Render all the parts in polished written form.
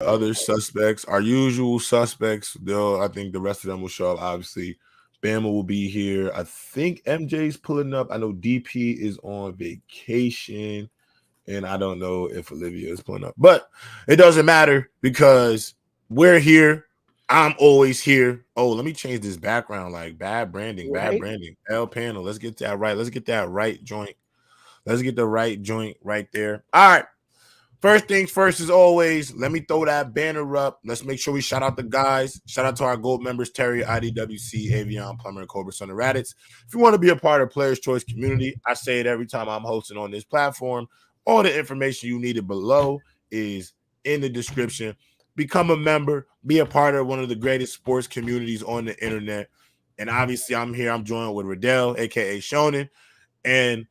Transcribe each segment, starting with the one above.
other suspects, our usual suspects. They'll, I think the rest of them will show up. Obviously, Bama will be here. I think MJ's pulling up. I know DP is on vacation, and I don't know if Olivia is pulling up, but it doesn't matter because we're here. I'm always here. Oh, let me change this background. Like bad branding, bad Right? branding. L panel. Let's get that right. Let's get that right joint. Let's get the right joint right there. All right. First things first, as always, let me throw that banner up. Let's make sure we shout out the guys. Shout out to our gold members, Terry, IDWC, Avion, Plumber, and Cobra Son of Raditz. If you want to be a part of Players Choice community, I say it every time I'm hosting on this platform. All the information you needed below is in the description. Become a member, be a part of one of the greatest sports communities on the internet. And obviously, I'm here. I'm joined with Riddell, aka Shonen, and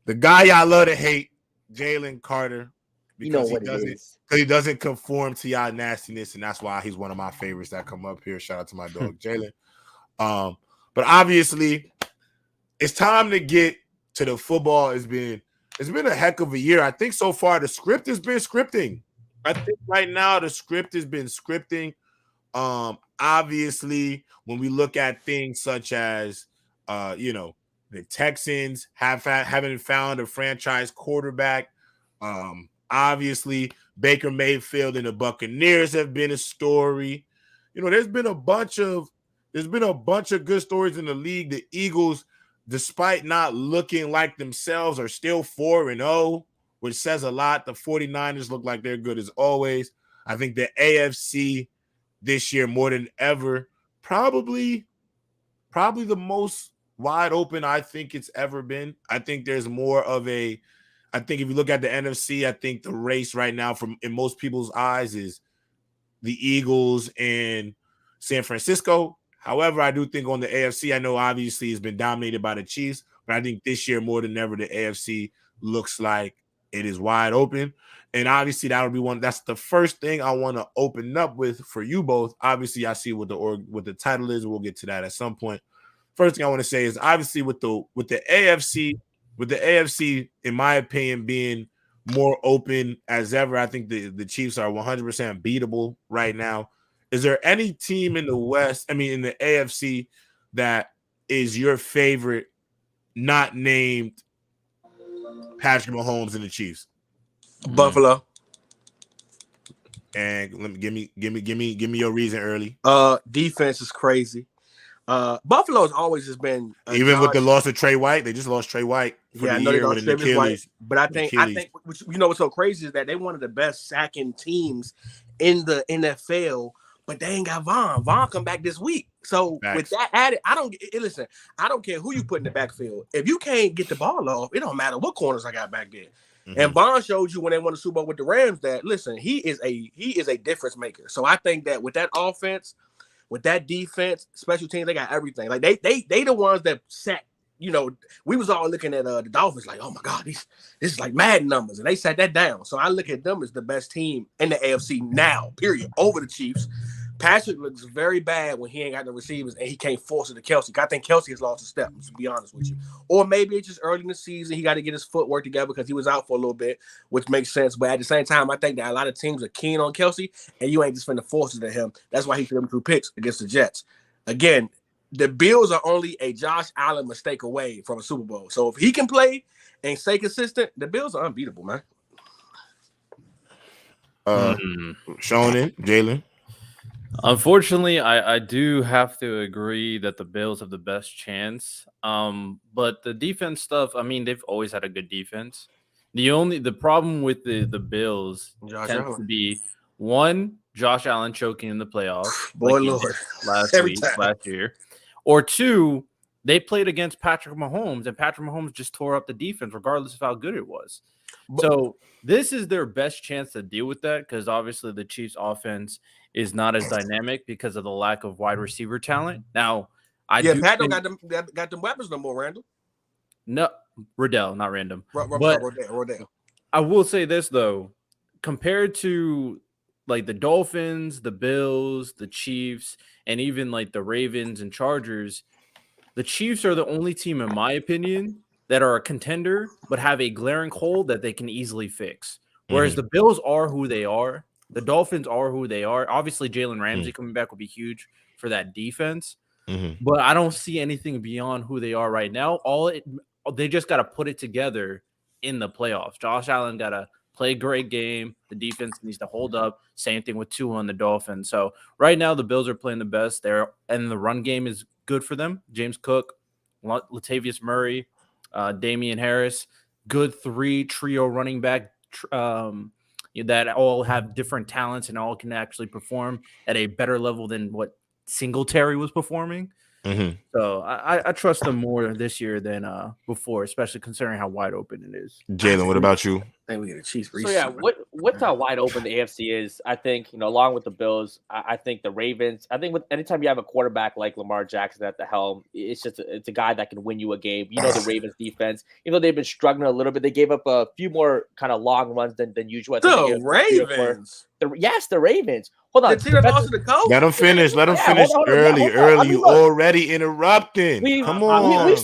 the guy y'all love to hate, Jalen Carter, You know because what it is. he doesn't conform to y'all nastiness, and that's why he's one of my favorites that come up here. Shout out to my dog Jalen. But obviously, it's time to get to the football. It's been a heck of a year. I think so far the script has been scripting. I think right now the script has been scripting. Obviously, when we look at things such as the Texans haven't found a franchise quarterback. Obviously, Baker Mayfield and the Buccaneers have been a story. There's been a bunch of good stories in the league. The Eagles, despite not looking like themselves, are still 4-0, which says a lot. The 49ers look like they're good as always. I think the AFC this year more than ever, probably the most wide open I think it's ever been. I think there's more of I think if you look at the NFC, I think the race right now in most people's eyes is the Eagles and San Francisco. However, I do think on the AFC, I know obviously it's been dominated by the Chiefs, but I think this year more than ever, the AFC looks like it is wide open. And obviously that's the first thing I want to open up with for you both. Obviously, I see what the title is. We'll get to that at some point. First thing I want to say is obviously with the AFC, in my opinion, being more open as ever, I think the Chiefs are 100% beatable right now. Is there any team in the AFC, that is your favorite, not named Patrick Mahomes and the Chiefs? Buffalo. And give me your reason early. Defense is crazy. Buffalo's always has been even with the loss of Trey White. They just lost Trey White for the year with an Achilles. But I think what's so crazy is that they one of the best sacking teams in the NFL, but they ain't got Vaughn. Vaughn come back this week. So with that added, I don't care who you put in the backfield. If you can't get the ball off, it don't matter what corners I got back there. Mm-hmm. And Vaughn showed you when they won the Super Bowl with the Rams that listen, he is a difference maker. So I think that with that offense, with that defense, special teams, they got everything. Like they the ones that sat. We was all looking at the Dolphins like, oh my God, this is like Madden numbers, and they sat that down. So I look at them as the best team in the AFC now, period, over the Chiefs. Patrick looks very bad when he ain't got the receivers and he can't force it to Kelsey. I think Kelsey has lost a step, to be honest with you. Or maybe it's just early in the season. He got to get his footwork together because he was out for a little bit, which makes sense. But at the same time, I think that a lot of teams are keen on Kelsey, and you ain't just finna force it to him. That's why he threw them 2 picks against the Jets. Again, the Bills are only a Josh Allen mistake away from a Super Bowl. So if he can play and stay consistent, the Bills are unbeatable, man. Shonen, Jalen. Unfortunately, I do have to agree that the Bills have the best chance. But the defense stuff, I mean, they've always had a good defense. The problem with the Bills tends to be one, Josh Allen choking in the playoffs, boy, Lord, last year, or two, they played against Patrick Mahomes, and Patrick Mahomes just tore up the defense, regardless of how good it was. So this is their best chance to deal with that because obviously the Chiefs' offense is not as dynamic because of the lack of wide receiver talent. Now, Pat don't got them weapons no more, Randall. No, Riddell, not Random. Rodell. I will say this though, compared to like the Dolphins, the Bills, the Chiefs, and even like the Ravens and Chargers, the Chiefs are the only team, in my opinion, that are a contender but have a glaring hole that they can easily fix. Whereas the Bills are who they are. The Dolphins are who they are. Obviously, Jalen Ramsey coming back will be huge for that defense. But I don't see anything beyond who they are right now. They just got to put it together in the playoffs. Josh Allen got to play a great game. The defense needs to hold up. Same thing with Tua on the Dolphins. So right now the Bills are playing the best there, and the run game is good for them. James Cook, Latavius Murray, Damian Harris, good trio running back that all have different talents and all can actually perform at a better level than what Singletary was performing. So I trust them more this year than before, especially considering how wide open it is. Jalen, what about you? I think we get a Chiefs. So yeah, what's how wide open the AFC is? I think along with the Bills, I think the Ravens. I think with anytime you have a quarterback like Lamar Jackson at the helm, it's a guy that can win you a game. The Ravens defense, even though they've been struggling a little bit, they gave up a few more kind of long runs than usual. The Ravens. The Ravens. Hold on. The team that lost to the Colts? Let him finish. Let him finish early. You already interrupting. Come on.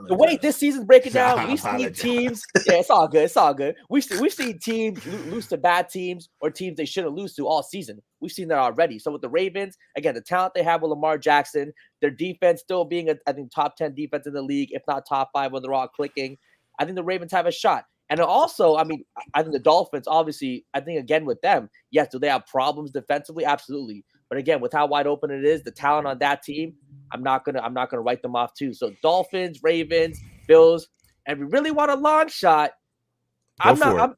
The way this season's breaking down, we've seen teams. Yeah, it's all good. It's all good. We've seen teams lose to bad teams or teams they shouldn't lose to all season. We've seen that already. So with the Ravens, again, the talent they have with Lamar Jackson, their defense still being I think top 10 defense in the league, if not top 5 when they're all clicking. I think the Ravens have a shot. And also, I think the Dolphins, obviously, I think, again, with them, yes, do they have problems defensively? Absolutely. But again, with how wide open it is, the talent on that team, I'm not gonna write them off too. So Dolphins, Ravens, Bills, and we really want a long shot. The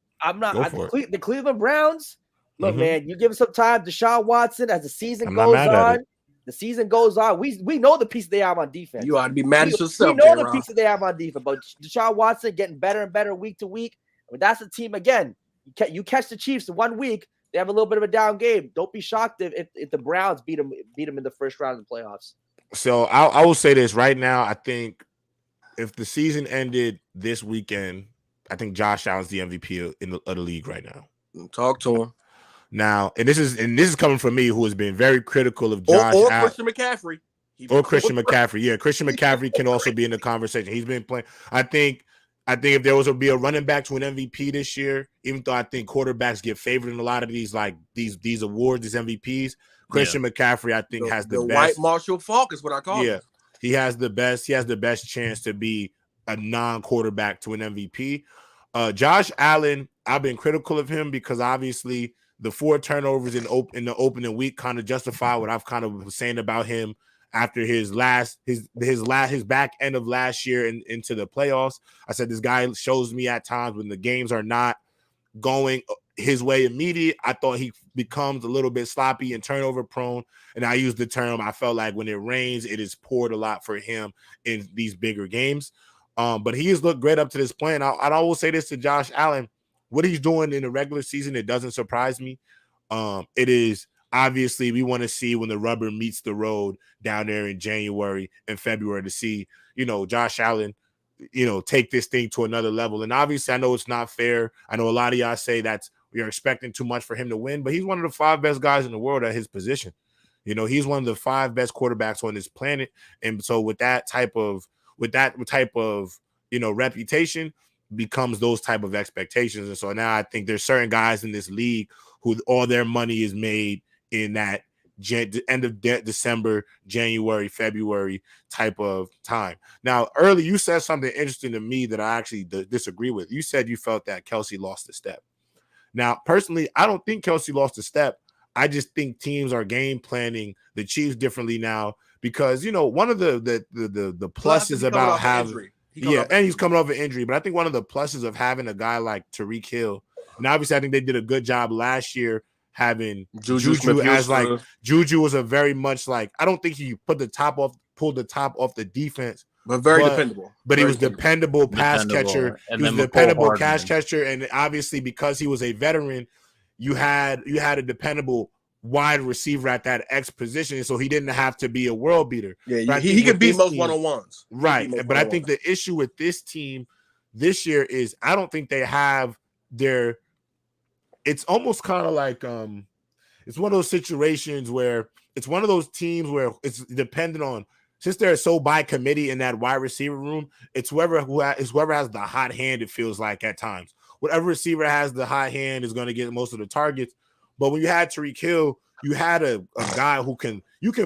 Cleveland Browns, look, man, you give them some time. Deshaun Watson, as the season goes on. The season goes on. We know the pieces they have on defense. You ought to be mad at yourself. We know the pieces they have on defense. But Deshaun Watson getting better and better week to week. That's the team again. You catch the Chiefs in 1 week, they have a little bit of a down game. Don't be shocked if the Browns beat them in the first round of the playoffs. So I will say this right now. I think if the season ended this weekend, I think Josh Allen's the MVP of the league right now. Talk to him. Now, and this is coming from me, who has been very critical of Josh or Christian McCaffrey. Christian McCaffrey. Yeah, Christian McCaffrey can also be in the conversation. He's been playing. I think if there was to be a running back to an MVP this year, even though I think quarterbacks get favored in a lot of these awards, these MVPs, Christian McCaffrey, I think, has the best. White Marshall Faulk is what I call him. Yeah, he has the best. He has the best chance to be a non-quarterback to an MVP. Josh Allen, I've been critical of him because obviously the 4 turnovers in the opening week kind of justify what I've kind of was saying about him after his back end of last year and into the playoffs. I said this guy shows me at times when the games are not going his way immediate. I thought he becomes a little bit sloppy and turnover prone. And I used the term, I felt like when it rains, it is poured a lot for him in these bigger games. But he has looked great up to this point. I'd always say this to Josh Allen. What he's doing in the regular season, it doesn't surprise me. It is obviously we want to see when the rubber meets the road down there in January and February to see, Josh Allen, take this thing to another level. And obviously I know it's not fair. I know a lot of y'all say we are expecting too much for him to win, but he's one of the 5 best guys in the world at his position. He's one of the 5 best quarterbacks on this planet. And so with that type of reputation, becomes those type of expectations. And so now I think there's certain guys in this league who all their money is made in that end of December, January, February type of time. Now, early you said something interesting to me that I actually disagree with. You said you felt that Kelsey lost a step. Now, personally, I don't think Kelsey lost a step. I just think teams are game planning the Chiefs differently now because, one of the pluses about having he's coming off an injury. But I think one of the pluses of having a guy like Tyreek Hill, and obviously I think they did a good job last year having Juju as Juju was a very much I don't think he pulled the top off the defense. But very dependable. But he was dependable pass catcher. He was dependable pass catcher. And obviously because he was a veteran, you had a dependable wide receiver at that X position, so he didn't have to be a world beater. Yeah, he could beat most one-on-ones. Right. But I think the issue with this team this year is I don't think they have it's almost kind of like it's one of those situations where it's one of those teams where it's dependent on, since they're so by committee in that wide receiver room, it's whoever has the hot hand, it feels like at times. Whatever receiver has the hot hand is going to get most of the targets. But when you had Tyreek Hill, you had a guy who can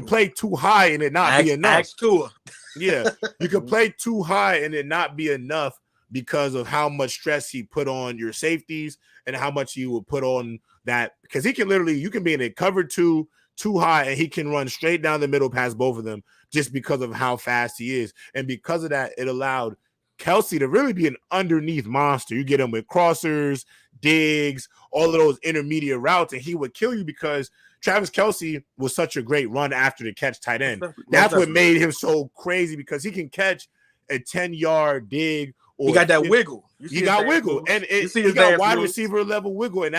play too high and it not be enough. Yeah, you can play too high and it not be enough because of how much stress he put on your safeties and how much he would put on that, because he can literally, you can be in a cover too high and he can run straight down the middle past both of them just because of how fast he is. And because of that, it allowed Kelsey to really be an underneath monster. You get him with crossers, digs, all of those intermediate routes, and he would kill you because Travis Kelsey was such a great run after the catch tight end. That's what made him so crazy, because he can catch a 10-yard dig. He got that wiggle. He got wiggle, and he got wide receiver level wiggle, and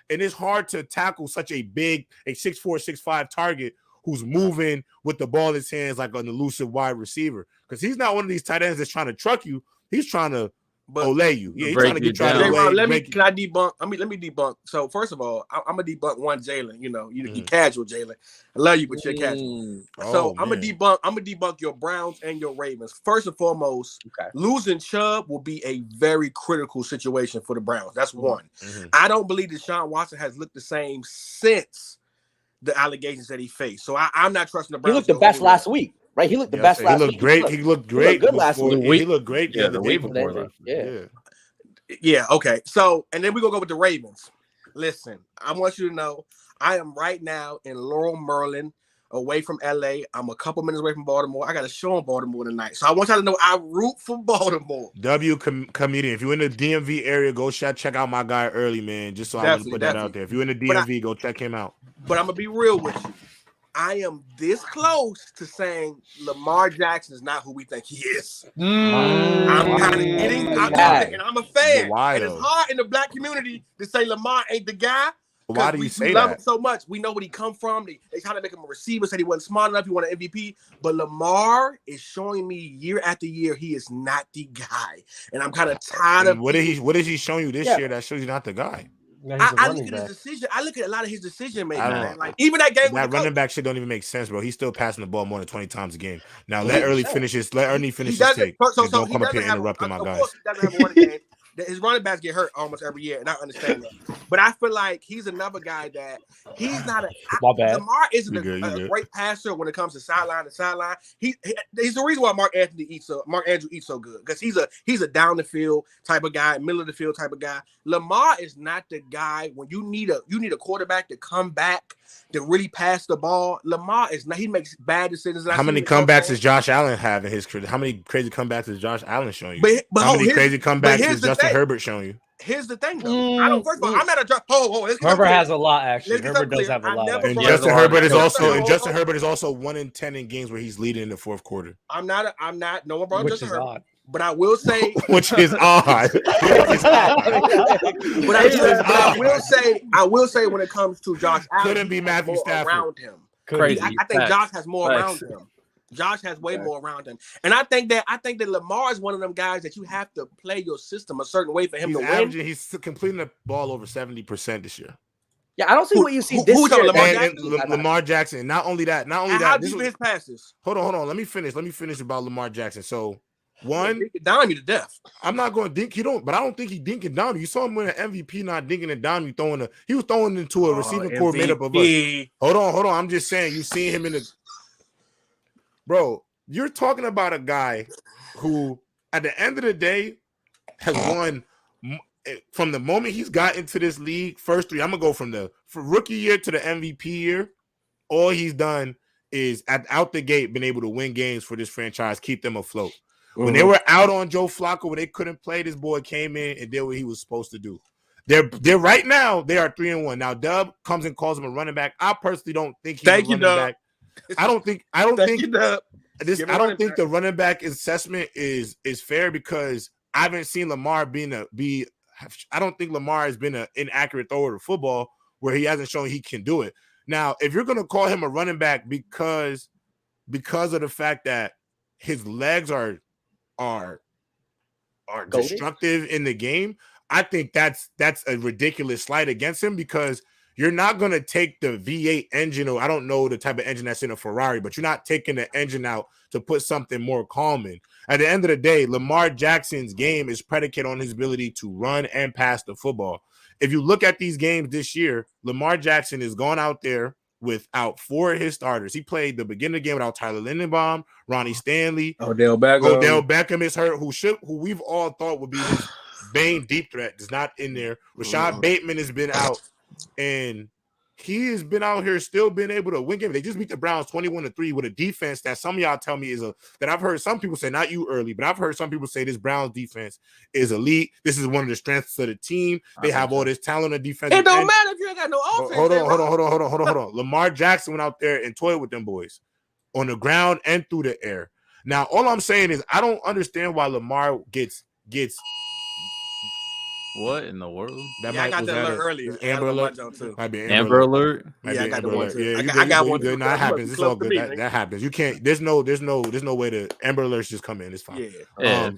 it's hard to tackle such a big, a 6'4", 6'5" target who's moving with the ball in his hands like an elusive wide receiver, because he's not one of these tight ends that's trying to truck you. He's trying to olay you. Yeah, he's trying to get you out of the way. Let me debunk. So first of all, I'm gonna debunk one Jalen. You casual Jalen. I love you, but you're casual. So I'm gonna debunk your Browns and your Ravens. First and foremost, losing Chubb will be a very critical situation for the Browns. That's one. I don't believe Deshaun Watson has looked the same since the allegations that he faced. So I'm not trusting the Browns. He looked the best last week. Right, he looked the best last week. He looked great good last week. He looked great the week before that. Yeah, okay. So, and then we're going to go with the Ravens. Listen, I want you to know I am right now in Laurel, Maryland, away from L.A. I'm a couple minutes away from Baltimore. I got a show in Baltimore tonight. So I want y'all to know I root for Baltimore. Comedian. If you're in the DMV area, go check out my guy early, man. Just so I want to put that out there. If you're in the DMV, go check him out. But I'm going to be real with you. I am this close to saying Lamar Jackson is not who we think he is. I'm kind of getting, and I'm a fan. And it's hard in the black community to say Lamar ain't the guy. Why do you say that? We love him so much. We know where he come from. They try to make him a receiver, said he wasn't smart enough. He wanted an MVP. But Lamar is showing me year after year he is not the guy. And I'm kind of tired of what is he showing you this year that shows you not the guy? I look at his decision. I look at a lot of his decision making. Like even that game, that running back shit don't even make sense, bro. He's still passing the ball more than 20 times a game. Now let Ernie finish his take. So don't come up here interrupting my guys. He doesn't have a running game. His running backs get hurt almost every year, and I understand that. But I feel like he's another guy that he's not Lamar isn't a great passer when it comes to sideline to sideline. He's the reason why Mark Andrew eats so good, because he's a down the field type of guy, middle of the field type of guy. Lamar is not the guy when you need a quarterback to come back to really pass the ball. Lamar is not. He makes bad decisions. How many comebacks does Josh Allen have in his career? How many crazy comebacks is Josh Allen showing you? How many crazy comebacks is Justin Herbert showing you? Here's the thing, though. I don't. First of all, I'm not a Herbert has a lot. Actually, Herbert does have a lot. And Justin Herbert is also 1-10 in games where he's leading in the fourth quarter. I'm not. No one brought Justin Herbert. Odd. But I will say, which is odd. But I will say, when it comes to Josh Allen, couldn't be Matthew Stafford around him. Crazy. I think Josh has more around him. Josh has way more around him, and I think that Lamar is one of them guys that you have to play your system a certain way for him to win. He's completing the ball over 70% this year. Yeah, I don't see what you see this year. Lamar Jackson. Not only that. How deep are his passes? Hold on. Let me finish about Lamar Jackson. So. One, he down you to death. I'm not going to dink. But I don't think he dinking down you. You saw him win an MVP, not dinking it down you. He was throwing into a receiving core made up of us. Hold on. I'm just saying, you seen him in the. Bro, you're talking about a guy who, at the end of the day, has won from the moment he's got into this league. First three, I'm gonna go from rookie year to the MVP year. All he's done is out the gate been able to win games for this franchise, keep them afloat. When they were out on Joe Flacco, when they couldn't play, this boy came in and did what he was supposed to do. They're right now, they are 3-1. Now Dub comes and calls him a running back. I personally don't think he's a running back. I don't think the running back assessment is fair, because I haven't seen Lamar I don't think Lamar has been an inaccurate thrower of football where he hasn't shown he can do it. Now, if you're gonna call him a running back because of the fact that his legs are destructive in the game, I think that's a ridiculous slight against him, because you're not going to take the V8 engine, or I don't know the type of engine that's in a Ferrari, but you're not taking the engine out to put something more calm in. At the end of the day, Lamar Jackson's game is predicated on his ability to run and pass the football. if you look at these games this year, Lamar Jackson has gone out there without 4 of his starters. He played the beginning of the game without Tyler Lindenbaum, Ronnie Stanley, Odell Beckham is hurt, who we've all thought would be his main deep threat, is not in there. Rashad Bateman has been out, and he has been out here still being able to win games. They just beat the Browns 21-3 with a defense that some of y'all tell me that I've heard some people say, not you early, but I've heard some people say this Browns defense is elite. This is one of the strengths of the team. They have all this talent on defense. It don't matter if you ain't got no offense. Hold on. Lamar Jackson went out there and toyed with them boys on the ground and through the air. Now, all I'm saying is I don't understand why Lamar gets what in the world? I got that alert earlier. Amber Alert. Amber Alert. Yeah, I got the one too. Yeah, I got one too. No, that happens. It's all good. That happens. You can't. There's no way to Amber Alerts just come in. It's fine. Yeah.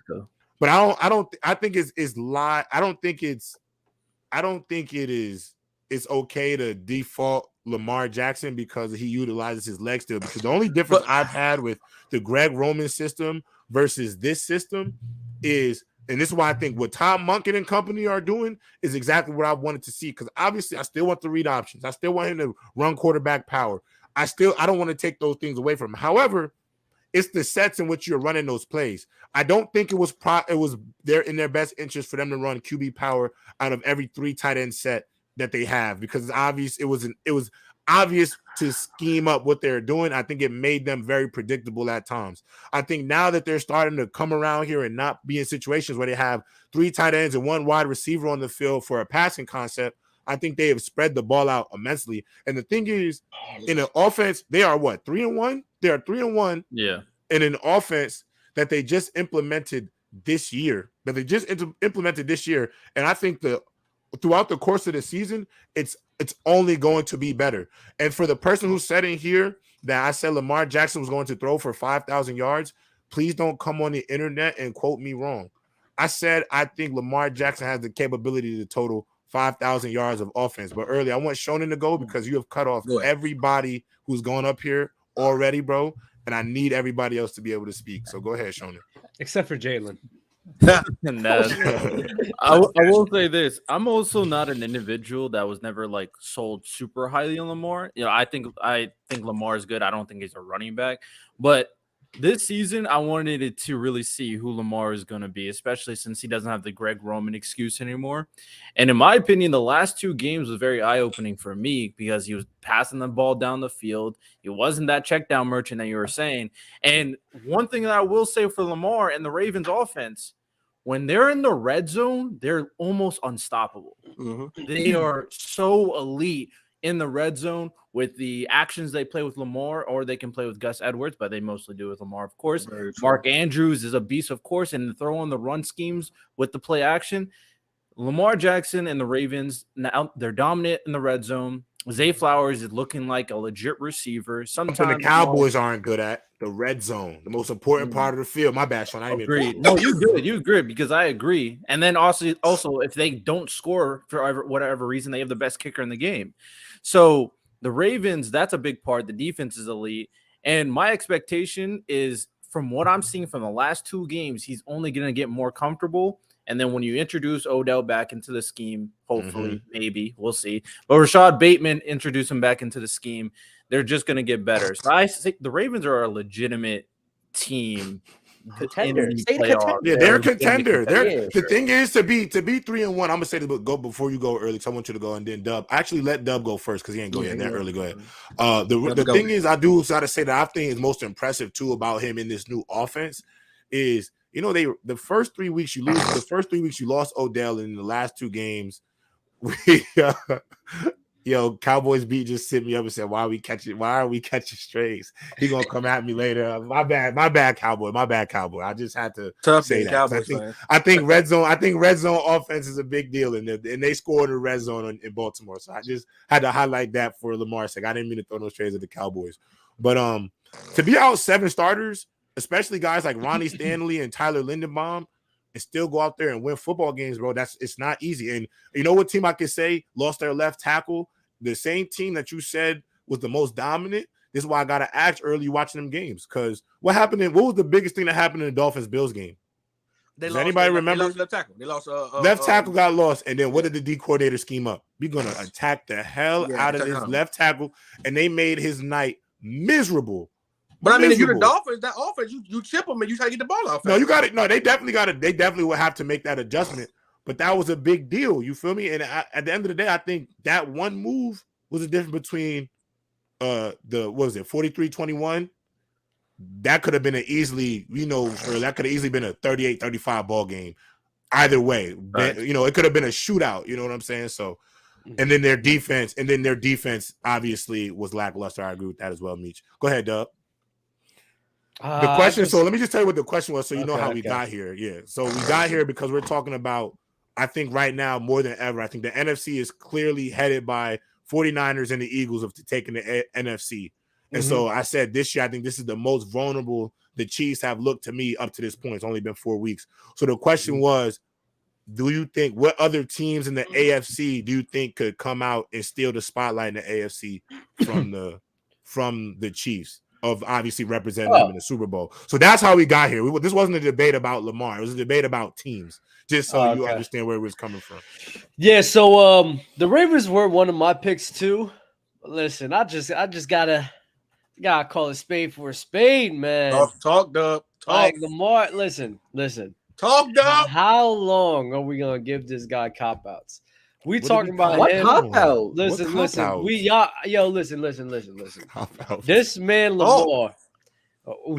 But I think it's lie. I don't think it is. It's okay to default Lamar Jackson because he utilizes his legs still. Because the only difference I've had with the Greg Roman system versus this system is. And this is why I think what Tom Munkin and company are doing is exactly what I wanted to see. Because obviously, I still want the read options. I still want him to run quarterback power. I don't want to take those things away from him. However, it's the sets in which you're running those plays. I don't think it was there in their best interest for them to run QB power out of every 3 tight end set that they have because it's obvious. It was obvious to scheme up what they're doing. I think it made them very predictable at times. I think now that they're starting to come around here and not be in situations where they have 3 tight ends and 1 wide receiver on the field for a passing concept, I think they have spread the ball out immensely. And the thing is, in an offense, they are what, 3-1? They are 3-1. Yeah. In an offense that they just implemented this year. And I think throughout the course of the season, it's only going to be better. And for the person who said in here that I said Lamar Jackson was going to throw for 5,000 yards, please don't come on the internet and quote me wrong. I said I think Lamar Jackson has the capability to total 5,000 yards of offense. But earlier, I want Shonen to go because you have cut off everybody who's gone up here already, bro. And I need everybody else to be able to speak. So go ahead, Shonen. Except for Jalen. I will say this. I'm also not an individual that was never like sold super highly on Lamar. You know, I think Lamar is good. I don't think he's a running back, but this season I wanted it to really see who Lamar is going to be, especially since he doesn't have the Greg Roman excuse anymore. And in my opinion, the last 2 games was very eye-opening for me because he was passing the ball down the field. He wasn't that check down merchant that you were saying. And one thing that I will say for Lamar and the Ravens offense, when they're in the red zone, they're almost unstoppable. Mm-hmm. They are so elite in the red zone with the actions they play with Lamar, or they can play with Gus Edwards, but they mostly do with Lamar, of course. Mark Andrews is a beast, of course, and throw on the run schemes with the play action. Lamar Jackson and the Ravens, now they're dominant in the red zone. Zay Flowers is looking like a legit receiver. Sometimes the Cowboys aren't good at the red zone, the most important part of the field. My bad, Sean. I agree. No, you good. You agree because I agree. And then also, if they don't score for whatever reason, they have the best kicker in the game. So the Ravens, that's a big part. The defense is elite. And my expectation is, from what I'm seeing from the last 2 games, he's only going to get more comfortable. And then when you introduce Odell back into the scheme, hopefully, maybe, we'll see. But Rashad Bateman, introduce him back into the scheme, they're just going to get better. So I think the Ravens are a legitimate team. Contender. Yeah, they're a contender. The thing is to be 3-1. I'm gonna say this, but go before you go early. So I want you to go and then Dub. Actually, let Dub go first because he ain't go yet that early. Go ahead. The thing is, I do gotta say that I think is most impressive too about him in this new offense is, you know, the first 3 weeks you lose. The first 3 weeks you lost Odell, and in the last 2 games, Cowboys beat just sent me up and said, why are we catching strays? He gonna come at me later. My bad, Cowboy. I just had to say that. I think red zone offense is a big deal, and they scored a red zone in Baltimore. So I just had to highlight that for Lamar's sake. I didn't mean to throw no strays at the Cowboys, but to be out 7 starters, especially guys like Ronnie Stanley and Tyler Lindenbaum, and still go out there and win football games, bro, it's not easy. And you know what team I could say lost their left tackle? The same team that you said was the most dominant. This is why I got to ask early watching them games. Because what was the biggest thing that happened in the Dolphins-Bills game? Does anybody remember? They lost left tackle. They lost left tackle got lost, and then what did the D coordinator scheme up? We're gonna attack the hell out of this left tackle, and they made his night miserable. But I mean, if you're the Dolphins, that offense, you chip them and you try to get the ball off. No, you got it. No, they definitely got it. They definitely will have to make that adjustment. But that was a big deal. You feel me? And at the end of the day, I think that one move was the difference between what was it, 43-21? That could have been an easily, or that could have easily been a 38-35 ball game. Either way, right. It could have been a shootout. You know what I'm saying? So, and then their defense obviously was lackluster. I agree with that as well, Meech. Go ahead, Doug. The question. So let me just tell you what the question was, so you know how we got here. Yeah. So we got here because we're talking about. I think right now more than ever, I think the NFC is clearly headed by 49ers and the Eagles of taking the NFC. And so I said this year, I think this is the most vulnerable the Chiefs have looked to me up to this point. It's only been 4 weeks. So the question was, do you think what other teams in the AFC do you think could come out and steal the spotlight in the AFC from the Chiefs of obviously representing them in the Super Bowl? So that's how we got here. This wasn't a debate about Lamar. It was a debate about teams. Just so you understand where it was coming from. Yeah, so the Ravens were one of my picks too. Listen, I just gotta call a spade for a spade, man. Talk, Dub. Like Lamar, listen. Talk, Dub. How long are we gonna give this guy cop outs? We talking about what him. Cop out? Listen. Listen. This man Lamar.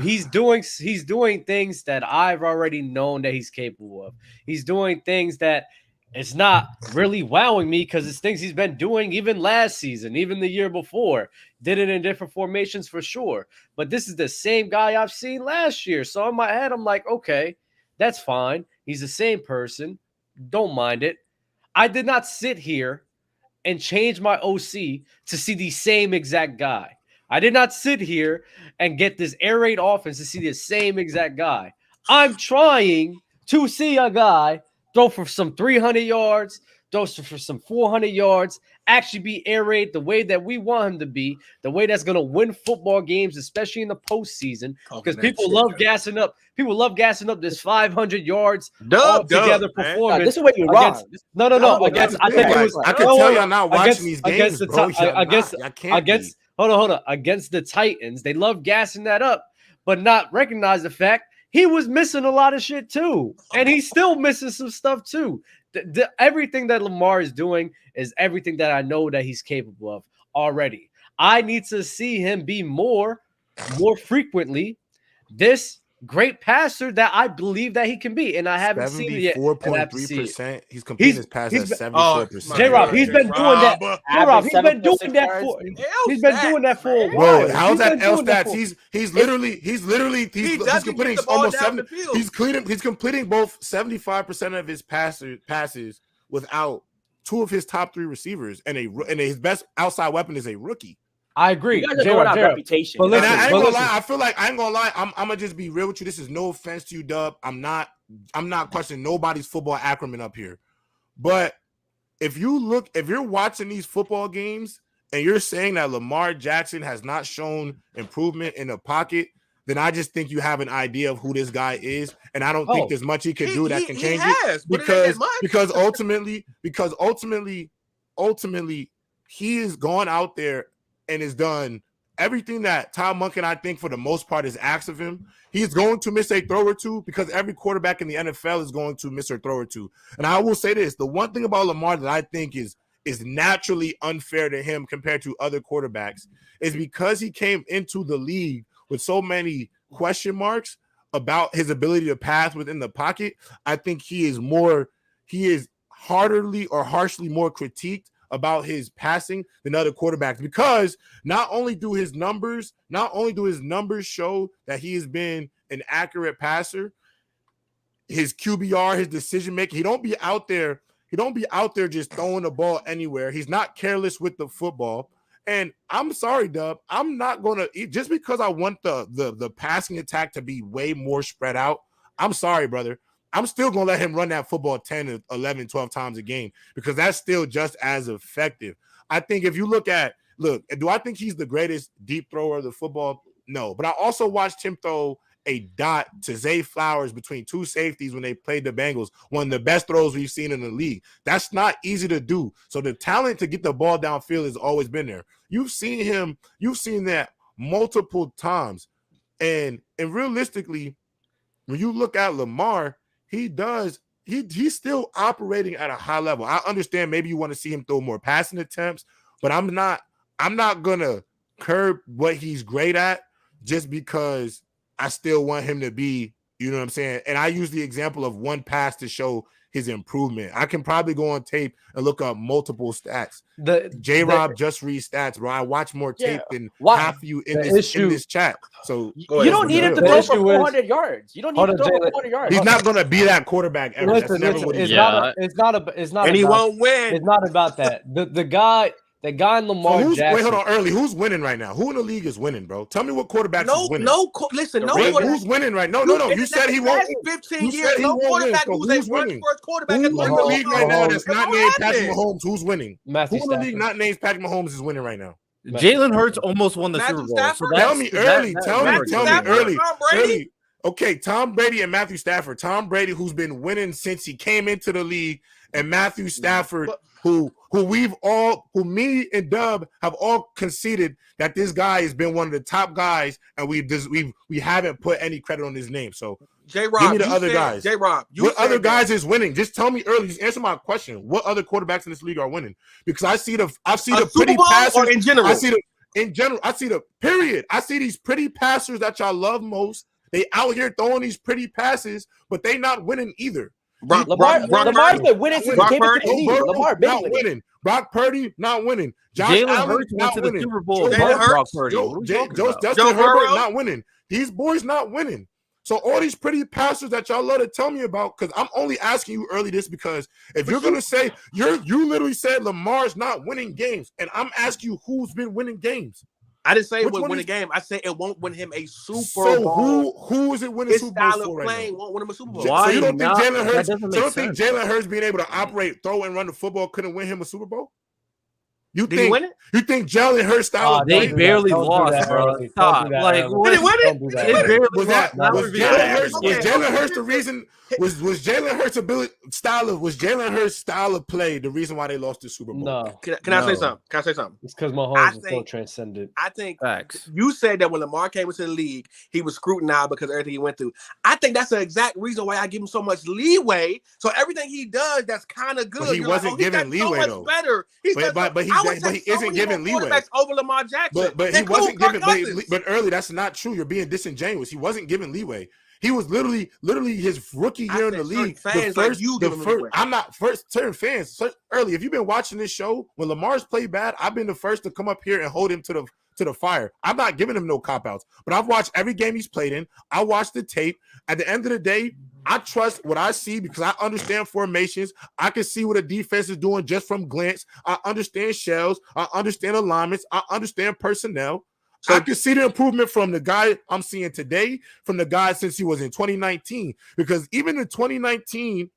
He's doing things that I've already known that he's capable of. He's doing things that it's not really wowing me because it's things he's been doing even last season, even the year before. Did it in different formations for sure. But this is the same guy I've seen last year. So in my head, I'm like, okay, that's fine. He's the same person. Don't mind it. I did not sit here and change my OC to see the same exact guy. I did not sit here and get this air raid offense to see the same exact guy. I'm trying to see a guy throw for some 300 yards, throw for some 400 yards, actually be air raid the way that we want him to be, the way that's going to win football games, especially in the postseason, because people love gassing up. People love gassing up this 500 yards together performance. This is what you're wrong. No. I think it was. I can tell y'all not watching these games, bro. Hold on. Against the Titans, they love gassing that up, but not recognize the fact he was missing a lot of shit too, and he's still missing some stuff too. Everything that Lamar is doing is everything that I know that he's capable of already. I need to see him be more frequently this great passer that I believe that he can be, and I haven't seen it yet. 74.3%. He's completing his pass at 74%. J-Rob, he's been doing that. J-Rob, he's been doing that for. He's been doing that for a while. Bro, how's that L stats? He's completing almost 70. He's completing both 75% of his passes without 2 of his top 3 receivers, and his best outside weapon is a rookie. I agree. You guys are going out reputation. But listen, I ain't gonna lie. I feel like I ain't gonna lie. I'm gonna just be real with you. This is no offense to you, Dub. I'm not questioning nobody's football acumen up here. But if you're watching these football games and you're saying that Lamar Jackson has not shown improvement in the pocket, then I just think you have an idea of who this guy is, and I don't think there's much he can do that can change it. Because ultimately, he has gone out there and has done everything that Tom Monken, I think, for the most part, is asked of him. He's going to miss a throw or two because every quarterback in the NFL is going to miss a throw or two. And I will say this, the one thing about Lamar that I think is naturally unfair to him compared to other quarterbacks is because he came into the league with so many question marks about his ability to pass within the pocket. I think he is harshly more critiqued about his passing than other quarterbacks, because not only do his numbers show that he has been an accurate passer, his QBR, his decision making, he don't be out there just throwing the ball anywhere. He's not careless with the football. And I'm sorry, Dub, I'm not gonna, just because I want the passing attack to be way more spread out, I'm sorry, brother, I'm still going to let him run that football 10, 11, 12 times a game, because that's still just as effective. I think if you look, do I think he's the greatest deep thrower of the football? No. But I also watched him throw a dot to Zay Flowers between two safeties when they played the Bengals, one of the best throws we've seen in the league. That's not easy to do. So the talent to get the ball downfield has always been there. You've seen that multiple times. And realistically, when you look at Lamar, he's still operating at a high level. I understand maybe you want to see him throw more passing attempts, but I'm not gonna curb what he's great at just because I still want him to be, you know what I'm saying? And I use the example of one pass to show his improvement. I can probably go on tape and look up multiple stats. J-Rob just read stats, bro. I watch more tape than half you in this chat. So you don't need him to throw for 400 yards. You don't need to throw for 400 yards. He's not going to be that quarterback ever. It's not. And he won't win. It's not about that. The guy in Lamar Jackson. Wait, hold on, early. Who's winning right now? Who in the league is winning, bro? Tell me what quarterbacks is winning. Who's winning right now? No. You said he won't. 15 years, no quarterback who's a first quarterback in the league right now that's not named Patrick Mahomes. Who's winning? Who in the league not named Patrick Mahomes is winning right now? Jalen Hurts almost won the Super Bowl. So tell me early. Tell me early. Okay, Tom Brady and Matthew Stafford. Tom Brady, who's been winning since he came into the league, and Matthew Stafford, who me and Dub have all conceded that this guy has been one of the top guys, and we haven't put any credit on his name. So J-Rob, give me the other guys. J-Rob, what other guys is winning? Just tell me early. Just answer my question. What other quarterbacks in this league are winning? Because I see the pretty passers in general. I see the period. I see these pretty passers that y'all love most. They out here throwing these pretty passes, but they not winning either. Lamar's been winning since he came into the league. Lamar not winning. Brock Purdy not winning. Jalen Hurts went to the Super Bowl. Justin Herbert not winning. These boys not winning. So all these pretty passers that y'all love to tell me about, because I'm only asking you early this because if you're gonna say you literally said Lamar's not winning games, and I'm asking you who's been winning games. I didn't say it would win a game. I said it won't win him a Super Bowl. Who is it winning Super Bowl for right now? Won't win him a Super Bowl. So you don't think Jalen Hurts? So you don't think Jalen Hurts being able to operate, throw, and run the football couldn't win him a Super Bowl? Did he win it? You think Jalen Hurts style? They barely lost, bro. Stop. Like, did he win it? Was Jalen Hurts the reason? Was Jalen Hurts' Jalen Hurts' style of play the reason why they lost the Super Bowl? No. Can I say something? It's because Mahomes is so transcendent. I think facts. You said that when Lamar came into the league, he was scrutinized because of everything he went through. I think that's the exact reason why I give him so much leeway. So everything he does, that's kind of good. But he wasn't given leeway though. Better. But he isn't given leeway over Lamar Jackson. But he wasn't given. But early, that's not true. You're being disingenuous. He wasn't given leeway. He was literally his rookie year in the league. I'm not first. Certain fans early. If you've been watching this show, when Lamar's played bad, I've been the first to come up here and hold him to the fire. I'm not giving him no cop outs, but I've watched every game he's played in. I watched the tape. At the end of the day, I trust what I see because I understand formations. I can see what a defense is doing just from glance. I understand shells. I understand alignments. I understand personnel. So I can see the improvement from the guy I'm seeing today, from the guy since he was in 2019. Because even in 2019,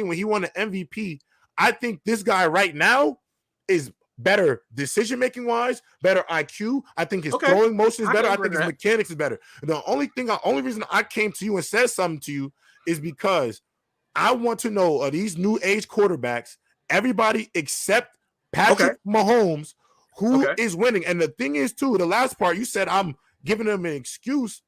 when he won the MVP, I think this guy right now is better decision-making wise, better IQ. I think his throwing motion is better. I think his mechanics is better. The only reason I came to you and said something to you is because I want to know, of these new age quarterbacks, everybody except Patrick Mahomes, who is winning. And the thing is, too, the last part, you said I'm giving them an excuse.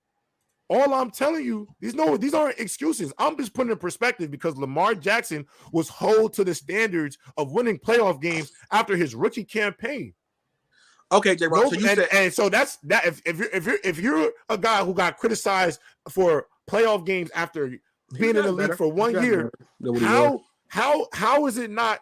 All I'm telling you, these aren't excuses. I'm just putting in perspective because Lamar Jackson was held to the standards of winning playoff games after his rookie campaign. Okay, J. Rob. So that's that. If you're a guy who got criticized for playoff games after being in the league for 1 year, how is it not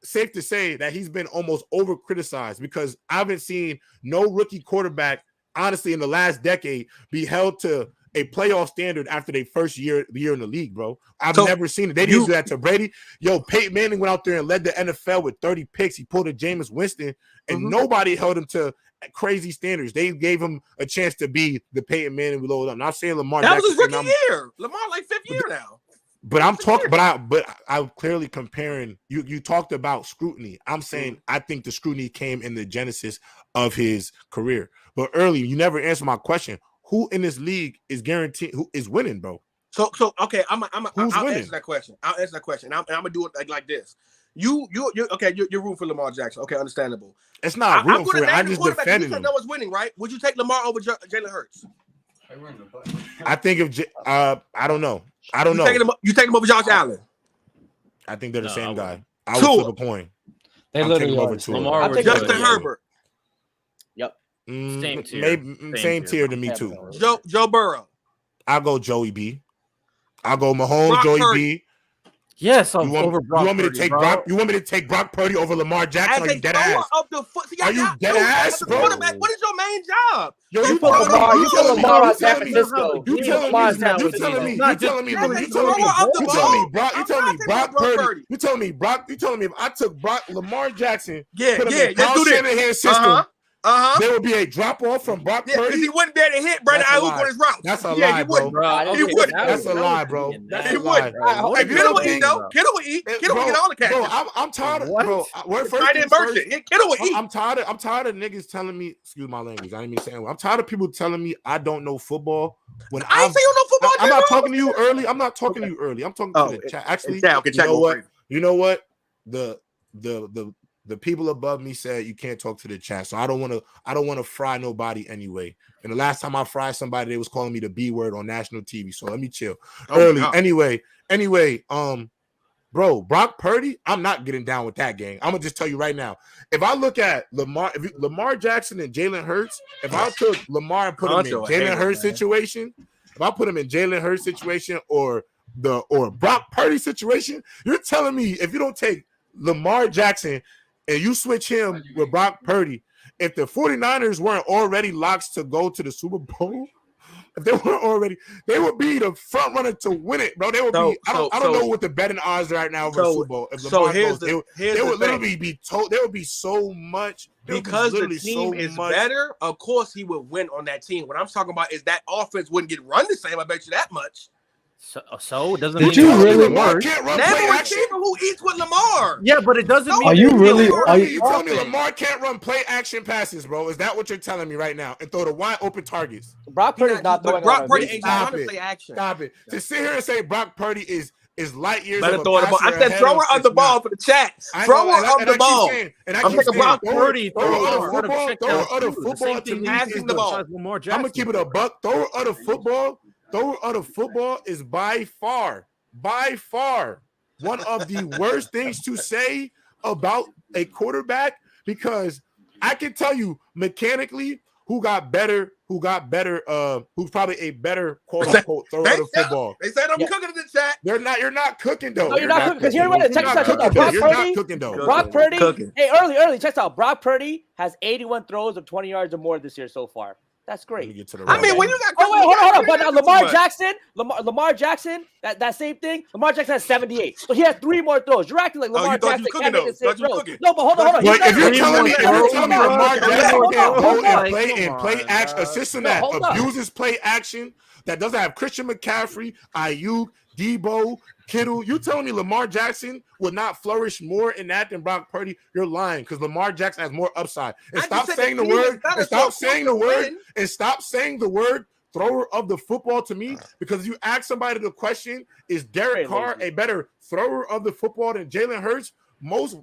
safe to say that he's been almost over criticized? Because I haven't seen no rookie quarterback, honestly, in the last decade be held to a playoff standard after their first year in the league, bro. I've never seen it. They didn't do that to Brady. Peyton Manning went out there and led the NFL with 30 picks. He pulled a Jameis Winston, and nobody held him to crazy standards. They gave him a chance to be the Peyton Manning we loaded up. Not saying Lamar. That was his rookie year. Lamar like 5th year now. But I'm talking, but I'm clearly comparing. You talked about scrutiny. I'm saying I think the scrutiny came in the genesis of his career. But early, you never answered my question. who in this league is guaranteed who is winning, bro? So okay, I'll winning? answer that question. I'll answer that question. I'm gonna do it like this. You're rooting for Lamar Jackson. Okay, understandable. It's not rooting for it. I'm just defending him. That was winning, right? Would you take Lamar over Jalen Hurts? I think if I don't know. You take him over Josh Allen. I think they're the same guy. I would flip a coin. They literally over Lamar over Justin Herbert. Yep. Same tier. Maybe same tier to me too. Joe Burrow. I'll go Joey B. I'll go Mahomes, Brock Joey Purdy. B. Yes, You want me to take Brock? You want me to take Brock Purdy over Lamar Jackson? Are you dead ass? Are you dead ass, bro? What is your main job? Yo, you put Lamar on San Francisco. You telling me Brock Purdy? You telling me if I took Lamar Jackson, put him in Kyle Shanahan's system, there would be a drop off from Brock Purdy. Because he wouldn't be able to hit Brandon Ayuk on his route. That's a lie, bro. He wouldn't. That's a lie, bro. That's a lie. Kittle would eat though. Kittle would eat. Kittle would get all the catches. Bro, I'm tired of bro. Kittle would eat. I'm tired of niggas telling me. Excuse my language. I didn't mean to say it. I'm tired of people telling me I don't know football. When I ain't say you know football. I'm not talking to you early. I'm not talking to you early. I'm talking to the chat. Actually, you know what? The people above me said you can't talk to the chat, so I don't want to fry nobody anyway. And the last time I fried somebody, they was calling me the B word on national TV. So let me chill early. No. Anyway, bro, Brock Purdy, I'm not getting down with that gang. I'm gonna just tell you right now. If I look at Lamar Jackson and Jalen Hurts, if I took Lamar and put him in Jalen Hurts situation, if I put him in Jalen Hurts situation or Brock Purdy situation, you're telling me if you don't take Lamar Jackson and you switch him with Brock Purdy, if the 49ers weren't already locks to go to the Super Bowl, if they weren't already, they would be the front runner to win it, bro. They would be. I don't know what the betting odds are right now for the Super Bowl. If Lamar goes, they would literally be told. There would be so much because the team is better. Of course, he would win on that team. What I'm talking about is that offense wouldn't get run the same. I bet you that much. So it doesn't. Did you really work? Name a receiver who eats with Lamar. Yeah, but it doesn't mean. Are you really? You telling me Lamar can't run play action passes, bro? Is that what you're telling me right now? And throw the wide open targets. Brock Purdy's not throwing. Brock Purdy ain't trying to play action. Stop it. To sit here and say Brock Purdy is light years. Better throw the ball. I said thrower of the ball for the chat. Thrower of the ball. I'm taking Brock Purdy. Thrower of the football to me passing the ball. I'm gonna keep it a buck. Thrower of the football. Thrower of the football is by far one of the worst things to say about a quarterback, because I can tell you mechanically who's probably a better quote unquote thrower of the football. They said I'm cooking in the chat. You're not cooking though. No, you're not cooking because you're right. Check this out. Brock Purdy. Hey, early. Check this out. Brock Purdy has 81 throws of 20 yards or more this year so far. That's great. I mean, when you got hold on. But now Lamar Jackson, that same thing. Lamar Jackson has 78, so he has 3 more throws. You're acting like Lamar Jackson can't make the same throws. No, but hold on. If you're telling me Lamar Jackson can't go and play action, a system that abuses play action, that doesn't have Christian McCaffrey, Ayuk, Debo, Kittle, you telling me Lamar Jackson would not flourish more in that than Brock Purdy? You're lying, because Lamar Jackson has more upside. And stop saying the word thrower of the football to me, because you ask somebody the question, is Derek Carr a better thrower of the football than Jalen Hurts? Most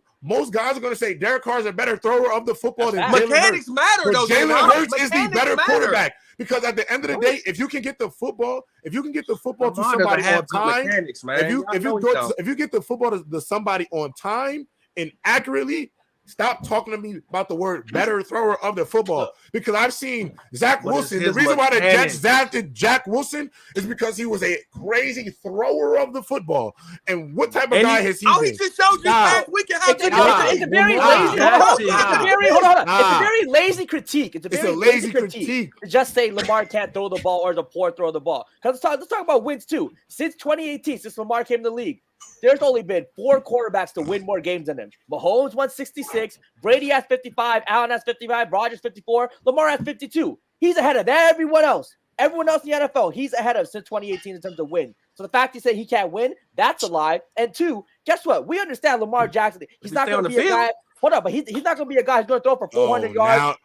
guys are going to say Derek Carr is a better thrower of the football than Jalen Hurts. Mechanics matter, though. Jalen Hurts is the better quarterback. Because at the end of the day, if you can get the football to somebody on time, if you get the football to somebody on time and accurately, stop talking to me about the word better thrower of the football. Because I've seen Zach Wilson. The reason why the Jets drafted Zach Wilson is because he was a crazy thrower of the football. And what type of guy has he been? He just showed you last week how to do it. It's a very lazy. It's a very lazy critique. It's a lazy critique to just say Lamar can't throw the ball or is a poor throw of the ball. Because let's talk about wins too. Since 2018, since Lamar came to the league, there's only been 4 quarterbacks to win more games than him. Mahomes won 66, Brady has 55, Allen has 55, Rodgers 54, Lamar has 52. He's ahead of everyone else. Everyone else in the NFL, he's ahead of since 2018 in terms of win. So the fact he said he can't win, that's a lie. And 2, guess what? We understand Lamar Jackson. He's not going to be a guy. Hold on, but he's not going to be a guy who's going to throw for 400 yards.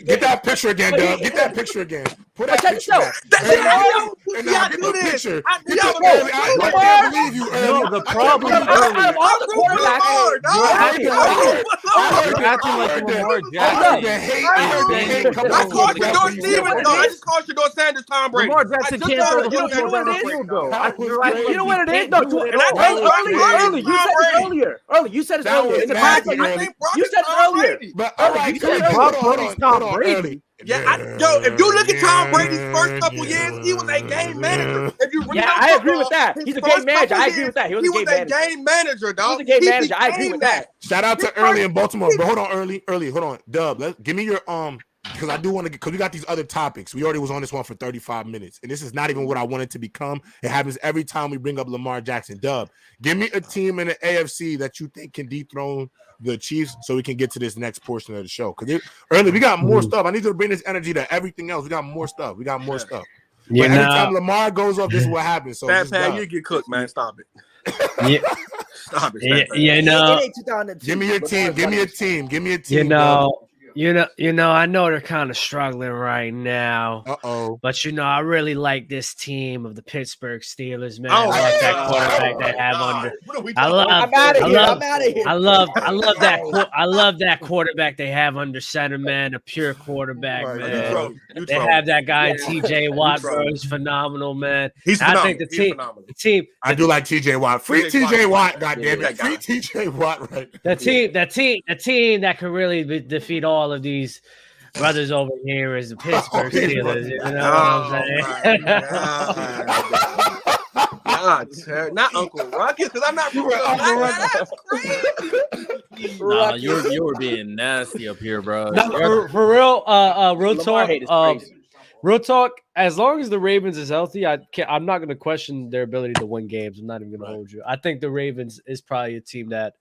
Get that picture again, Doug. Get that picture again. Put that picture back. And now get the picture. I can't believe you, Early. No, the problem is out of all the quarterbacks, you're acting like Lamar Jackson. I called Shador Stevens. No, I just called Shador Sanders Tom Brady. Lamar Jackson can't throw the football. You know what it is? No, early. You said it earlier. You said it earlier. It's a classic. You said it earlier. But all right, hold on, Early. Yeah, if you look at Tom Brady's first couple years, he was a game manager. If you I agree with that. He's a game manager. I agree with that. He was a game manager, dog. He was a game manager. I agree with that. Shout out to Early in Baltimore. But hold on, Early. Hold on, Dub. Give me your because I do want to, because we got these other topics. We already was on this one for 35 minutes, and this is not even what I wanted to become. It happens every time we bring up Lamar Jackson. Dub, give me a team in the AFC that you think can dethrone the Chiefs so we can get to this next portion of the show. Because Early, we got more stuff. I need to bring this energy to everything else. We got more stuff. But every time Lamar goes up, this is what happens. So you get cooked, man. Stop it. Stop it. Give me your team. Give me a team. I know they're kind of struggling right now. But I really like this team of the Pittsburgh Steelers, man. I love that quarterback they have under. I love that quarterback they have under center, man. A pure quarterback, man. They have that guy TJ Watt, bro. He's phenomenal, man. I think the team. I do like TJ Watt. Free TJ Watt, goddammit. Free TJ Watt, right? The team that can really defeat all of these brothers over here is the Pittsburgh Steelers. You know what I'm saying? Not Uncle Ruckus, because I'm not That's crazy. Nah, you were being nasty up here, bro. For real, real talk. Real talk. As long as the Ravens is healthy, I'm not going to question their ability to win games. I'm not even going to hold you. I think the Ravens is probably a team that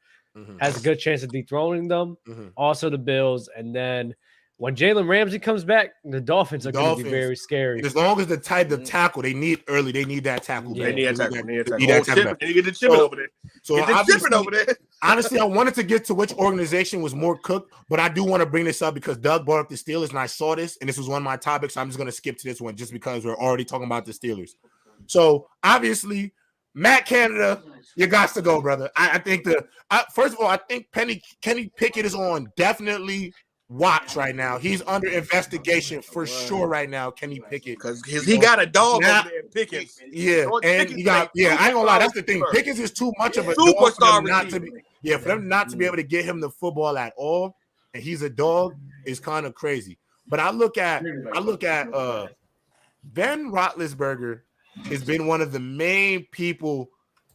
has a good chance of dethroning them. Also the Bills, and then when Jalen Ramsey comes back, the Dolphins are going to be very scary. As long as the type of tackle they need early, they need that tackle. They need that tackle. They need that tackle. They get the chipping over there. Honestly, I wanted to get to which organization was more cooked, but I do want to bring this up because Doug brought up the Steelers, and I saw this, and this was one of my topics. So I'm just going to skip to this one just because we're already talking about the Steelers. So obviously, Matt Canada, you got to go, brother. I think first of all, I think Kenny Pickett is on definitely watch right now. He's under investigation for sure right now, Kenny Pickett. Because he got a dog over there, Pickens. Yeah, and he got, I ain't gonna lie, that's the thing. Pickens is too much of a superstar for them not to be able to get him the football at all, and he's a dog, is kind of crazy. But I look at Ben Roethlisberger has been one of the main people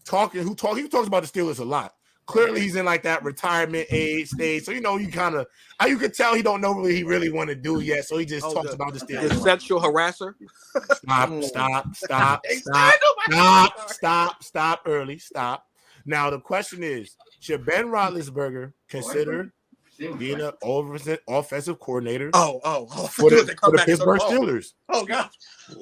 he talks about the Steelers a lot. Clearly, he's in like that retirement age stage. So, you could tell he don't know what he really want to do yet. So he just talks about the Steelers. The sexual harasser. Stop early. Stop. Now, the question is, should Ben Roethlisberger consider being an offensive coordinator for the Pittsburgh Steelers? Oh, God.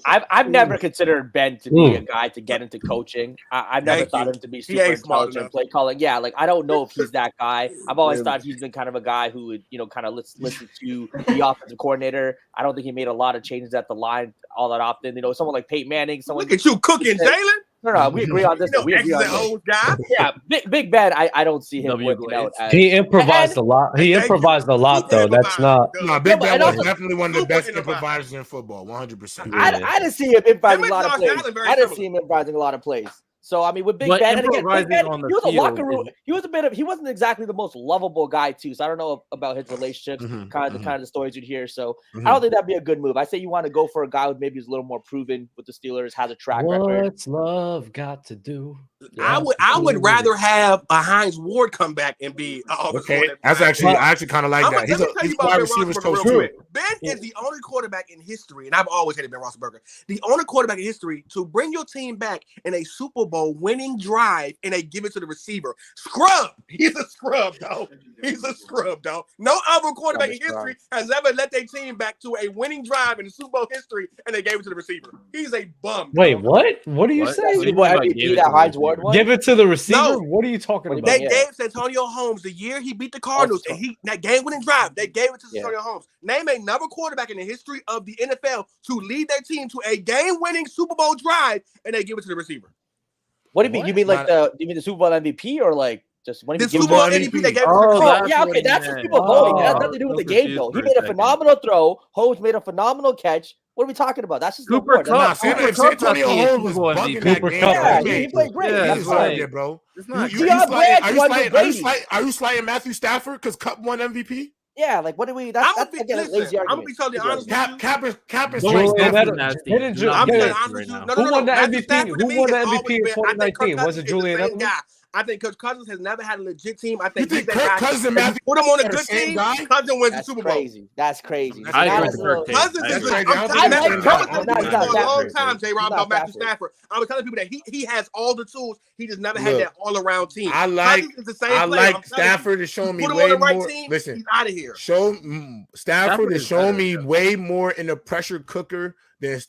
I've never considered Ben to be a guy to get into coaching. I've never thought him to be super intelligent play calling. Yeah, like I don't know if he's that guy. I've always thought he's been kind of a guy who would, kind of listen to the offensive coordinator. I don't think he made a lot of changes at the line all that often. Someone like Peyton Manning. Look at you cooking, Jalen. No, we agree on this. We agree on this. Old guy. Yeah, Big Ben. I don't see him working out. He improvised a lot. He improvised a lot, though. That's not. No, Big Ben was definitely one of the best improvisers in football. 100%. I didn't see him improvising a lot of plays. I didn't see him improvising a lot of plays. So I mean, with Big Ben, and again, Big Ben, he was a locker room. He wasn't exactly the most lovable guy too. So I don't know about his relationships, kind of the stories you'd hear. So I don't think that'd be a good move. I say you want to go for a guy who maybe is a little more proven with the Steelers, has a track record. What's love got to do? I would rather have a Hines Ward come back and be okay. I actually kind of like that. He's a wide receivers coach too. Ben is the only quarterback in history, and I've always hated Ben Roethlisberger, the only quarterback in history to bring your team back in a Super Bowl winning drive and they give it to the receiver. Scrub. He's a scrub, dog. No other quarterback in history has ever led their team back to a winning drive in the Super Bowl history and they gave it to the receiver. He's a bum. Wait, what? What are you saying? That Hines Ward Ward one? Give it to the receiver. No. What are you talking about? They gave Santonio Holmes the year he beat the Cardinals, and that game-winning drive. They gave it to Santonio Holmes. Name another quarterback in the history of the NFL to lead their team to a game-winning Super Bowl drive, and they give it to the receiver. What do you mean? You mean like the Super Bowl MVP or like just what do you The mean? Super Bowl MVP they gave it to the receiver? Yeah, okay, that's what people voting. That has nothing to do with the game, though. He made a phenomenal throw. Holmes made a phenomenal catch. What are we talking about? That's just Cooper Kupp. Santonio Holmes was bugging that game. Yeah, he played great. That's right, bro. Are you slighting Matthew Stafford because Kupp won MVP? Yeah, like what do we? I'm gonna be totally honest. Cap is Who won the MVP? Who won the MVP in 2019? Was it Julian Edelman? I think Kirk Cousins has never had a legit team. I think Kirk Cousins and Matthew put him on a good team. Cousins wins the Super Bowl. That's crazy. I agree with Kirk. Cousins is for a long time. J-Rob about Matthew Stafford. I was telling people that he has all the tools. He just never had that all-around team. I like Stafford is showing me way more. Listen, he's out of here. Stafford is showing me way more in the pressure cooker than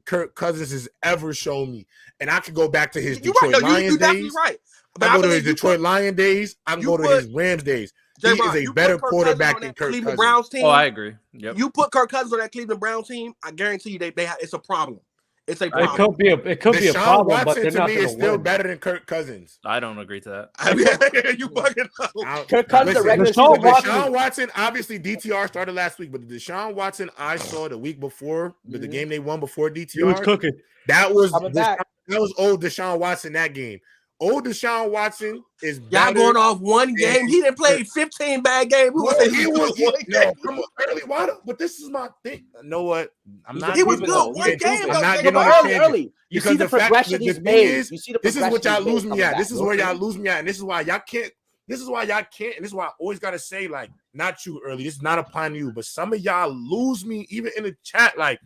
Kirk Cousins has ever shown me. And I can go back to his Detroit Lions days. Right. I go to his Detroit Lions days. I can go to his Rams days. He is a better quarterback than Kirk Cousins. Browns team, oh, I agree. Yep. You put Kirk Cousins on that Cleveland Browns team, I guarantee you it's a problem. It's a problem. It could be a problem, Watson, but they're not to me is still better than Kirk Cousins. I don't agree to that. I mean, you fucking know. Kirk Cousins, Deshaun Watson, obviously DTR started last week, but the Deshaun Watson I saw the week before, the game they won before DTR, he was cooking. That was old Deshaun Watson that game. Old Deshaun Watson is y'all going off one game. He didn't play 15 bad games. But this is my thing. You know what? I'm not. He was good one game. I'm not getting on the early. You see the progression he's made. This is what y'all lose me at. This is where y'all lose me at, and this is why y'all can't. This is why y'all can't, and this is why I always gotta say, like, not you early. This is not applying to you, but some of y'all lose me even in the chat, like,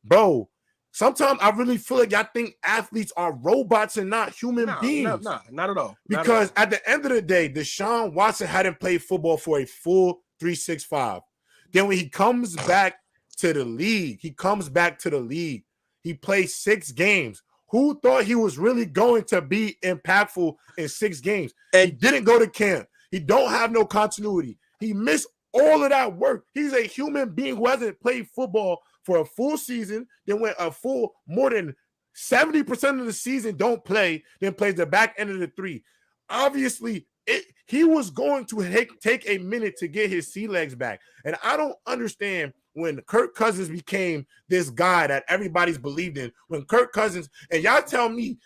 bro. Sometimes I really feel like y'all think athletes are robots and not human beings. No, not at all. Because at the end of the day, Deshaun Watson hadn't played football for a full 365. Then when he comes back to the league, he plays 6 games. Who thought he was really going to be impactful in 6 games? And he didn't go to camp. He don't have no continuity. He missed all of that work. He's a human being who hasn't played football for a full season, then went a full more than 70% of the season don't play, then plays the back end of the 3. Obviously, he was going to take a minute to get his sea legs back. And I don't understand when Kirk Cousins became this guy that everybody's believed in. When Kirk Cousins, and y'all tell me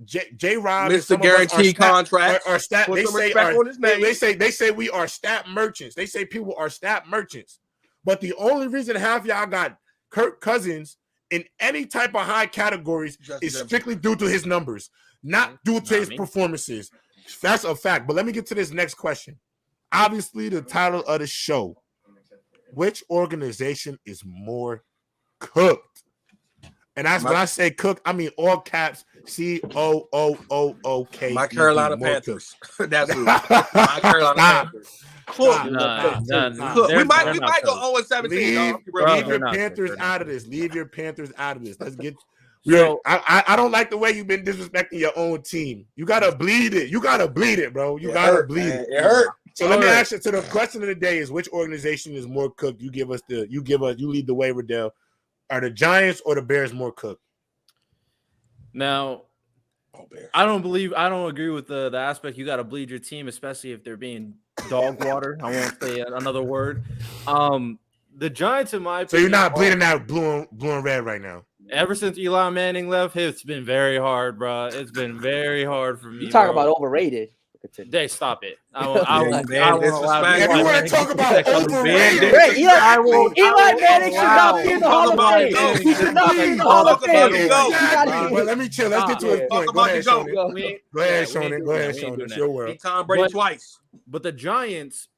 J-Rob, Mr. Guarantee contract, are stat. They say we are stat merchants. They say people are stat merchants. But the only reason half y'all got Kirk Cousins in any type of high categories is strictly due to his numbers, not due to his performances. That's a fact. But let me get to this next question. Obviously, the title of the show: which organization is more cooked? And that's when I say cooked, I mean all caps. COOOOK. My Carolina Panthers. That's who. My Carolina Panthers. Cool. We might go 0-17. Leave your Panthers out of this. Leave your Panthers out of this. Let's get. I don't like the way you've been disrespecting your own team. You gotta bleed it. Bro. You gotta bleed it. It hurt. So let me ask you. So the question of the day is: which organization is more cooked? You lead the way, Riddell. Are the Giants or the Bears more cooked? Now, I don't agree with the aspect you got to bleed your team, especially if they're being dog water. I won't say another word. The Giants, in my opinion, so you're not bleeding out blue and red right now. Ever since Eli Manning left, it's been very hard, bro. It's been very hard for me. You talk about overrated. They stop it. If you want to talk about overrated, Eli Manning should not be in the Hall of Fame. He should not be in the Hall of Fame. But let me chill. Let's get to his point. Go ahead, Shonen. Go ahead, Shonen. It's your world. Tom Brady twice. But the Giants,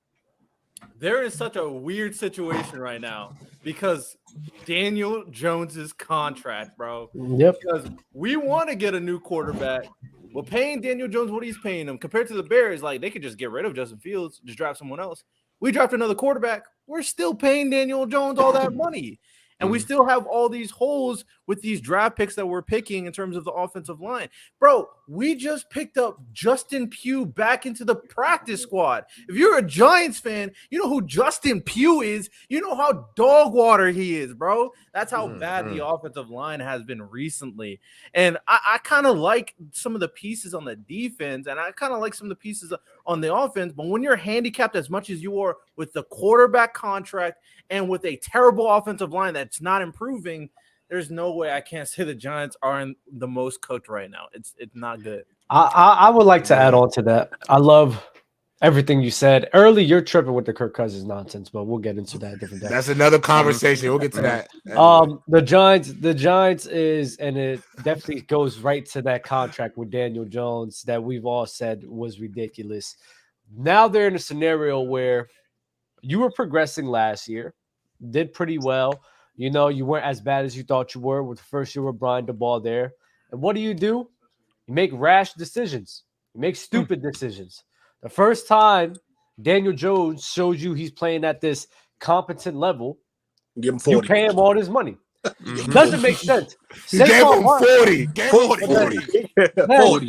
they're in such a weird situation right now because Daniel Jones's contract, bro. Yep. Because we want to get a new quarterback. Well, paying Daniel Jones what he's paying him compared to the Bears, like they could just get rid of Justin Fields, just draft someone else. We draft another quarterback. We're still paying Daniel Jones all that money. And we still have all these holes with these draft picks that we're picking in terms of the offensive line. Bro, we just picked up Justin Pugh back into the practice squad. If you're a Giants fan, you know who Justin Pugh is. You know how dog water he is, bro. That's how bad the offensive line has been recently. And I kind of like some of the pieces on the defense, and I kind of like some of the pieces on the offense. But when you're handicapped as much as you are with the quarterback contract and with a terrible offensive line that's not improving, there's no way I can't say the Giants aren't the most cooked right now. It's not good. I would like to add on to that. I love everything you said. Early, you're tripping with the Kirk Cousins nonsense, but we'll get into that different day. That's another conversation. We'll get to that. The Giants is, and it definitely goes right to that contract with Daniel Jones that we've all said was ridiculous. Now they're in a scenario where you were progressing last year, did pretty well. You know, you weren't as bad as you thought you were with the first year with Brian DeBall there. And what do? You make rash decisions. You make stupid decisions. The first time Daniel Jones shows you he's playing at this competent level, give him 40. You pay him all this money. Doesn't make sense. You gave him 40. 40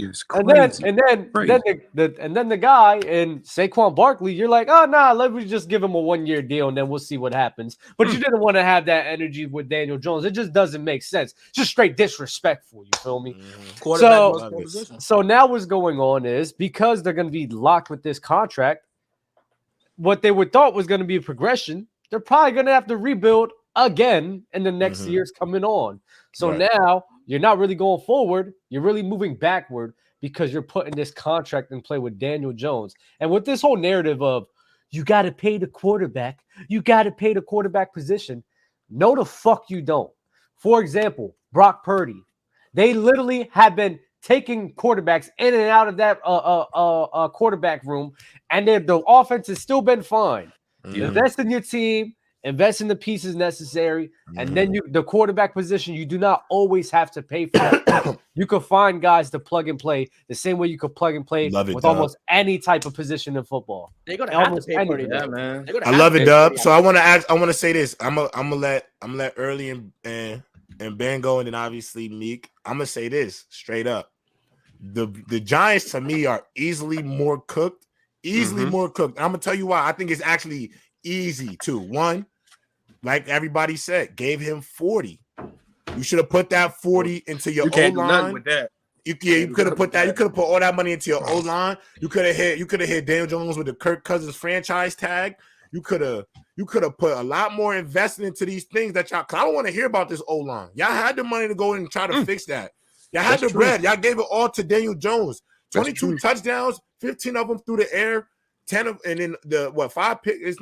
is crazy. And then the guy and Saquon Barkley, you're like, oh nah, let me just give him a 1-year deal and then we'll see what happens. But you didn't want to have that energy with Daniel Jones. It just doesn't make sense. Just straight disrespectful. You feel me? So now what's going on is because they're going to be locked with this contract, what they would thought was going to be a progression, they're probably going to have to rebuild again in the next years coming on. So now you're not really going forward. You're really moving backward because you're putting this contract in play with Daniel Jones. And with this whole narrative of you got to pay the quarterback, you got to pay the quarterback position. No, the fuck you don't. For example, Brock Purdy. They literally have been taking quarterbacks in and out of that quarterback room, and the offense has still been fine. Invest in your team. Invest in the pieces necessary, and then the quarterback position, you do not always have to pay for that. You can find guys to plug and play the same way you could plug and play with almost any type of position in football. They're gonna have to pay for it, man. I love it, Dub. So I want to say this. I'm gonna let Early and Ben go, and then obviously Meek. I'm gonna say this straight up. The Giants to me are easily more cooked. More cooked. I'm gonna tell you why. I think it's actually easy too. One, like everybody said, gave him 40. You should have put that 40 into your O line. With that. You could have put that. You could have put all that money into your O line. You could have hit Daniel Jones with the Kirk Cousins franchise tag. You could have put a lot more investment into these things that y'all. Cause I don't want to hear about this O line. Y'all had the money to go in and try to fix that. Y'all had the bread. Y'all gave it all to Daniel Jones. 22 touchdowns, 15 of them through the air. 10 of, and then the 5 pick. It's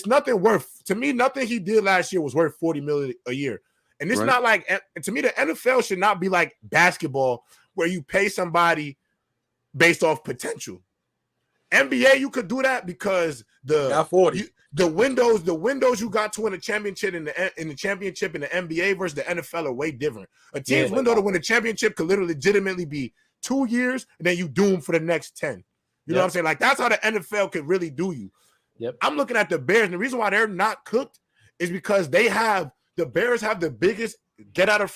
nothing worth to me. Nothing he did last year was worth $40 million a year. And it's not like, to me, the NFL should not be like basketball where you pay somebody based off potential. NBA, you could do that because the windows you got to win a championship in the NBA versus the NFL are way different. A team's window to win a championship could literally legitimately be 2 years, and then you doom for the next 10. You know what I'm saying? Like, that's how the NFL could really do you. I'm looking at the Bears, and the reason why they're not cooked is because the Bears have the biggest get out of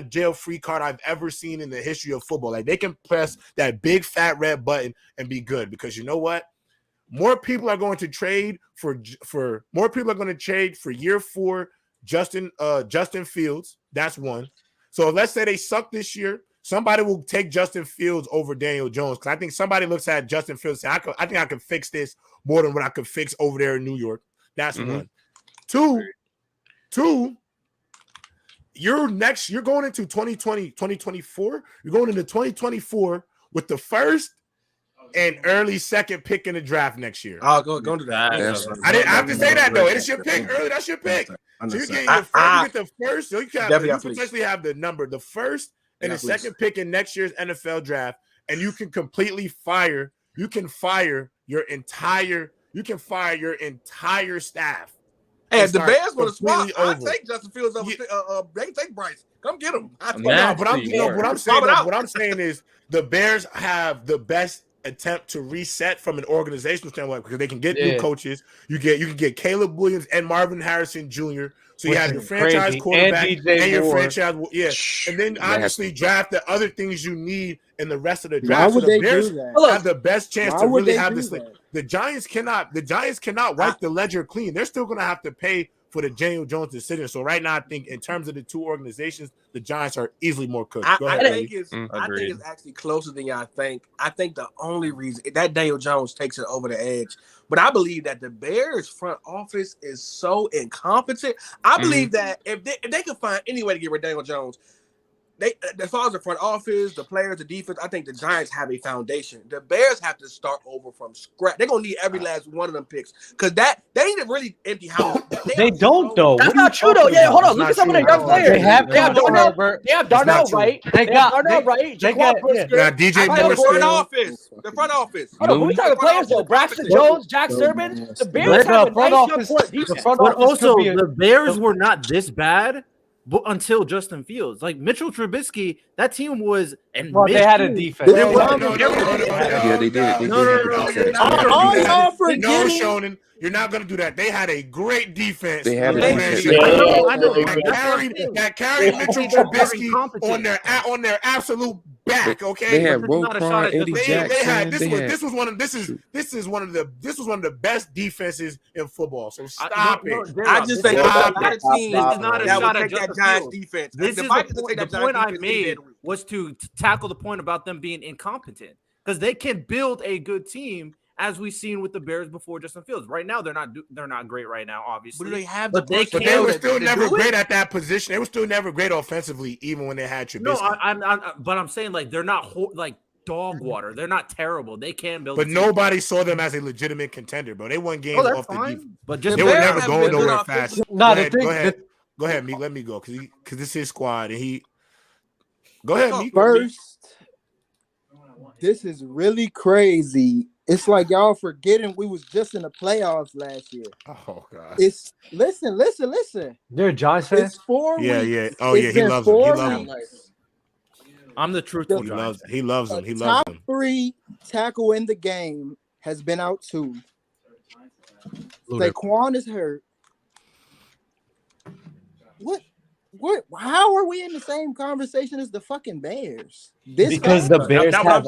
jail free card I've ever seen in the history of football. Like, they can press that big fat red button and be good because you know what? More people are going to trade for year 4 Justin Fields. That's one. So let's say they suck this year. Somebody will take Justin Fields over Daniel Jones because I think somebody looks at Justin Fields and say, I think I can fix this more than what I could fix over there in New York. That's one. Two, you're going into 2024. You're going into 2024 with the first and early second pick in the draft next year. I'll go to that. I have to say that, though. It's your pick early. That's your pick. So you get the first. So you can potentially have the first and the second pick in next year's NFL draft, and you can completely fire your entire staff. Hey, if the Bears want to swap, I'll take Justin Fields over. They can take Bryce. Come get him. What I'm saying is the Bears have the best attempt to reset from an organizational standpoint because they can get new coaches. You can get Caleb Williams and Marvin Harrison Jr. So you have your franchise quarterback and your franchise, and then obviously draft the other things you need in the rest of the draft. Why would they do that? Have the best chance to really have this. The Giants cannot wipe the ledger clean. They're still going to have to pay for the Daniel Jones decision. So right now, I think in terms of the two organizations, the Giants are easily more cooked. I think it's actually closer than y'all think. I think the only reason that Daniel Jones takes it over the edge, but I believe that the Bears front office is so incompetent. I believe that if they could find any way to get rid of Daniel Jones, as far as the front office, the players, the defense, I think the Giants have a foundation. The Bears have to start over from scratch. They're gonna need every last one of them picks because they need a really empty house. They don't though. That's not true though. Yeah, hold on. Look at some of their young players. They have Darnell Wright. They got Darnell Wright. They got DJ Moore. The front office. Hold on, who we talking players though? Braxton Jones, Jack Sermon. The Bears have a nice young defense. But also, the Bears were not this bad. But until Justin Fields, like Mitchell Trubisky, that team was and they had a defense. Yeah, they did. No, Shonen, you're not gonna do that. They had a great defense. They had a defense. That carried Mitchell Trubisky on their absolute back. Okay, they had Roquan, Eddie Jackson. This was one of the best defenses in football. So stop it. I just think that would take that Giants defense. This is the point I made was to tackle the point about them being incompetent because they can build a good team. As we've seen with the Bears before Justin Fields. Right now, they're not great right now, obviously. But they have they were still never great at that position. They were still never great offensively, even when they had Trubisky. No, but I'm saying like they're not like dog water. They're not terrible. They can build. But nobody saw them as a legitimate contender, bro. They won games off the defense. But just they were never going nowhere fast. No, go ahead, Meek. Let me go because this is his squad and he. Go ahead, Meek. First, this is really crazy. It's like y'all forgetting we was just in the playoffs last year. Oh God! It's listen. You're a Giants fan? It's 4 weeks. Yeah. Oh yeah, he loves them. I'm the truthful. He loves them. Top 3 tackle in the game has been out too. Saquon is hurt. What? How are we in the same conversation as the fucking Bears? Because the Bears have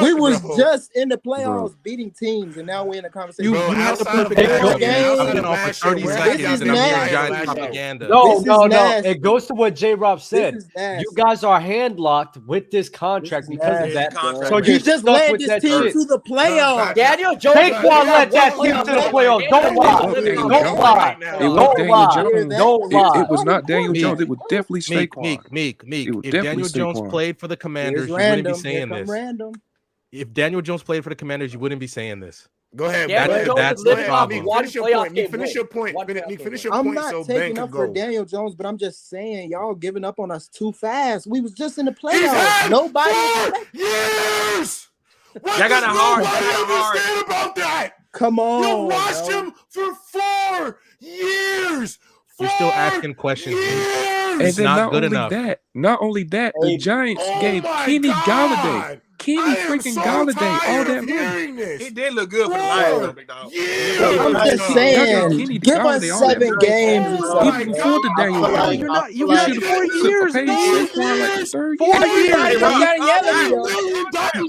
we was just in the playoffs beating teams, and now we're in a conversation. You have the perfect game. I've been off for 30 seconds, and I'm hearing Giants propaganda. No. It goes to what J-Rob said. You guys are hand-locked with this contract because of that. So you just led this team to the playoffs. Daniel Jones. Saquon led that team to the playoffs. Don't lie. Don't lie. It was not Daniel Jones. It was definitely Saquon. Meek. If Daniel Jones played for the Commanders, you wouldn't be saying this. If Daniel Jones played for the Commanders, you wouldn't be saying this. Go ahead. That's the problem. Finish your point. Finish your point. I'm not taking up for Daniel Jones, but I'm just saying y'all giving up on us too fast. We was just in the playoffs. Nobody. Years. Y'all got a hard. Understand about that? Come on. You watched him for 4 years. You're still asking questions. And then not only that, the Giants gave Kenny Galladay all that money. He did look good for the Lions, big dog. I'm just saying, give us 7 games. Even before the Daniel Jones. You should have 4 years, man.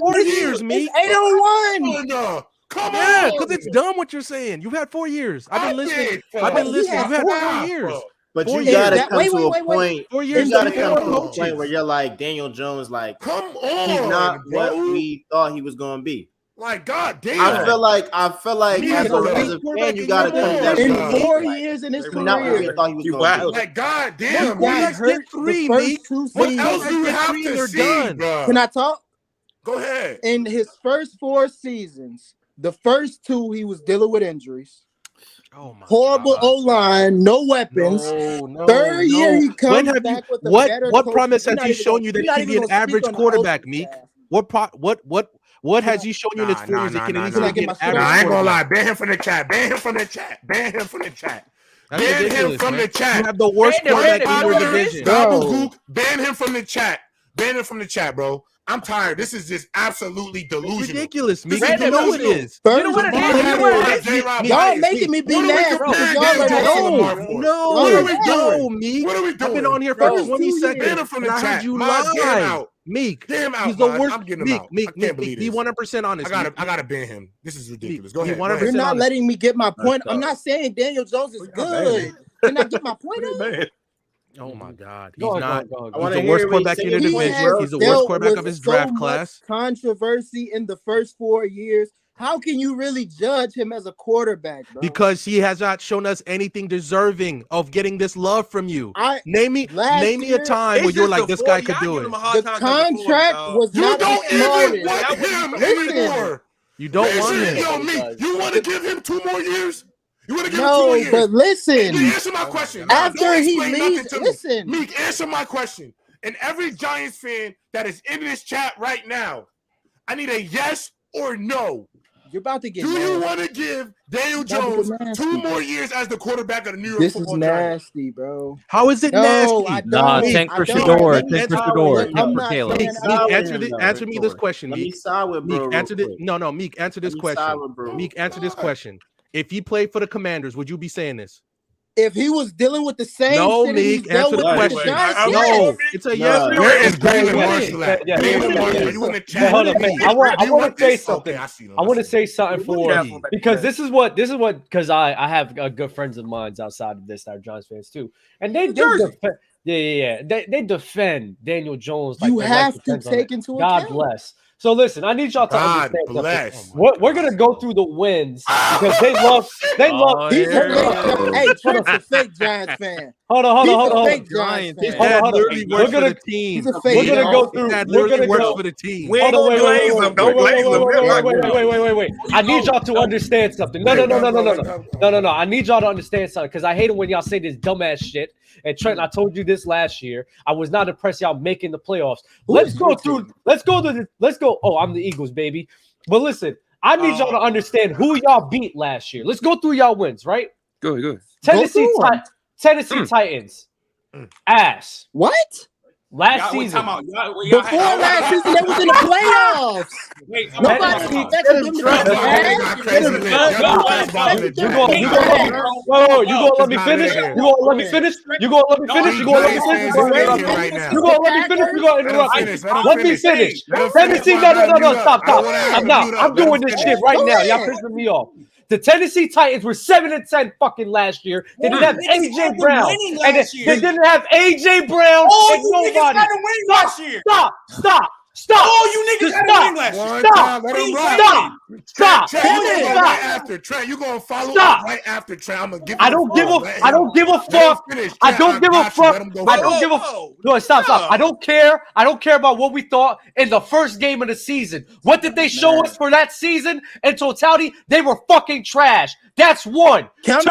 4 years, me. 801. Come on, because it's dumb what you're saying. You've had 4 years. I've been listening. You've had 4 years. But you gotta come to a point. You gotta come to a point where you're like Daniel Jones, like, come on, he's not what we thought he was gonna be. Like, God damn. I feel like as a fan, you gotta come in 4 years in his career. Not what we thought he was gonna be. Like, God damn. Let's get 3, Meek. What else do you have to see, bro? Can I talk? Go ahead. In his first 4 seasons, the first 2 he was dealing with injuries. Horrible O-line, no weapons. Third year he comes back with a better What promise has he shown you that he can be an average quarterback, Meek? What has he shown you in his 4 years that can at least be an average quarterback? I ain't gonna lie. Ban him from the chat. Ban him from the chat. You have the worst quarterback in your division. Ban him from the chat. Bro. I'm tired. This is just absolutely delusional. It's ridiculous, Meek. You know it is. You know what it is? Y'all making me be mad because y'all are No, what are we doing? Meek. What are we doing? I've been on here for 20 seconds. From the I chat. heard you Mod, get him lie. out. Meek. Get him out. He's the worst. I'm getting him out. I can't believe Be this. 100% honest. I gotta ban him. This is ridiculous. Go ahead. You're not letting me get my point. I'm not saying Daniel Jones is good. Can I get my point out? Oh my God, he's Go on, not. go on, He's the worst quarterback in the division. He's the worst quarterback of his draft class. Controversy in the first 4 years. How can you really judge him as a quarterback, bro? Because he has not shown us anything deserving of getting this love from you. Name me a time where you're like, this guy could do it. The contract was not even want him anymore. You don't want him. Yo, me, you want to give him 2 more years? You want to give him 2 No, more years? but listen. Answer my question. After he leaves, listen. Meek, answer my question. And every Giants fan that is in this chat right now, I need a yes or no. You're about to get. Do you want to give Daniel Jones 2 more years as the quarterback of the New York This Football is Giants? nasty, bro. How is it nasty? Nah, tank for Shador. Tank for Shador. Tank for Caleb. Answer me this question, Meek. Meek, answer this. No, Meek, answer this question. Meek, answer this question. If he played for the Commanders, would you be saying this? If he was dealing with the same no, shit Meek, answer the question. No, it's a yes. Where is Brandon Marshall at? Brandon Marshall, you in the chat? Hold up, man. I want to say something. I want to say something because this is what because I have good friends of mine outside of this that are Giants fans too, and they defend Daniel Jones. Like you have to take into account. God bless. So listen, I need y'all to understand something. We're gonna go through the wins because they love. He's a fake Giants fan. Hold on. His dad literally works for the team. We're gonna go through. We're gonna work for the team. Wait. I need y'all to understand something. No. I need y'all to understand something because I hate it when y'all say this dumbass shit. And Trent, I told you this last year. I was not impressed y'all making the playoffs. Let's go. Oh, I'm the Eagles, baby. But listen, I need y'all to understand who y'all beat last year. Let's go through y'all wins, right? Go ahead. Tennessee Titans. Ass. What? Last season. Before last season, they was in the playoffs. Nobody expected them to You gonna let me finish? You gonna let me finish? You gonna let me finish? You gonna let me finish? You gonna let me finish? You gonna interrupt me? Let me finish. Tennessee, no, stop. I'm doing this shit right now. Y'all pissing me off. The Tennessee Titans were 7-10 fucking last year. They didn't have AJ Brown. And they didn't have AJ Brown. Oh, you niggas had to win last year. Stop. Oh, you niggas had to win last year. Stop. Trent, you gonna follow up right after Trent. I'm gonna give. I don't give a fuck. I don't give a fuck. No, stop. I don't care. I don't care about what we thought in the first game of the season. What did they show us for that season in totality? They were fucking trash. That's one. That's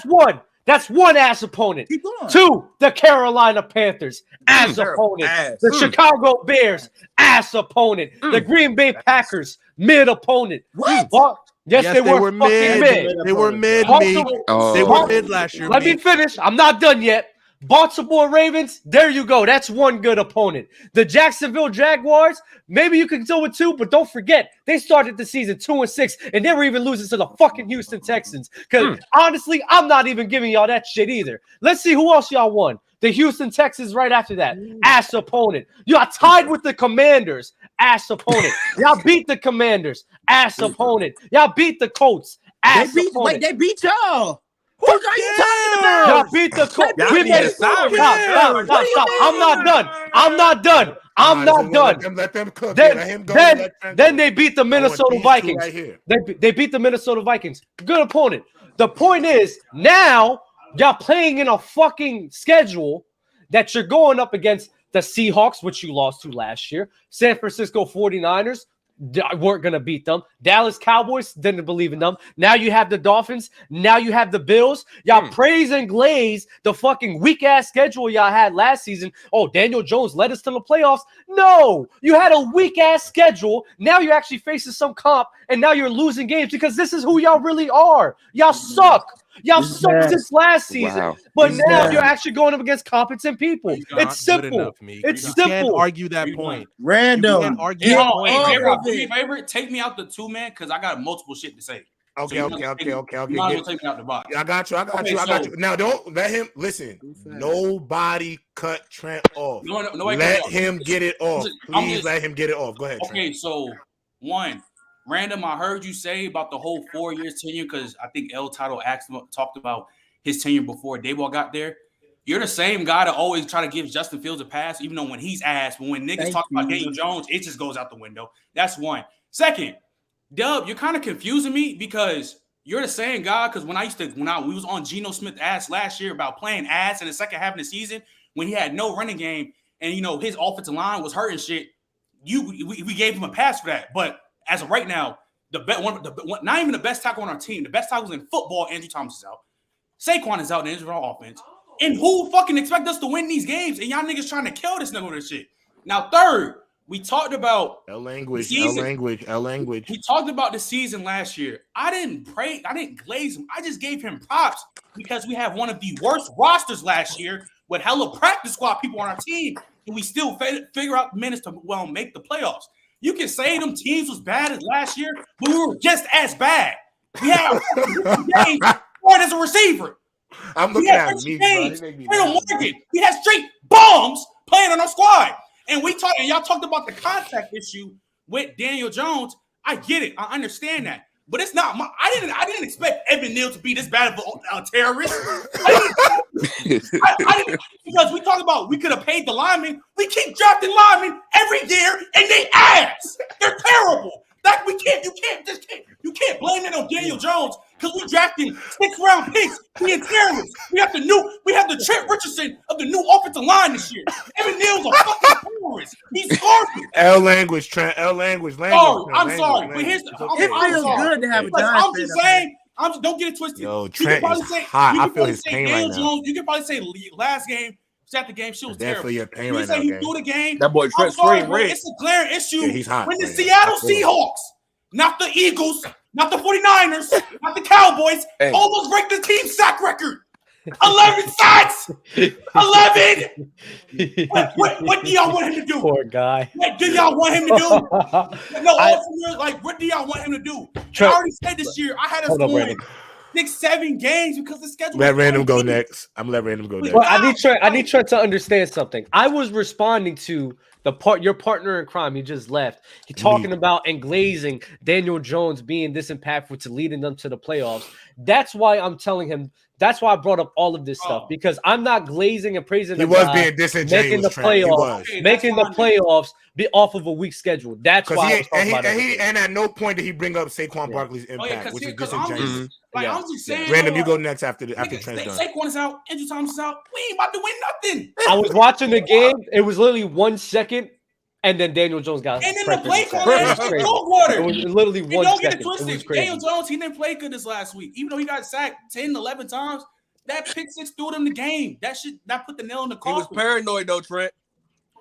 one. That's one ass opponent. 2, the Carolina Panthers, ass opponent. The Chicago Bears, ass opponent. The Green Bay Packers, mid opponent. What? Yes, they were fucking mid. They were mid. They were mid last year. Let me finish. I'm not done yet. Baltimore Ravens, there you go. That's one good opponent. The Jacksonville Jaguars, maybe you can deal with 2, but don't forget, they started the season 2-6, and they were even losing to the fucking Houston Texans. Because honestly, I'm not even giving y'all that shit either. Let's see who else y'all won. The Houston Texans right after that. Ass opponent. Y'all tied with the Commanders. Ass opponent. Y'all beat the Commanders. Ass opponent. Y'all beat the Colts. Ass opponent. Wait, they beat y'all. What are you talking about? Y'all beat the Colts. Stop. I'm not done. Let them cook. Then they beat the Minnesota Vikings. They beat the Minnesota Vikings. Good opponent. The point is, now y'all playing in a fucking schedule that you're going up against the Seahawks, which you lost to last year, San Francisco 49ers, weren't going to beat them. Dallas Cowboys didn't believe in them. Now you have the Dolphins. Now you have the Bills. Y'all praise and glaze the fucking weak-ass schedule y'all had last season. Oh, Daniel Jones led us to the playoffs. No, you had a weak-ass schedule. Now you're actually facing some comp, and now you're losing games because this is who y'all really are. Y'all suck. Y'all sucked since last season, but now you're actually going up against competent people. It's simple. It's simple. You can't argue that point. Random. You can't argue Hey, that hold on. Hey, point. do me a favor. Take me out the 2-man because I got multiple shit to say. Okay. You might as well take me out the box. I got you. Now, don't let him listen. Nobody cut Trent off. Let him get it off. Please let him get it off. Go ahead. Okay, Trent. so one, random. I heard you say about the whole 4 years tenure because I think El Tado talked about his tenure before Dayball got there. You're the same guy to always try to give Justin Fields a pass, even though when he's asked, but when niggas talk about Daniel Jones, it just goes out the window. That's one. Second, Dub, you're kind of confusing me because you're the same guy. Because when we was on Geno Smith's ass last year about playing ass in the second half of the season when he had no running game and his offensive line was hurting shit, we gave him a pass for that. But as of right now, not even the best tackle on our team, the best tackles in football, Andrew Thomas is out. Saquon is out in the Israel offense. And who fucking expect us to win these games? And y'all niggas trying to kill this nigga with this shit. Now, third, we talked about L language. We talked about the season last year. I didn't glaze him. I just gave him props because we have one of the worst rosters last year with hella practice squad people on our team, and we still figure out minutes to make the playoffs. You can say them teams was bad as last year, but we were just as bad. We had games as a receiver. I'm looking at me. We had straight bombs playing on our squad. And y'all talked about the contact issue with Daniel Jones. I get it. I understand that. But it's not I didn't expect Evan Neal to be this bad of a terrorist. Because we talked about we could have paid the linemen. We keep drafting linemen every year and they ass. They're terrible. Like you can't blame it on Daniel Jones because we drafting 6th-round picks being terrorists. We have the Trent Richardson of the new offensive line this year. Evan Neal's a fucking terrorist. He's garbage. L language, Trent. L language. I'm sorry, but here's it feels good to have a Giants. I'm just saying. Don't get it twisted. Yo, Trent is hot. I feel his pain right now. You can probably say last game. After the game, she was terrible. Your pain right now. He threw the game. That boy Trent Spring red. It's a glaring issue. Yeah, he's hot. When the Seattle Seahawks, not the Eagles, not the 49ers, not the Cowboys, almost break the team sack record. 11 sacks. 11. What do y'all want him to do? Poor guy. What do y'all want him to do? What do y'all want him to do? I already said this year. I had us going 6-7 games because the schedule. Let Random go next. I'm gonna let Random go next. Well, I need Trent to understand something. I was responding to your partner in crime. He just left. He talking about and glazing Daniel Jones being this impactful to leading them to the playoffs. That's why I'm telling him. That's why I brought up all of this stuff because I'm not glazing and praising. He was being disingenuous. Making the playoffs be off of a weak schedule. That's why I was talking about it. And at no point did he bring up Saquon Barkley's impact, which is disingenuous. I'm just saying. Random, you go next after Trent's done. Saquon is out. Andrew Thomas is out. We ain't about to win nothing. I was watching the game. It was literally 1 second. And then Daniel Jones got and then the play call is dog water. It was literally 1 second. It was crazy. Daniel Jones, he didn't play good this last week. Even though he got sacked 10, 11 times, that pick six threw him the game. That put the nail in the coffin. He was paranoid though, Trent.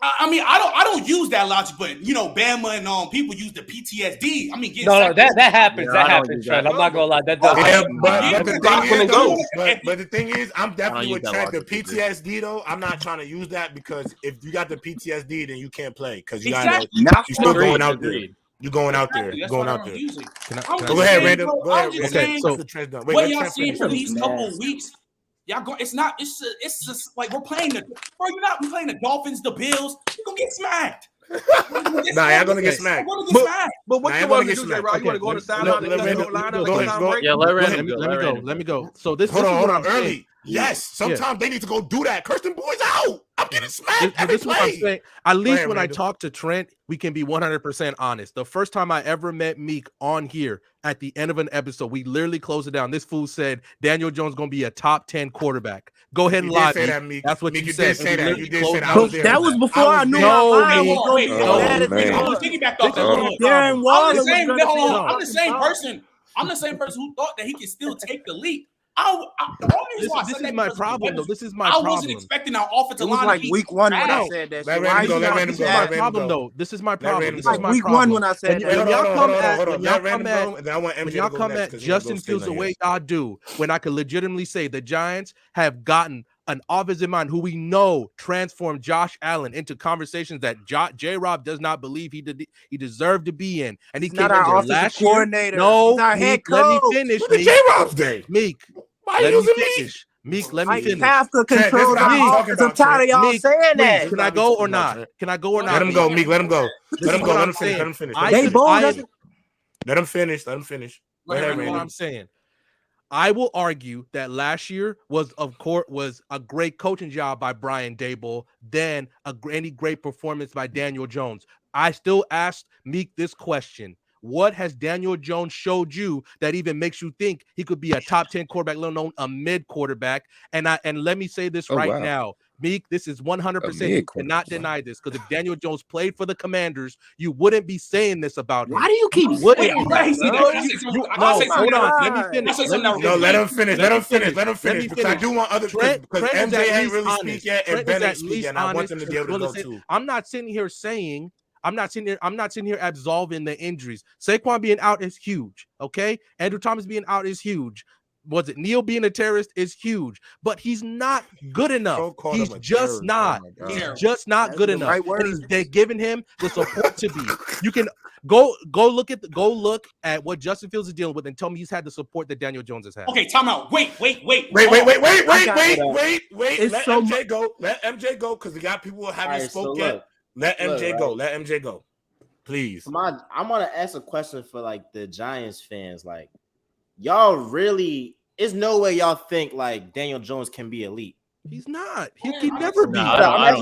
I mean, I don't use that logic, but Bama and people use the PTSD. I mean, no, that happens. Yeah, that happens, Trent. I'm not gonna lie. That does. But the thing is, I'm definitely with Trent. The PTSD though, I'm not trying to use that because if you got the PTSD, then you can't play because you you're still going out there. You're going out there. You're going out there. Go ahead, Randall. Go ahead. Okay, so what y'all seeing for these couple of weeks? Y'all go. It's just like we're playing the. Bro, we're playing the Dolphins, the Bills. You're gonna get smacked. Y'all gonna get smacked. But what you want to do, J-Rock? You want to go on the sideline and Let me go. So this. Hold on. Early. Yes. Sometimes they need to go do that. Curse them boys out. I'm getting smacked. This is what I'm saying. At least when I talk to Trent, we can be 100% honest. The first time I ever met Meek on here at the end of an episode, we literally closed it down. This fool said Daniel Jones going to be a top 10 quarterback. Go ahead and lie. That's what you said. You did say that. That was before I knew I was going to be bad. I'm the same person who thought that he could still take the leap This is my problem, though. This is my problem. I wasn't expecting our offensive line. It was like week 1 when I said that. This is my problem, though. This is my problem. This is my week 1 when I said that. When y'all come at Justin Fields the way y'all do, when I could legitimately say the Giants have gotten an offensive mind who we know transformed Josh Allen into conversations that J-Rob does not believe he deserved to be in, and he came in there last year. No, Meek, let me finish. J-Rob's day. Meek, let me finish. Meek, let me finish. Have to control the offense. I'm tired of y'all saying that. Can I go or not? Can I go or not? Let him go, Meek. Let him go. Let him go. Let him finish. Let him finish. Let him finish. Let him finish. What I'm saying. I will argue that last year was a great coaching job by Brian Daboll than any great performance by Daniel Jones. I still ask Meek this question. What has Daniel Jones showed you that even makes you think he could be a top 10 quarterback, let alone a mid quarterback? And let me say this now. Meek, this is 100%. You cannot deny this, because if Daniel Jones played for the Commanders, you wouldn't be saying this about him. Why do you keep saying that? Hold on. Let me finish. No, let him finish. Let him finish. Let him finish. Because I do want other because MJ ain't really speak yet, and Ben ain't speak yet, and I want them to be able to go too. I'm not sitting here absolving the injuries. Saquon being out is huge. Okay, Andrew Thomas being out is huge. Was it Neil being a terrorist is huge, but he's not good enough. He's just not. He's just not good enough. And they're giving him the support to be. You can go look at what Justin Fields is dealing with and tell me he's had the support that Daniel Jones has had. Okay, time out. Wait. Let MJ go. Let MJ go, because we got people who haven't spoken yet. Let MJ go. Let MJ go. Please. I want to ask a question for like the Giants fans. Like, y'all really, there's no way y'all think like Daniel Jones can be elite. He's not. He can never be. Not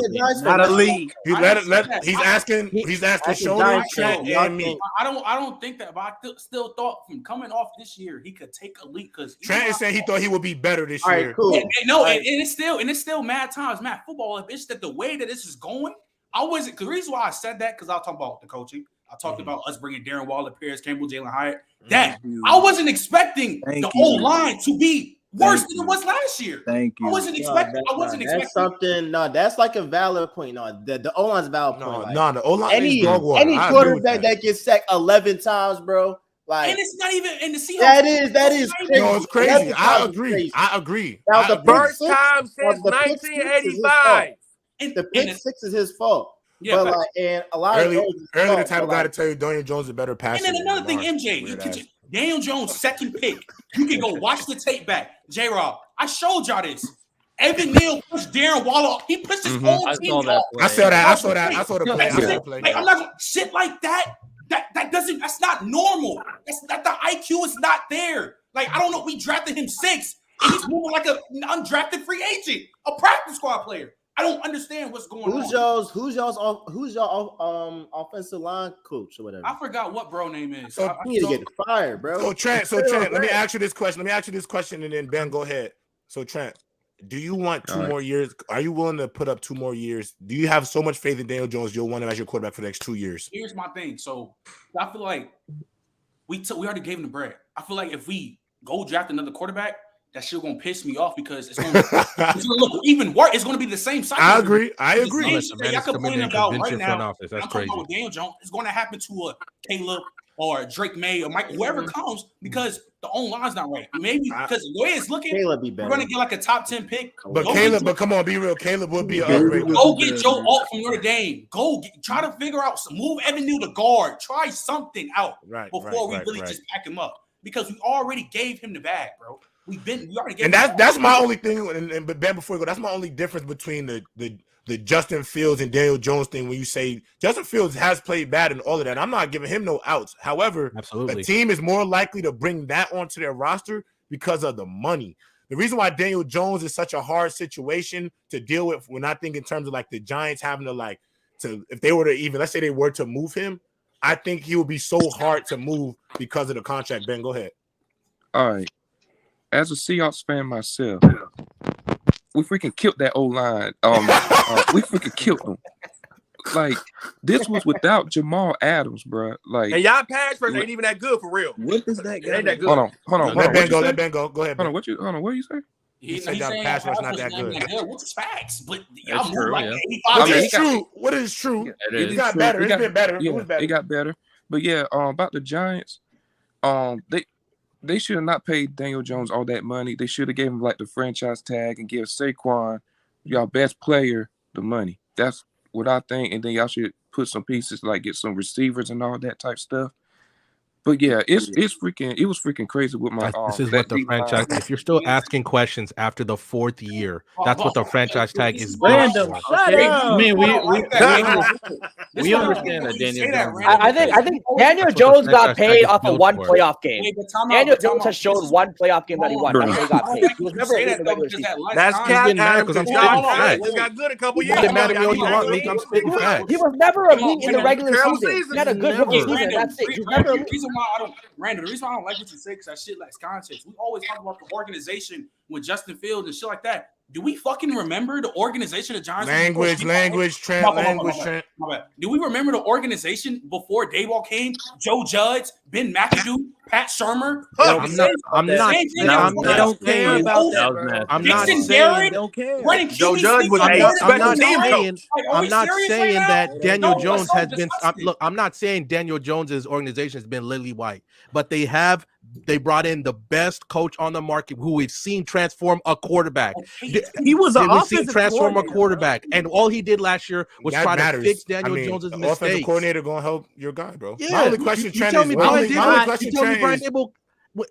elite. He's asking Shoney, Trent, and me. I don't think that, but I still thought from coming off this year he could take elite, because Trent is saying he thought he would be better this year. Right, cool. And it's still mad times, mad football. It's that the way that this is going. The reason why I said that, because I'll talk about the coaching. I talked about us bringing Darren Waller, Paris Campbell, Jalen Hyatt. That I wasn't expecting the old line to be worse than it was last year. Thank you. I wasn't expecting. That's something. No, that's like a valid point. No, the O line's a valid point. No, the O line is dog water. Any quarterback that gets sacked 11 times, bro. Like, and it's not even in the Seahawks. That is crazy. No, it's crazy. I agree. That was the first time since 1985. The pick six is his fault. Yeah, but and a lot early the type of guy to tell you Daniel Jones is a better passer. And then another thing, MJ, Daniel Jones second pick. You can go watch the tape back. J-Rob, I showed y'all this. Evan Neal pushed Darren Waller. He pushed his whole team off. I saw the play. I'm not shit like that. That's not normal. That the IQ is not there. Like, I don't know. We drafted him 6, and he's moving like an undrafted free agent, a practice squad player. I don't understand what's going on. Who's y'all offensive line coach or whatever? I forgot what bro name is. So you need to get fired, bro. So Trent, let me ask you this question, and then Ben, go ahead. So Trent, do you want 2 more years? Are you willing to put up 2 more years? Do you have so much faith in Daniel Jones you'll want him as your quarterback for the next 2 years? Here's my thing. So I feel like we already gave him the bread. I feel like if we go draft another quarterback, that shit gonna piss me off, because it's gonna look even worse. It's gonna be the same cycle. I agree. Y'all complaining about right now. I'm talking about Daniel Jones. It's gonna happen to a Caleb or Drake May or Mike, whoever comes, because the own line's not right. Maybe because the way it's looking, we're gonna get like a top 10 pick. But come on, be real. Caleb would be an upgrade. Go get Joe Alt from Notre Dame. Try to figure out move Evan Neal to guard. Try something out before we really just pack him up, because we already gave him the bag, bro. We already gave, and that's my only thing. But Ben, before you go, that's my only difference between the Justin Fields and Daniel Jones thing. When you say Justin Fields has played bad and all of that, I'm not giving him no outs. However, the team is more likely to bring that onto their roster because of the money. The reason why Daniel Jones is such a hard situation to deal with, when I think in terms of like the Giants having to if they were to even, let's say they were to move him, I think he would be so hard to move because of the contract. Ben, go ahead. All right. As a Seahawks fan myself, we freaking killed that O line. We freaking killed them. like this was without Jamal Adams, bro. Like, and y'all pass rush ain't even that good for real. What does that guy? Ain't that good? Hold on. Let Ben go. Go ahead. Hold on. What you say? He's said y'all pass rush not that good. Which is facts, but That's y'all true, move like yeah. 85. What is true? It It got better. It's been better. Yeah, It was better. it got better. But yeah, about the Giants, they should have not paid Daniel Jones all that money. They should have gave him like the franchise tag and give Saquon, y'all best player, the money. That's what I think. And then y'all should put some pieces, like get some receivers and all that type stuff. But yeah, it was freaking crazy with my. This is what the franchise. If you're still asking questions after the 4th year, that's what the franchise tag is. Random. I mean, we understand that Daniel Jones. I think Daniel Jones got paid off of one playoff game. Daniel Jones has shown one playoff game that he won. That's why he got paid. He was never in the regular season. That's Cap because I'm spitting facts. He got good a couple You years. get mad at me all you want, Meek. I'm spitting facts. He was never elite in the regular season. He had a good rookie season. That's it. He's never elite. The reason why I don't like what you say, because that shit lacks context. We always talk about the organization with Justin Fields and shit like that. Do we fucking remember the organization of Giants? Language, Trent. My bad. Do we remember the organization before Dayball came? Joe Judge, Ben McAdoo, Pat Shermer. I'm not saying that Daniel Jones has been. Look, I'm not saying Daniel Jones's organization has been lily white, but they brought in the best coach on the market who we've seen transform a quarterback. He was an offensive transform a quarterback, and all he did last year was try to fix Daniel Jones's mistakes. Offensive coordinator gonna help your guy, bro. Yeah, my only question, Trent, is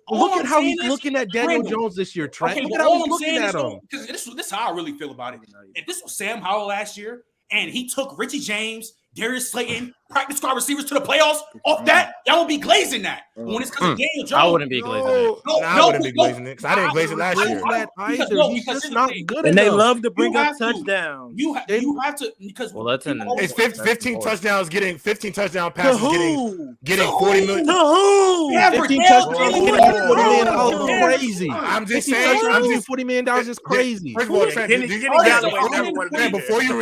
look at how he's looking at Daniel Jones this year, Trent. Okay, look at how he's looking at him. Because this is how I really feel about it. If this was Sam Howell last year, and he took Richie James, Darius Slayton, practice squad receivers to the playoffs, off that, y'all would be glazing that. When it's because of Daniel Jones. I wouldn't be glazing it. I wouldn't be glazing it because I didn't glaze it last year. He's just not good enough. And they love to bring up touchdowns. You have to, because that's it's 15 touchdowns, getting 15 touchdown passes, getting 40 million. To who? 15 touchdowns, getting $40 million is crazy. I'm just saying, $40 million is crazy. First of all, Trent, before you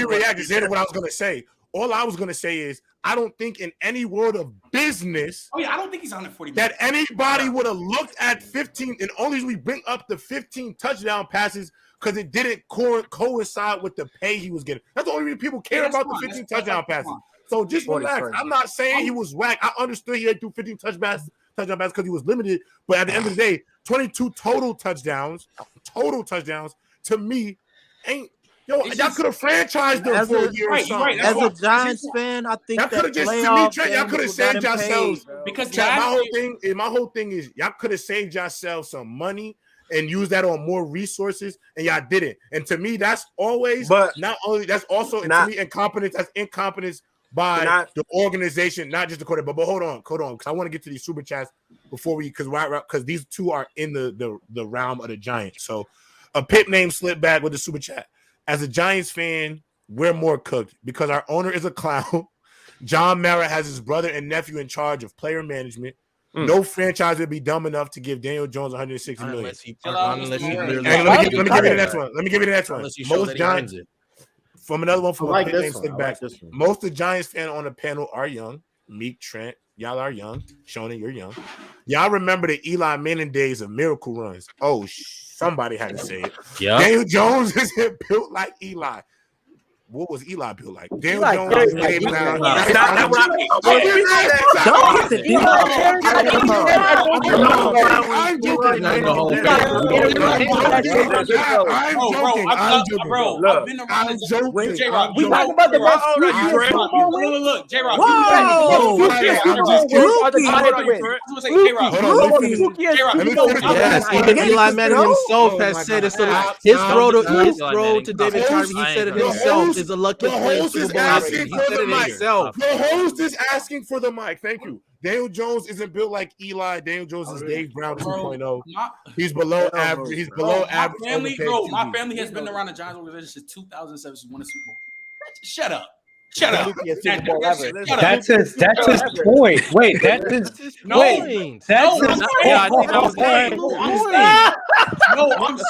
react, just hear what I was gonna say. All I was gonna say is I don't think in any world of business, I don't think he's on 40 that anybody would have looked at 15. And only reason we bring up the 15 touchdown passes because it didn't coincide with the pay he was getting. That's the only reason people care about the 15 touchdown passes. So just relax. I'm not saying he was whack. I understood he had to do 15 touchdown passes because he was limited. But at the end of the day, 22 total touchdowns to me ain't. Yo, y'all could have franchised them for a year or something. As a Giants fan, I think that y'all could have saved yourselves. Because my whole thing is y'all could have saved yourselves some money and used that on more resources, and y'all didn't. And to me, that's always incompetence. That's incompetence by the organization, not just the quarterback. But hold on, because I want to get to these super chats before because these two are in the realm of the Giants. So a pit name slipped back with the super chat. As a Giants fan, we're more cooked because our owner is a clown. John Mara has his brother and nephew in charge of player management. No franchise would be dumb enough to give Daniel Jones $160 million. Let me give you the next one. Most Giants from another one from a pit name slipped back. Most of the Giants fans on the panel are young. Meek, Trent, y'all are young. Shona, you're young. Y'all remember the Eli Manning days of miracle runs. Oh, somebody had to say it. Yep. Daniel Jones isn't built like Eli. What was Eli built like? Daniel Jones is made now. I'm joking. We talking about the best. Look, J-Rob. Yes, even Eli Manning himself has said it. His throw to David Tyree, he said it himself. Is a lucky play. The host is asking for the mic. Thank you. Daniel Jones isn't built like Eli. Daniel Jones is Dave Brown 2.0. He's below average. He's below average. My family has been around the Giants organization since 2007. She's won a Super Bowl. Shut up. That's his point. Wait, that's his point. No, I'm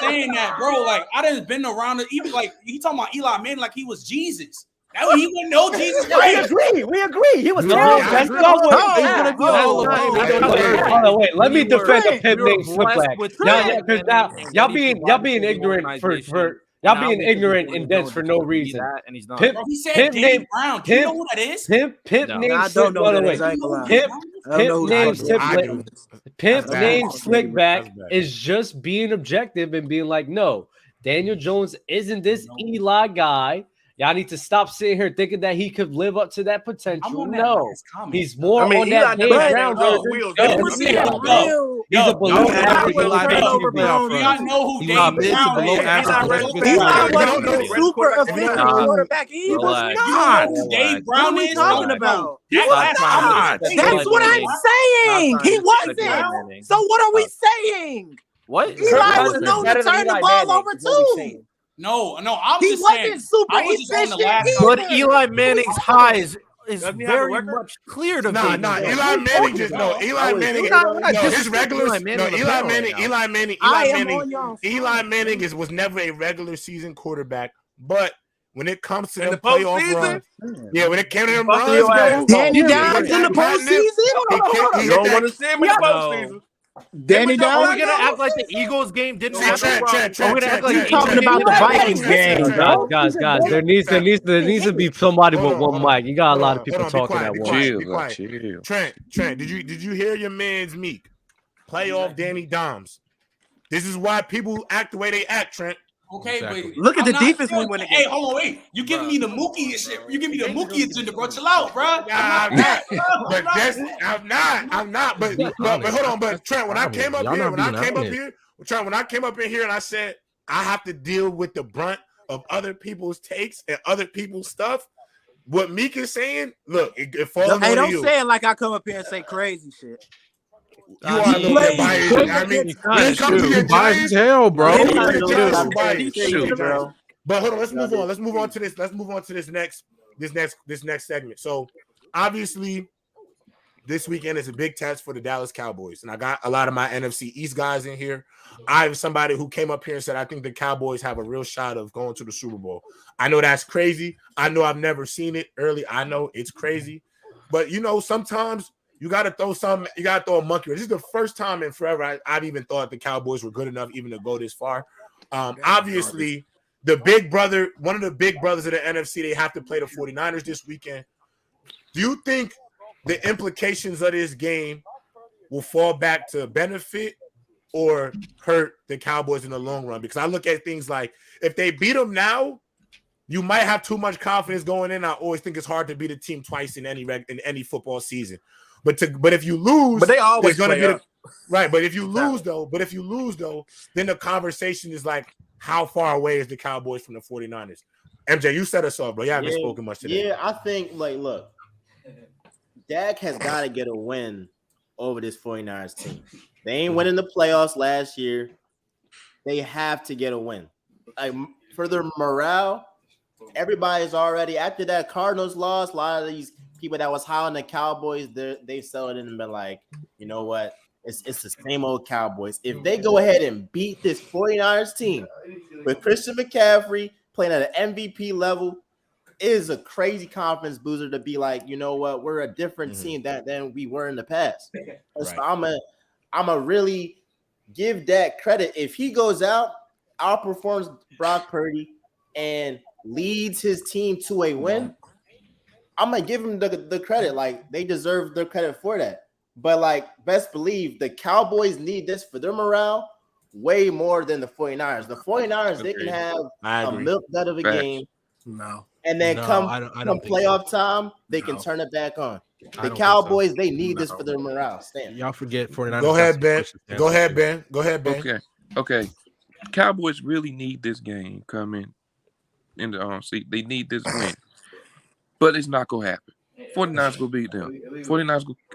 saying that, bro. Like, I done been around it. Even like he talking about Eli Manning like he was Jesus. Now he wouldn't know Jesus Yeah, we Christ. agree. We agree. He was No, terrible. that's not what. He's gonna be a Hall of Famer. Hold on, wait. Let me defend the Pip name blessed Slickback. with Y'all, Eli because Manning, and y'all then he being provided for the ignorant for organization, y'all now being we think ignorant Daniel and dense Jones for is no supposed to be reason. that, and he's not. Pip, Bro, he said Pip Danny name, Brown. Do you know Pip, who that is? Pip No. name I Slick. don't know By who the that way, is. I ain't gonna lie. Pip, I don't know who name the fuck I that do. is. Pip That's name bad. Slickback That's bad. is just being objective and being like, no, Daniel Jones isn't this Eli guy. Y'all need to stop sitting here thinking that he could live up to that I'm potential. on that No, last comment. he's more I mean, on Eli that never Dave had Brown that on version. wheels. No, If Let's we're be no, being no. real. He's a below Eli average Manning Eli made fell two over playoff Brown. Do y'all runs. know who He Dave was mid to Brown below is? average Eli the rest of his Eli Eli career. wasn't wasn't even a a super quarterback. efficient Nah, quarterback He either. was Do you know not. who Dave What Brown are we is? talking Bro, about? He that was last Stop comment trying was to crazy. That's what I'm saying. trying He to disrespect Eli wasn't. Manning. So what are we Stop. saying? What? Kirk Eli Cousins was is known to better than turn the Eli ball Manning, over is what we too. saying. No, I'm He just saying. wasn't super I was just on the efficient last either. But Eli Manning's highs is Doesn't he have a very record? much clear to Nah, Daniel nah. Jones. Eli What are you Manning talking just about? Eli Manning. We're not No, his disrespecting regular. Eli Manning No, on the Eli panel Manning. right now. Eli Manning. I Eli am Manning. on y'all. Eli Manning was never a regular season quarterback, but when it comes to In them the playoff postseason? runs, yeah, when it came to them Busting runs, your ass. bro, Danny he hit Dimes in the that catnip. postseason. He You hit don't want that. to see him in the postseason. Danny Are we Dimes. gonna act like the Eagles game didn't See, happen? Trent. Are we gonna act like You the Eagles talking game about didn't the happen? Vikings game? Guys. There needs to be somebody with one mic. You got a lot of people talking at once. Be quiet. Chill. Trent, did you hear your man's Meek playoff Danny Dimes? This is why people act the way they act, Trent. Okay, Exactly. but Look at I'm the not defense still, we went Hey, against. hold on, wait. You giving me the Mookie and shit? You give me the Mookie agenda, bro? Chill out, bro. Nah, I'm not. But I'm not. But hold on. But Trent, when I came up here, Trent, when I came up in here and I said I have to deal with the brunt of other people's takes and other people's stuff. What Meek is saying, look, it falls on Hey, don't you. say it like I come up here and say crazy shit. You are a little bit biased. I mean, when it comes to your Biased Giants, as hell, bro. when it comes to your Giants, you biased. Shoot, bro. But hold on, let's move on. Let's move on to this next segment. So obviously, this weekend is a big test for the Dallas Cowboys, and I got a lot of my NFC East guys in here. I have somebody who came up here and said, I think the Cowboys have a real shot of going to the Super Bowl. I know that's crazy. I know I've never seen it early. I know it's crazy. But, sometimes you got to throw something. You got to throw a monkey. This is the first time in forever I've even thought the Cowboys were good enough even to go this far. Obviously, one of the big brothers of the NFC, they have to play the 49ers this weekend. Do you think the implications of this game will fall back to benefit or hurt the Cowboys in the long run? Because I look at things like if they beat them now, you might have too much confidence going in. I always think it's hard to beat a team twice in any football season. But if you lose, But they always going to play be up. right. But if you lose though, then the conversation is like, how far away is the Cowboys from the 49ers? MJ, you set us off, bro. You haven't spoken much today. Yeah, I think look, Dak has got to get a win over this 49ers team. They ain't winning the playoffs last year. They have to get a win. Like, for their morale, everybody's already, after that Cardinals loss, a lot of these people that was high on the Cowboys, they've settled in and been like, you know what? It's the same old Cowboys. If they go ahead and beat this 49ers team with Christian McCaffrey playing at an MVP level, it is a crazy confidence booster to be like, you know what? We're a different team than we were in the past. Right. So I'm a really give Dak credit. If he goes out, outperforms Brock Purdy, and leads his team to a win, I'm gonna give him the credit. Like, they deserve their credit for that. But like, best believe the Cowboys need this for their morale way more than the 49ers. The 49ers, they can have a milk dud of a game. No. And then come playoff time, they can turn it back on. The Cowboys, they need this for their morale. Stan. Y'all forget 49ers. Go ahead, Ben. Okay. Cowboys really need this game coming in the seat. They need this win. But it's not going to happen. 49ers going to beat them.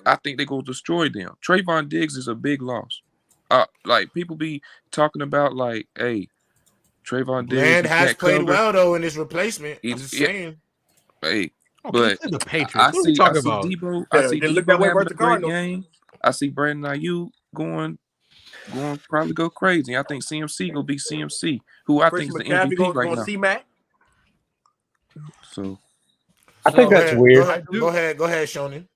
I think they're going to destroy them. Trayvon Diggs is a big loss. Like, people be talking about, like, hey, Trayvon Diggs Bland has played well though in his replacement. I'm just saying. Hey, but the Patriots. I see Debo. I see look Debo that way having versus a great Cardinals. game. I see Brandon Ayuk going probably go crazy. I think CMC gonna be CMC, who I think is the MVP right now. C-Mac. So I think that's weird. Go ahead, Shonen.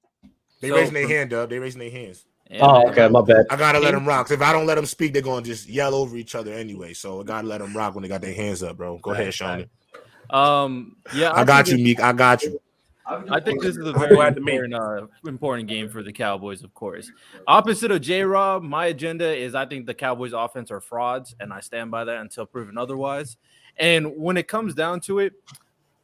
They raising their hand up. They raising their hands. Yeah, okay, my bad. I gotta let them rock. If I don't let them speak, they're gonna just yell over each other anyway. So I gotta let them rock when they got their hands up, bro. Go ahead, Shonen. Yeah, I got you, Meek. I got you. I think this is a very important game for the Cowboys, of course. Opposite of J-Rob, my agenda is I think the Cowboys offense are frauds, and I stand by that until proven otherwise. And when it comes down to it,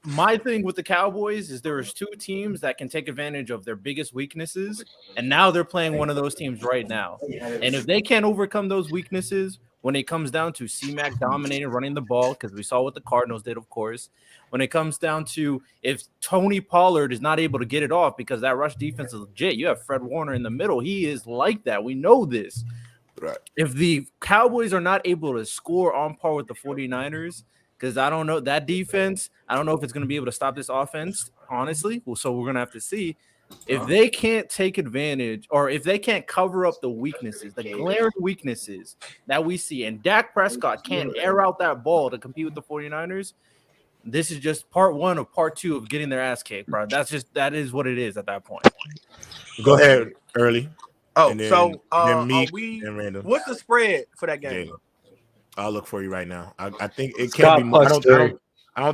my thing with the Cowboys is there is two teams that can take advantage of their biggest weaknesses, and now they're playing one of those teams right now. And if they can't overcome those weaknesses, when it comes down to C-Mac dominating running the ball, because we saw what the Cardinals did, of course. When it comes down to if Tony Pollard is not able to get it off because that rush defense is legit, you have Fred Warner in the middle. He is like that. We know this. Right. If the Cowboys are not able to score on par with the 49ers, because I don't know that defense, I don't know if it's going to be able to stop this offense, honestly. Well, so we're going to have to see. If they can't take advantage or if they can't cover up the weaknesses, the glaring weaknesses that we see, and Dak Prescott can't air out that ball to compete with the 49ers, this is just part one of part two of getting their ass kicked, bro. That is what it is at that point. Go ahead, Early. Oh, then, then Meek and Randall. What's the spread for that game? I'll look for you right now. I think it can't be more. I don't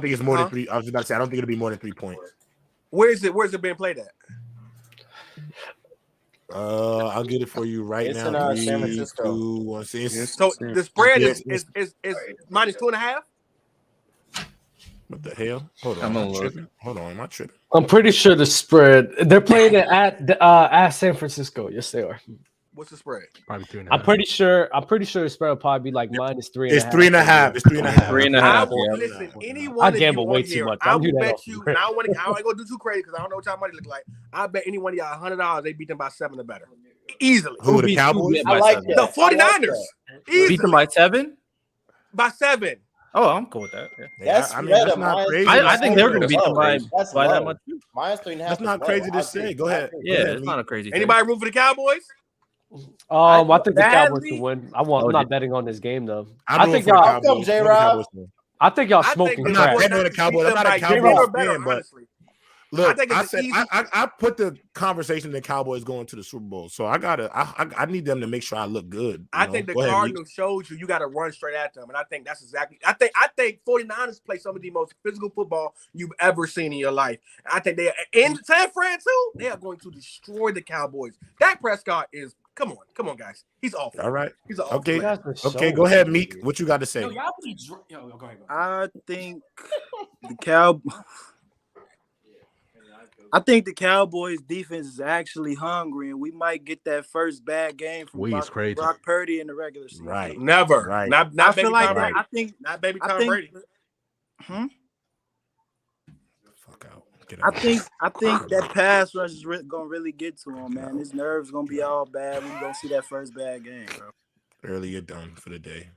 think it's more than 3. I was about to say I don't think it'll be more than 3 points. Where's it being played at? I'll get it for you right now. It's in San Francisco. 2, 1, So the spread is minus 2.5. What the hell? Hold on, am I tripping? I'm pretty sure the spread. They're playing it at San Francisco. Yes, they are. What's the spread? Probably 3.5. I'm pretty sure the spread will probably be like minus 3.5. It's 3.5. It's 3.5. 3.5. Listen, anyone. I gamble way too much. I will bet you. I ain't gonna do too crazy because I don't know what y'all money look like. I bet any one of y'all $100 they beat them by 7 or better, easily. Who the Cowboys? I like the 49ers. Easily. Beat them by 7? By 7. Oh, I'm cool with that. Yeah. That's not crazy. I think they're going to beat them by that much. Minus 3.5. That's not crazy to say. Go ahead. Yeah, it's not a crazy. Anybody root for the Cowboys? I think the Cowboys can win. I'm not betting on this game though. I think y'all smoking I'm crack. not betting on the Cowboys. I'm not a Cowboys fan, but look, I put the conversation the Cowboys going to the Super Bowl, so I need them to make sure I look good. I think the Cardinals showed you got to run straight at them, and I think that's exactly. I think 49ers play some of the most physical football you've ever seen in your life. I think they in San Fran too. They are going to destroy the Cowboys. Dak Prescott is. Come on, guys. He's awful. All right. He's awful. Okay. Go ahead, Meek. What you got to say? Go ahead. I think the Cowboys defense is actually hungry, and we might get that first bad game from Brock Purdy in the regular season. Right. Never. Right. Not I baby feel like Tom Brady. I think not baby Tom Brady. Fuck out. I think that pass rush is gonna really get to him, man. His nerves gonna be all bad. We're gonna see that first bad game, bro. Early, you're done for the day.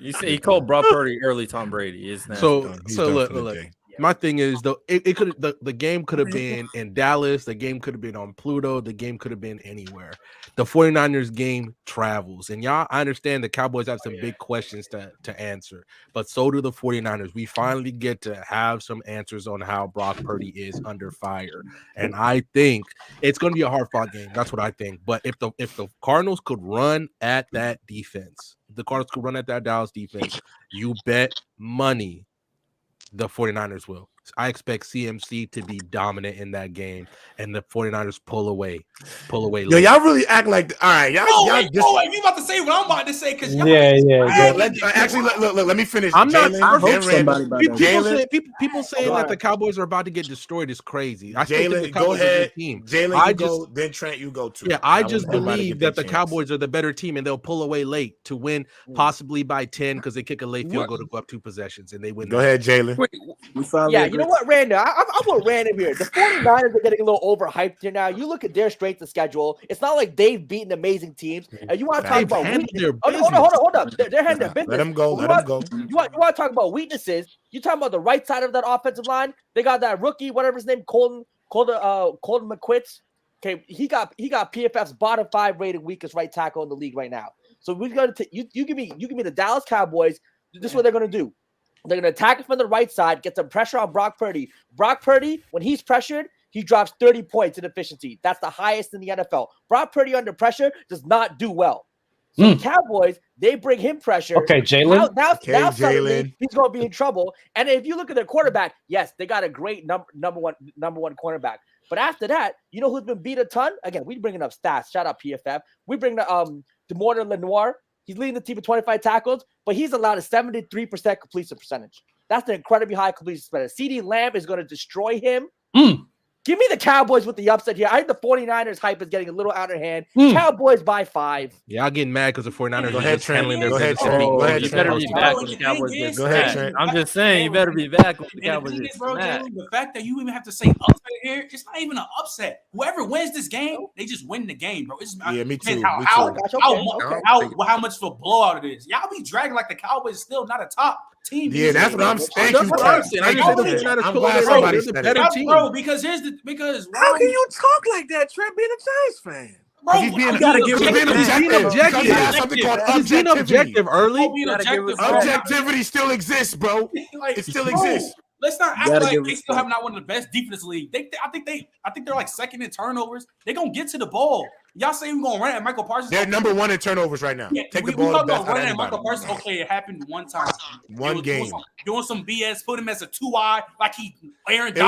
You say he called Brock Purdy early Tom Brady, isn't that? So look. My thing is though, the game could have been in Dallas, the game could have been on Pluto, the game could have been anywhere. The 49ers game travels, and y'all, I understand the Cowboys have some big questions to answer, but so do the 49ers. We finally get to have some answers on how Brock Purdy is under fire, and I think it's going to be a hard-fought game. That's what I think. But if the Cardinals could run at that defense, if the Cardinals could run at that Dallas defense, you bet money the 49ers will. I expect CMC to be dominant in that game, and the 49ers pull away. Yo, y'all really act like all right. Wait, you about to say what I'm about to say? Because Look, let me finish. I'm not. People saying that the Cowboys are about to get destroyed is crazy. Jalen, go ahead. Jalen, you go. Then Trent, you go too. Yeah, I just believe that the Cowboys are the better team, and they'll pull away late to win, possibly by 10, because they kick a late field goal to go up 2 possessions, and they win. Go ahead, Jalen. You know what, Randall? I'm with Randall here. The 49ers are getting a little overhyped here now. You look at their strength of schedule. It's not like they've beaten amazing teams. And you want to talk about weaknesses. Hold up. They're handling their business. Let them go. You want to talk about weaknesses. You're talking about the right side of that offensive line. They got that rookie, whatever his name, Colton McQuitz. Okay, he got PFF's bottom 5 rated weakest right tackle in the league right now. So we're gonna you give me the Dallas Cowboys. This is what they're gonna do. They're going to attack it from the right side, get some pressure on Brock Purdy. Brock Purdy, when he's pressured, he drops 30 points in efficiency. That's the highest in the NFL. Brock Purdy under pressure does not do well. So the Cowboys, they bring him pressure. Okay, Jalen. Now suddenly he's going to be in trouble. And if you look at their quarterback, yes, they got a great number one cornerback. But after that, you know who's been beat a ton? Again, we bringing up stats. Shout out PFF. We bring the DeMorton Lenoir. He's leading the team with 25 tackles, but he's allowed a 73% completion percentage. That's an incredibly high completion percentage. CeeDee Lamb is going to destroy him. Give me the Cowboys with the upset here. I think the 49ers hype is getting a little out of hand. Cowboys by 5. Yeah, I'm getting mad because the 49ers Go are ahead, just handling their Go ahead, business. Trent. Go ahead, You Trent. better be back when the Cowboys get Go ahead, smacked. Trent. I'm just saying, you better be back when the Cowboys And the thing get is, bro, smacked. Jalen, the fact that you even have to say upset here, it's not even an upset. Whoever wins this game, they just win the game, bro. It's just, Yeah, me too. How much of a blowout it is. Y'all be dragging like the Cowboys is still not a top team. Yeah, that's what I'm saying. That's what I'm saying. I just said the 49ers I'm pulled glad it out. somebody They're the said better it. team. Bro, because How can you talk like that, Trent, being a Giants fan? Bro, He's being objective. Because he has something called He's being objective early. Objectivity still exists, bro. Like, It still exists. Let's not act like they still have not one of the best defense league. I think they're like second in turnovers. They're gonna get to the ball. Y'all say we're gonna run at Michael Parsons. They're number 1 in turnovers right now. Yeah, Take the we ball talk the about best out of running at anybody. Michael Parsons. Okay, it happened one time. One game. Doing some BS. Put him as a 2-eye, like he Aaron It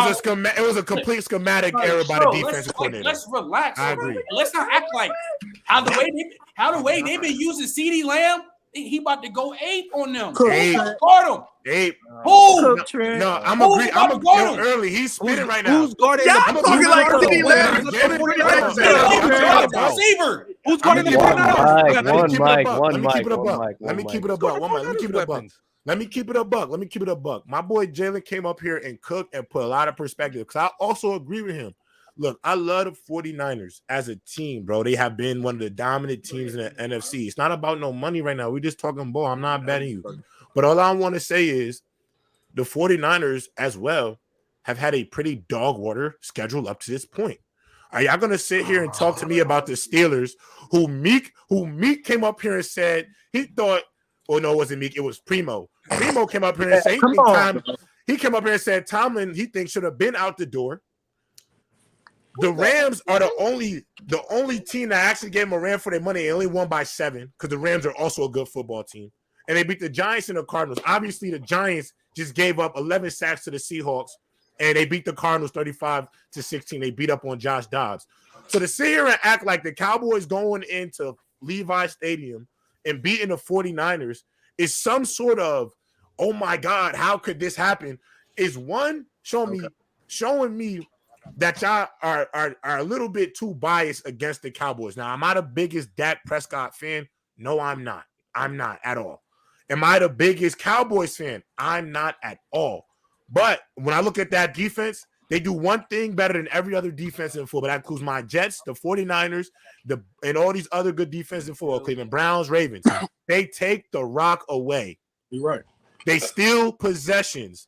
was a complete schematic error by the defensive coordinator. Let's relax. I agree. Let's not act like how the way they've been using CeeDee Lamb. He about to go 8 on them. Guard him. 8. Who? No, I'm agree. Early. He's spinning right now. Who's guarding Y'all the talking like CeeDee Lamb. Receiver. Who's guarding the Let me keep it a buck. My boy Jalen came up here and cooked and put a lot of perspective because I also agree with him. Look, I love the 49ers as a team, bro. They have been one of the dominant teams in the NFC. It's not about no money right now. We're just talking ball. I'm not betting you. But all I want to say is the 49ers as well have had a pretty dog water schedule up to this point. Are y'all going to sit here and talk to me about the Steelers who Meek came up here and said he thought, oh, no, it wasn't Meek. It was Primo. Primo came up here and said he came up here and said Tomlin he thinks should have been out the door. The Rams are the only team that actually gave them a ram for their money. They only won by 7 because the Rams are also a good football team. And they beat the Giants and the Cardinals. Obviously, the Giants just gave up 11 sacks to the Seahawks, and they beat the Cardinals 35-16. They beat up on Josh Dobbs. So to sit here and act like the Cowboys going into Levi Stadium and beating the 49ers is some sort of, oh, my God, how could this happen? Is one showing me that y'all are a little bit too biased against the Cowboys. Now, am I the biggest Dak Prescott fan? No, I'm not. I'm not at all. Am I the biggest Cowboys fan? I'm not at all. But when I look at that defense, they do one thing better than every other defense in football. That includes my Jets, the 49ers, and all these other good defenses in football, Cleveland Browns, Ravens. They take the rock away. You're right. They steal possessions.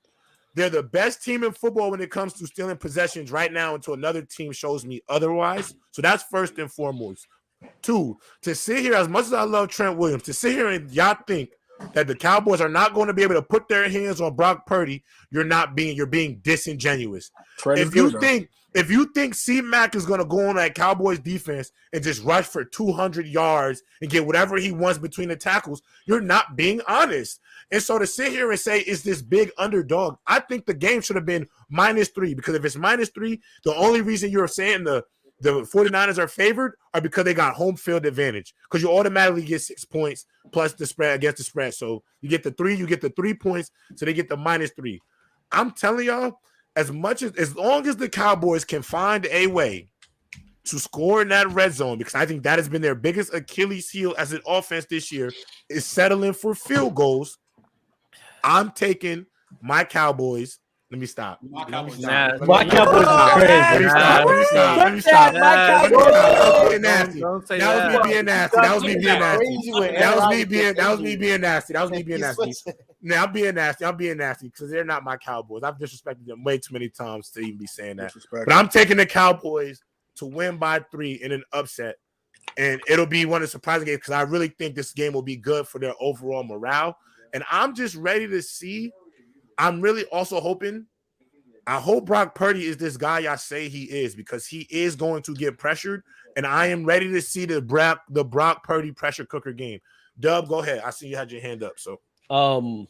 They're the best team in football when it comes to stealing possessions right now until another team shows me otherwise. So that's first and foremost. 2, to sit here, as much as I love Trent Williams, to sit here and y'all think that the Cowboys are not going to be able to put their hands on Brock Purdy, you're being disingenuous. If you think C-Mac is going to go on that Cowboys defense and just rush for 200 yards and get whatever he wants between the tackles, you're not being honest. And so to sit here and say, is this big underdog? I think the game should have been -3 because if it's -3, the only reason you're saying the 49ers are favored are because they got home field advantage because you automatically get 6 points plus the spread against the spread. So you get the 3 points, so they get the -3. I'm telling y'all, as long as the Cowboys can find a way to score in that red zone, because I think that has been their biggest Achilles heel as an offense this year, is settling for field goals. I'm taking my Cowboys. Let me stop. My Cowboys are crazy. Let me stop. That was me being nasty. Now I'm being nasty because they're not my Cowboys. I've disrespected them way too many times to even be saying that. But I'm taking the Cowboys to win by 3 in an upset. And it'll be one of the surprising games because I really think this game will be good for their overall morale. And I'm just ready to see I'm really also hoping. I hope Brock Purdy is this guy y'all say he is, because he is going to get pressured, and I am ready to see the Brock Purdy pressure cooker game. Dub, go ahead. I see you had your hand up. So, I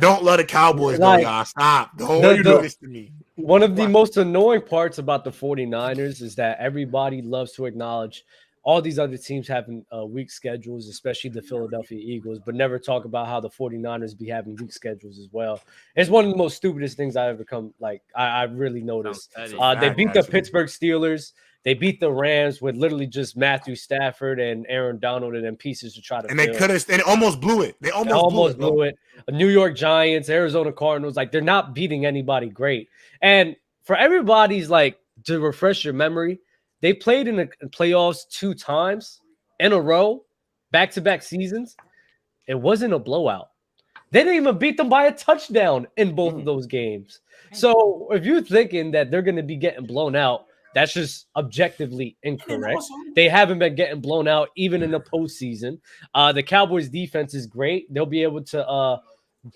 don't love the Cowboys, though, y'all. Stop. Don't do this to me. One of the most annoying parts about the 49ers is that everybody loves to acknowledge all these other teams having weak schedules, especially the Philadelphia Eagles, but never talk about how the 49ers be having weak schedules as well. It's one of the most stupidest things I ever I really noticed. They beat the Pittsburgh Steelers. They beat the Rams with literally just Matthew Stafford and Aaron Donald and then pieces to try to. And they could have. And almost blew it. They almost blew it. New York Giants, Arizona Cardinals, they're not beating anybody great. And for everybody's to refresh your memory, they played in the playoffs 2 times in a row, back-to-back seasons. It wasn't a blowout. They didn't even beat them by a touchdown in both of those games. So if you're thinking that they're going to be getting blown out, that's just objectively incorrect. They haven't been getting blown out even in the postseason. The Cowboys defense is great. They'll be able to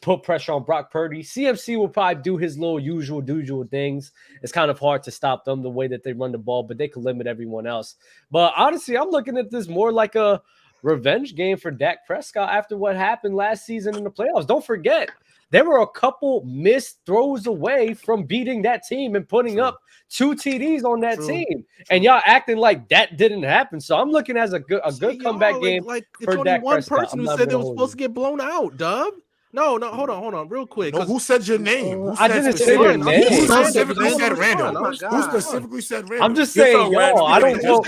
put pressure on Brock Purdy. CMC will probably do his little usual things. It's kind of hard to stop them the way that they run the ball, but they can limit everyone else. But honestly, I'm looking at this more like a revenge game for Dak Prescott after what happened last season in the playoffs. Don't forget, there were a couple missed throws away from beating that team and putting up 2 TDs on that team. And y'all acting like that didn't happen. So I'm looking as a good comeback game. It's only one person who said they were supposed to get blown out, Dub. No, hold on, real quick. No, who said your name? I didn't say your name. Who specifically said random? Who specifically said random? I'm just saying y'all. I don't know.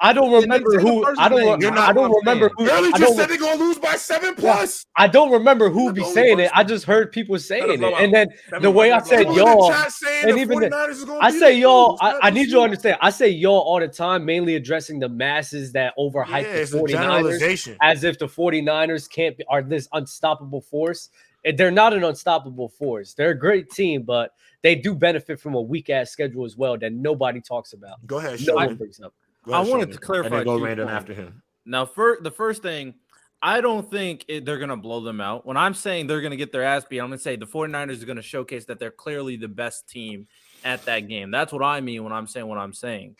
I don't remember who. I don't remember who. Earlier just said they're gonna lose by 7+. I don't remember who be saying it. I just heard people saying it, and then the way I said y'all, and even I say y'all. I need you to understand. I say y'all all the time, mainly addressing the masses that overhype the 49ers, as if the 49ers are this unstoppable force. They're not an unstoppable force. They're a great team, but they do benefit from a weak ass schedule as well that nobody talks about. Go ahead, no one brings up. I wanted to clarify. And then go random after him. Now, the first thing, I don't think they're going to blow them out. When I'm saying they're going to get their ass beat, I'm going to say the 49ers are going to showcase that they're clearly the best team at that game. That's what I mean when I'm saying what I'm saying.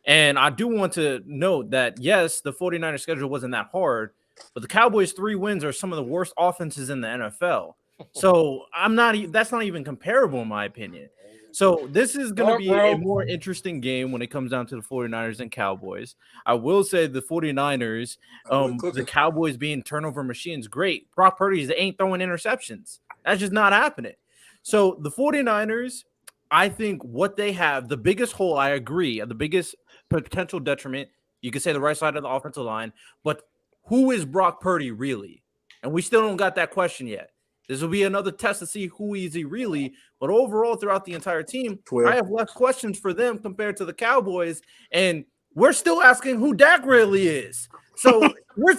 And I do want to note that, yes, the 49ers schedule wasn't that hard, but the Cowboys' 3 wins are some of the worst offenses in the NFL. So that's not even comparable in my opinion. So this is going to be a more interesting game when it comes down to the 49ers and Cowboys. I will say the 49ers, the Cowboys being turnover machines, great. Brock Purdy ain't throwing interceptions. That's just not happening. So the 49ers, I think what they have, the biggest hole, I agree, the biggest potential detriment, you could say the right side of the offensive line, but who is Brock Purdy really? And we still don't got that question yet. This will be another test to see who is he really. But overall, throughout the entire team, I have less questions for them compared to the Cowboys. And we're still asking who Dak really is. So we're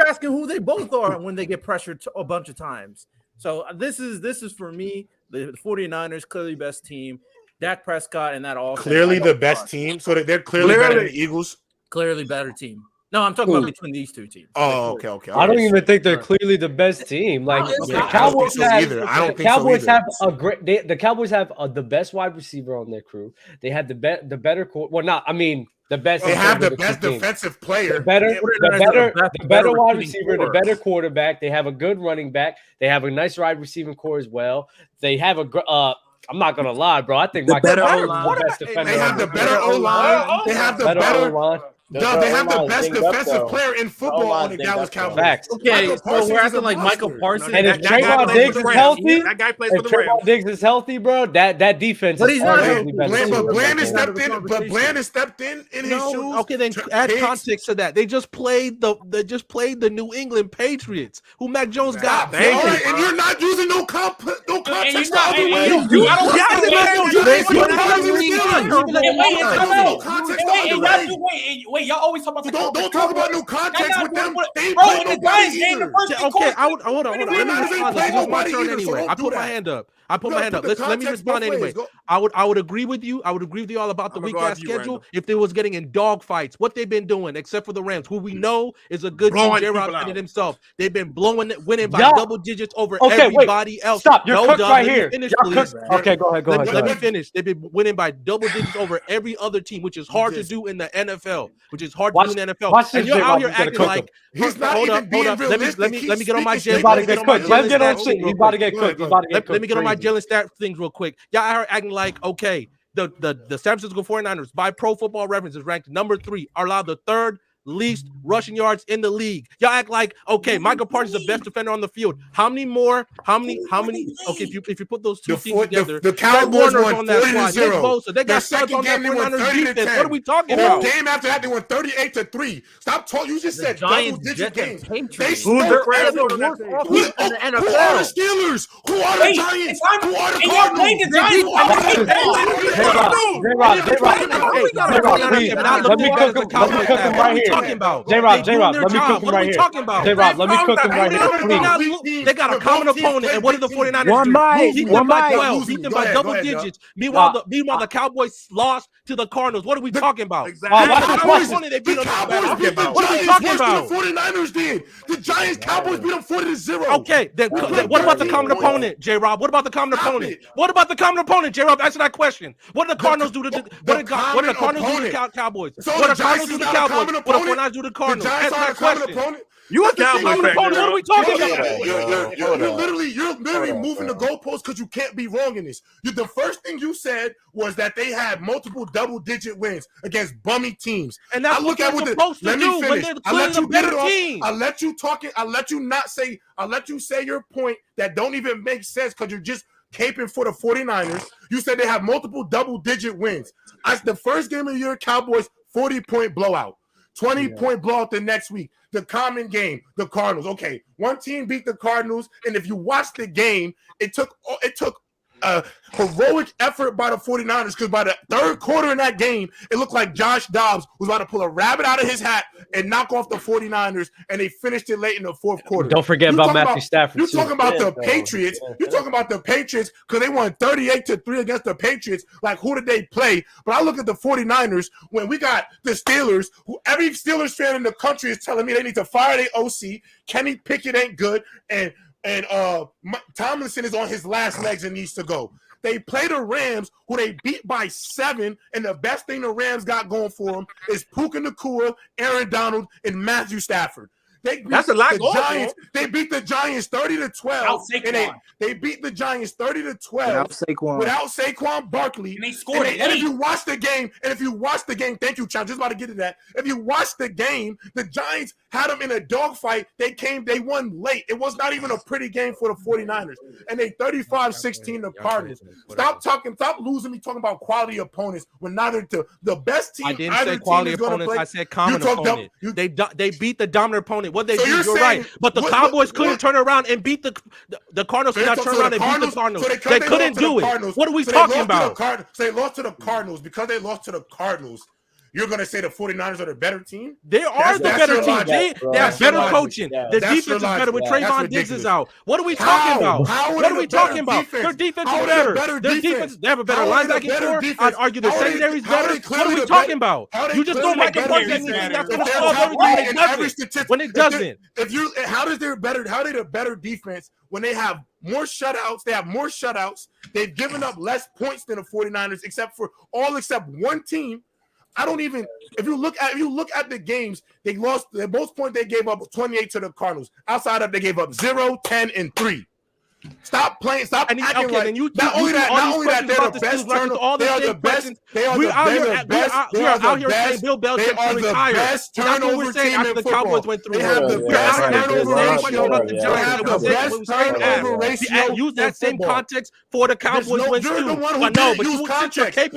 asking who they both are when they get pressured a bunch of times. So this is for me, the 49ers, clearly best team. Dak Prescott and that all. Clearly the best team. So they're clearly better than the Eagles. Clearly better team. No, I'm talking about between these 2 teams. Oh, okay. I don't even think they're clearly the best team. The Cowboys the Cowboys have the best wide receiver on their crew. They have the better the best. They have the best defensive player. The better wide receiver, the better quarterback. They have a good running back. They have a nice wide receiving core as well. They have I'm not gonna lie, bro. I think Michael Myers is the best defender. They have the better O-line. They have the better O-line. They have the best defensive player in football on the Dallas Cowboys. Facts. Okay, so we're acting like Michael Parsons. And if Trayvon Diggs is healthy, that guy plays for the Rams. If Trayvon Diggs is healthy, bro, that defense. But he's not. But Bland stepped in his shoes. Okay, then add context to that. They just played the New England Patriots, who Mac Jones got. And you're not using no context the other way. Wait, wait. Y'all always talk about the Don't talk about no context with them. They ain't bro, playing in the nobody Giants game, the either. first Okay, hold on. Let me Niners ain't respond. playing This is my nobody turn either, so anyway. don't I do put my that. hand up. Let me respond anyway. I would agree with you. I would agree with you all about the I'm gonna weak go ass after you, schedule Randall. if they was getting in dog fights. What they've been doing, except for the Rams, who we know is a good team. Blowing J-Rob people said it out. himself. They've been winning by Yeah. double digits over Okay, wait. everybody else. Stop. You're cooked right let here. me finish, You're please. cooked. Okay, go ahead. Let me finish. They've been winning by double digits over every other team, which is hard to do in the NFL. Which is hard to do in the NFL. Watch And this, you're out J-Rob. here He's gonna acting cook like him. He's not hold even up. being Let realistic. me get on my He's about to get cooked. Let him get on stats shit. thing He's real about to quick. get cooked. He's about to get cooked. Let me get on my Crazy. Jalen stat things real quick. Y'all are acting like, okay, the San Francisco 49ers by Pro Football Reference is ranked number 3, are allowed the 3rd least rushing yards in the league. Y'all act like, okay, Michael Parsons is the best defender on the field. How many? Okay, if you put those two teams together, the Cowboys won on that squad. 40-0. They got studs on that 49ers defense. What are we talking about? Game after that, they won 38-3. Stop talking. You just said double-digit games. They Who's the worst offense in the NFL? Who are the Steelers? Who are the Giants? Who are the Cardinals? Let me cook him right here. J-Rob, let me cook him right here. J-Rob, let me cook him right here, please. They got a common opponent, and what did the 49ers do? Beat them by 12, beat them by double digits. Meanwhile, the Cowboys lost to the Cardinals. What are we talking about? The Cowboys beat the Giants worse than the 49ers did. The Giants, Cowboys beat them 40-0. Okay, then what about the common opponent, J-Rob? What about the common opponent? What about the common opponent, J-Rob? Answer that question. What did the Cardinals do to the Cardinals do to the Cowboys? So what the the Cardinals Giants do to the is not a Cowboys? common What the opponent? 49ers do to the The Cardinals? Giants Answer are a that common question. opponent? You a Cowboys Common fan, opponent? What are we talking about? You're literally moving the goalposts because you can't be wrong in this. The first thing you said was that they had multiple double-digit wins against bummy teams. And that's what they're supposed to do when they're clearly the better team. I'll let you talk it. I'll let you say your point that don't even make sense because you're just caping for the 49ers. You said they have multiple double-digit wins. The first game of the year, Cowboys, 40-point blowout. 20-point blowout the next week. The common game, the Cardinals. Okay, one team beat the Cardinals, and if you watch the game, it took a heroic effort by the 49ers because by the third quarter in that game, it looked like Josh Dobbs was about to pull a rabbit out of his hat and knock off the 49ers, and they finished it late in the fourth quarter. Don't forget about Matthew Stafford. You're talking about the Patriots. You're talking about the Patriots because they won 38-3 against the Patriots. Like, who did they play? But I look at the 49ers when we got the Steelers, who every Steelers fan in the country is telling me they need to fire their OC. Kenny Pickett ain't good, and Tomlinson is on his last legs and needs to go. They play the Rams, who they beat by 7, and the best thing the Rams got going for them is Puka Nacua, Aaron Donald, and Matthew Stafford. That's a lot going Giants. They beat the Giants 30-12. And they beat the Giants 30-12 without Saquon Barkley. And they scored it. And if you watch the game, thank you, Chow. Just about to get to that. If you watch the game, the Giants had them in a dogfight. They won late. It was not even a pretty game for the 49ers. And they 35-16 the Cardinals. Stop losing me talking about quality opponents when neither the best team. I didn't say quality opponents. I said common opponent. They beat the dominant opponent. What they do, you're right. But the Cowboys couldn't turn around and beat the Cardinals. Could not turn around and beat the Cardinals. They couldn't do it. What are we talking about? So they lost to the Cardinals. Because they lost to the Cardinals, you're going to say the 49ers are the better team? They are the better team. They have better coaching. Their defense is better when Trayvon Diggs is out. What are we talking about? What are we talking about? Their defense is better. Their defense, they have a better linebacking core. I'd argue their secondary is better. What are we talking about? You just don't like a person that's going to solve everything when it doesn't. How are they the better defense when they have more shutouts? They have more shutouts. They've given up less points than the 49ers, except one team. If you look at the games, they lost. The most points they gave up was 28 to the Cardinals. Outside of they gave up 0, 10, and 3. Stop playing. Stop acting like. Not only that, they're the best. They are the best. They are the best. We are out here saying Bill Belichick should retire. That's what we're saying after the Cowboys went through. They have the best turnover ratio. They have the best turnover ratio. Use that same context for the Cowboys went through. You're the one who didn't use context. You're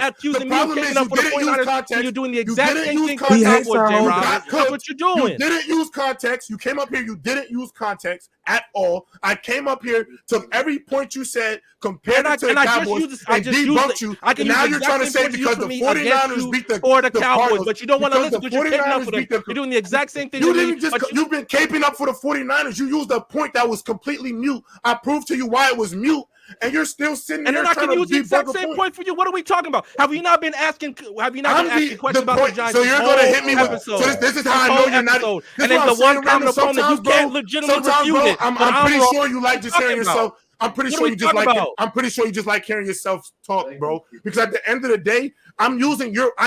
accusing me of caping up for the 49ers, and you're doing the exact same thing for the Cowboys, J-Rob. That's what you're doing. You didn't use context. You came up here. You didn't use context. at all. I came up here, took every point you said, compared it to the Cowboys, and debunked you. And now you're trying to say because the 49ers beat the Cowboys, but you don't want to listen because you're caping up for them. You're doing the exact same thing. You've been caping up for the 49ers. You used a point that was completely mute. I proved to you why it was mute. And you're still sitting there trying to use the exact same point for you. What are we talking about? Have you not been asking? Have you not been asking questions about the Giants? So you're going to hit me with. So this is how I know you're not. And then the one common opponent you can't legitimately refute it. I'm pretty sure you like just hearing yourself. I'm pretty sure you just like. I'm pretty sure you just like hearing yourself talk, bro. Because at the end of the day, I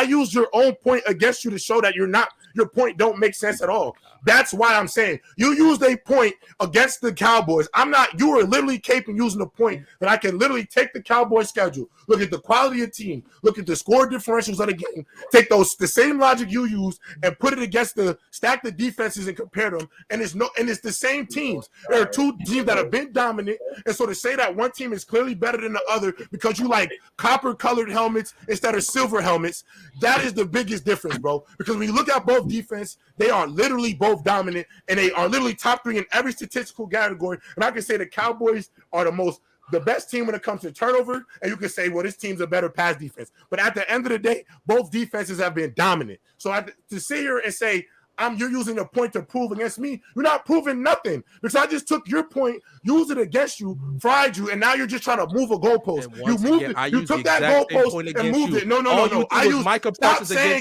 use your own point against you to show that your point don't make sense at all. That's why I'm saying you used a point against the Cowboys. You were literally caping using a point that I can literally take the Cowboys schedule, look at the quality of team, look at the score differentials of the game, take the same logic you used and put it against stack the defenses and compare them. And it's the same teams. There are two teams that have been dominant. And so to say that one team is clearly better than the other because you like copper colored helmets instead of silver helmets, that is the biggest difference, bro. Because when you look at both defense, they are literally both dominant, and they are literally top 3 in every statistical category. And I can say the Cowboys are the best team when it comes to turnover, and you can say, well, this team's a better pass defense. But at the end of the day, both defenses have been dominant. So to sit here and say, you're using a point to prove against me, you're not proving nothing. Because I just took your point, used it against you, fried you, and now you're just trying to move a goalpost. You took that goalpost and moved it. No.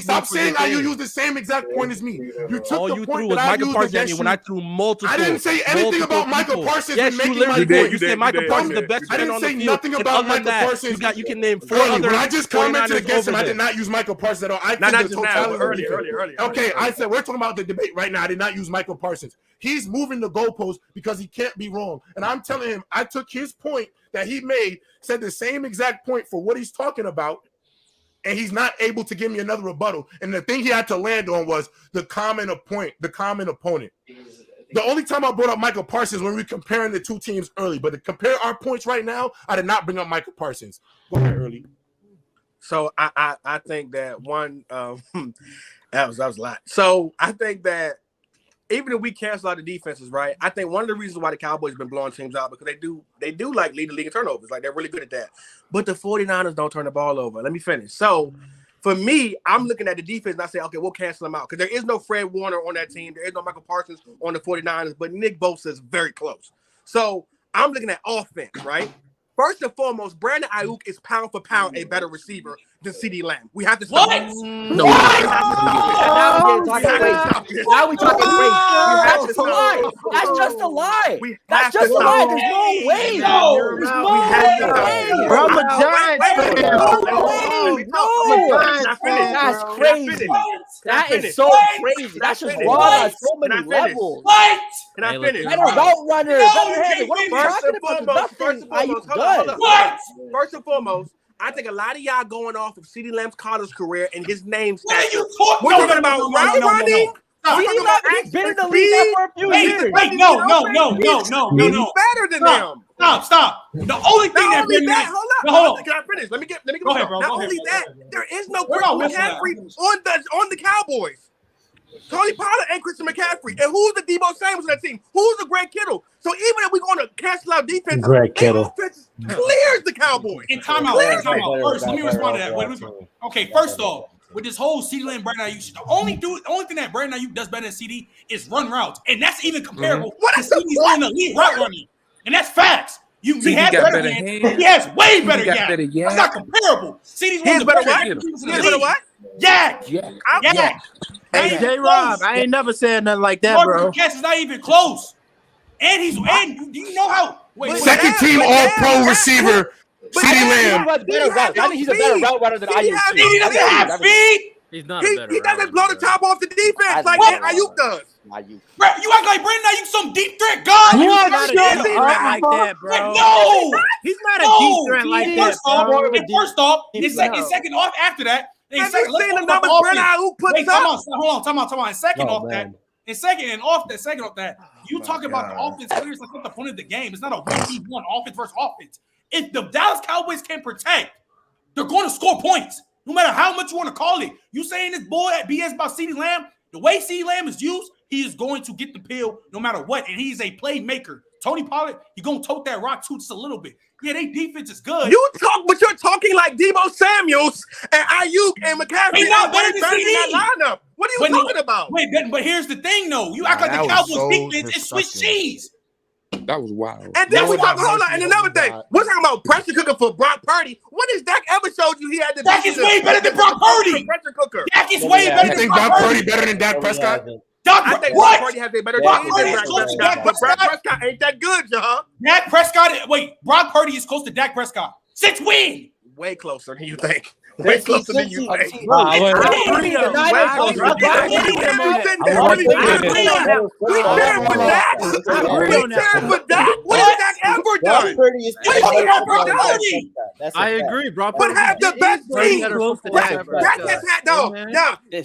Stop saying how you used the same exact point as me. You took the point that I used against you. When I threw multiple. I didn't say anything about Michael Parsons. Yes, you literally did. You said Michael Parsons the best player on the field. I didn't say nothing about Michael Parsons. You can name 4 other. When I just commented against him, I did not use Michael Parsons at all. I not just now. Earlier. Okay, I said we're talking about the debate right now. I did not use Michael Parsons. He's moving the goalpost because he can't be wrong. And I'm telling him, I took his point that he made, said the same exact point for what he's talking about, and he's not able to give me another rebuttal. And the thing he had to land on was the common opponent. The only time I brought up Michael Parsons when we were comparing the two teams early, but to compare our points right now, I did not bring up Michael Parsons. Go ahead, early. So I think that one that was a lot. So I think that even if we cancel out the defenses, right? I think one of the reasons why the Cowboys have been blowing teams out because they do like lead the league in turnovers. Like they're really good at that. But the 49ers don't turn the ball over. Let me finish. So for me, I'm looking at the defense and I say, okay, we'll cancel them out. Because there is no Fred Warner on that team. There is no Michael Parsons on the 49ers, but Nick Bosa is very close. So I'm looking at offense, right? First and foremost, Brandon Ayuk is pound for pound a better receiver than CeeDee Lamb. We have to stop. No. Now we talking crazy. That's just a lie. That's just a lie. That's just a lie. There's no way. There's no way. Bro, I'm a Giants fan. No. That's crazy. That is so crazy. That's just wrong on so many levels. Can I finish? Better route runner. Better header. What are you talking about? Nothing. First and foremost, I think a lot of y'all going off of CeeDee Lamb's college career and his name status. We're talking about route running. CeeDee Lamb has been in the league for a few years. Wait, no. He's better than them. Stop. The only thing hold on. Can I finish? Let me get Not only that, there is no Christian McCaffrey on the Cowboys. Tony Pollard and Christian McCaffrey. And who's the Debo Samuels on that team? Who's the Greg Kittle? So even if we're going to cancel out defense, Greg Kittle clears the Cowboys. In timeout. First, let me respond to that. Okay, first off, with this whole CeeDee Lamb Brandon Ayuk, the only thing that Brandon Ayuk does better than CD is run routes, and that's even comparable. What is CD's on the lead route running, and that's facts. He has better hands. He has way better hands. That's not comparable. CD's one of the better what? Yak. Hey, J-Rob, I ain't never said nothing like that, bro. Cats is not even close. And do you know how? Second team all-pro receiver, CeeDee Lamb. I think he's a better route runner than Ayuk. He doesn't have speed. He's not a better He doesn't blow the top off the defense like Ayuk does. You act like Brandon Ayuk some deep threat god. He's not a deep threat like that, bro. No, he's not a deep threat like that. First off, and second off after that. Have you seen the numbers Brandon Ayuk puts up? Hold on. And second off that, you talk about the offense players like what the point of the game. It's not a 1v1 offense versus offense. If the Dallas Cowboys can protect, they're going to score points. No matter how much you want to call it. You saying this boy at BS about CeeDee Lamb, the way CeeDee Lamb is used, he is going to get the pill no matter what, and he's a playmaker. Tony Pollard, he's going to tote that rock too just a little bit. Yeah, they defense is good. But you're talking like Deebo Samuels and Ayuk and McCaffrey. They not better than CD. That lineup. What are you talking about? Wait, but here's the thing, though. You act like the Cowboys defense is Swiss cheese. That was wild. And then we talking, hold on, and another thing, we're talking about pressure cooker for Brock Purdy. When has Dak ever showed you he had the Dak is way better than Brock Purdy. Pressure cooker. Dak is way better than Brock Purdy. You think Brock Purdy better than Dak Prescott? I think Brock Purdy has a better team than Dak Prescott. Prescott, but Dak Prescott ain't that good, y'all. Dak Prescott, Brock Purdy is close to Dak Prescott. 6 wins. Way closer than you think. Way closer than you think. We stand for that. What has Dak ever done? I agree, Brock. But have the best team. Dak has had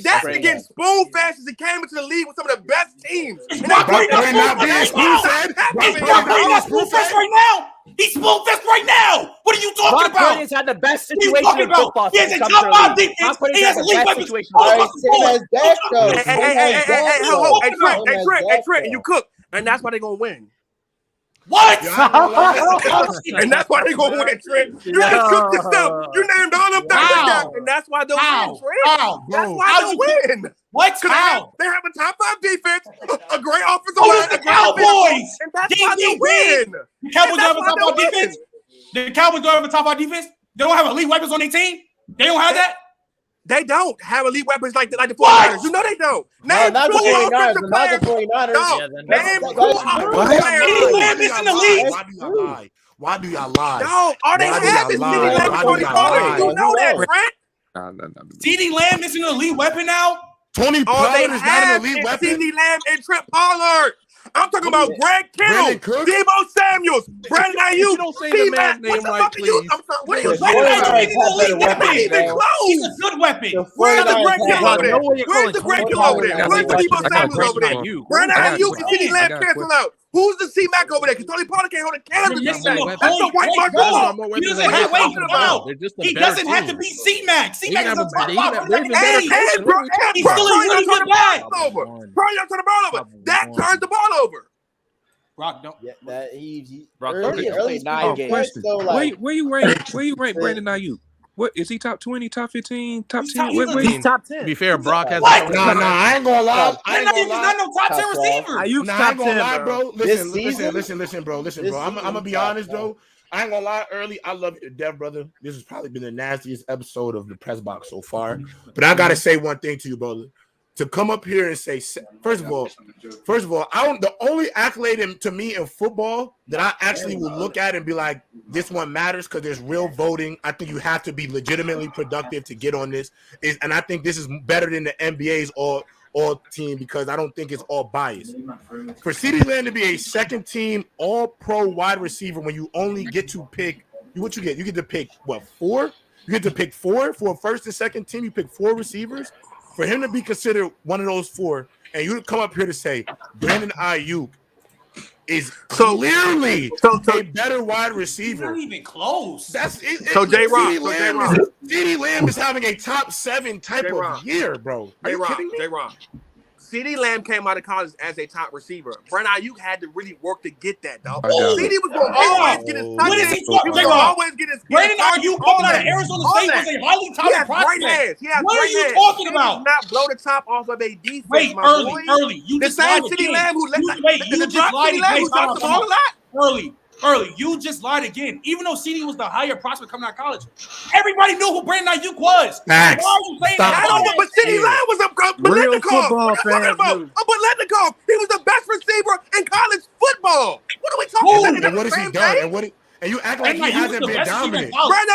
that's again spoon fast as he came into the league with some of the best teams. Brock Purdy not being spoon fast. Brock Purdy not spoon fast right now. He's spoon fast right now. What are you talking about? Brock Purdy's had the best situation in football. He has a top 5 defense. He has elite weapons. Hey, Trent, and you cook. And that's why they're going to win. What? And that's why they're going to win, Trent. You just cooked yourself. You named all them things, and that's why they'll win, Trent. That's why they'll win. What? How? They have a top 5 defense, a great offensive line, the Cowboys. And that's why they win. The Cowboys don't have a top 5 defense? The Cowboys don't have a top 5 defense? They don't have elite weapons on their team? They don't have that? They don't have elite weapons like the 49ers. You know they don't. Name not the 49ers. Not the 49ers. No. Name 2 offensive players. Why do y'all lie? No, all they have is CeeDee Lamb and Tony Pollard. You know that, Trent. CeeDee Lamb is an elite weapon now? Tony Pollard is not an elite weapon? CeeDee Lamb and Trent Pollard. I'm talking about Greg Kittle, Deebo Samuels, Brandon Ayuk. You don't say the man's name right, please. I'm sorry. What are you talking? He's a good weapon. Where's the Greg Kittle over there? Where's the Greg Kittle over there? Where's the Deebo Samuels over there? Brandon Ayuk and CeeDee Lamb cancel out. Who's the C-Mac over there? Because Tony Pollard can't hold a candle. That's the white mark. He doesn't have He doesn't have to be C-Mac. C-Mac is a top 5 for the He's still a really good guy. Probably don't turn the ball over. That turns the ball over. Brock don't. Yeah, that he early played 9 games. So like, where you rank Brandon Ayuk? What is he? Top 20, top 15, top 10? He's top 10. To be fair, Brock has. Nah, I ain't gonna lie. He's not no top 10 receiver. Ayuk's top 10, bro. Listen, bro. I'm gonna be honest, though. I ain't gonna lie. Early, I love you to death, brother. This has probably been the nastiest episode of the press box so far. But I gotta say one thing to you, brother. To come up here and say, first of all, the only accolade to me in football that I actually will look at and be like, this one matters because there's real voting. I think you have to be legitimately productive to get on this. And I think this is better than the NBA's all team because I don't think it's all biased. For CeeDee Lamb to be a second team all-pro wide receiver when you only get to pick, what you get? You get to pick, 4? You get to pick 4 for a first and second team. You pick 4 receivers. For him to be considered one of those 4, and you come up here to say Brandon Ayuk is clearly a better wide receiver. Not even close. That's it. So J-Rock. CeeDee Lamb is having a top 7 type of year, bro. Are you kidding me? J-Rock. CeeDee Lamb came out of college as a top receiver. Brandon Ayuk had to really work to get that, dog. CeeDee was going to always get his touches. What is he talking about? Brandon Ayuk coming out of Arizona State was a highly touted prospect. What are you talking about? He does not blow the top off of a defense, Wait, early. You just lied again. CeeDee Lamb you just lied again. Early, you just lied again. Even though CD was the higher prospect coming out of college, everybody knew who Brandon Ayuk was. Facts. Why are you saying that? But CeeDee Lamb was a real football fan. Biletnikoff. He was the best receiver in college football. What are we talking about? And what has he done? And you act like he hasn't been dominant. Brandon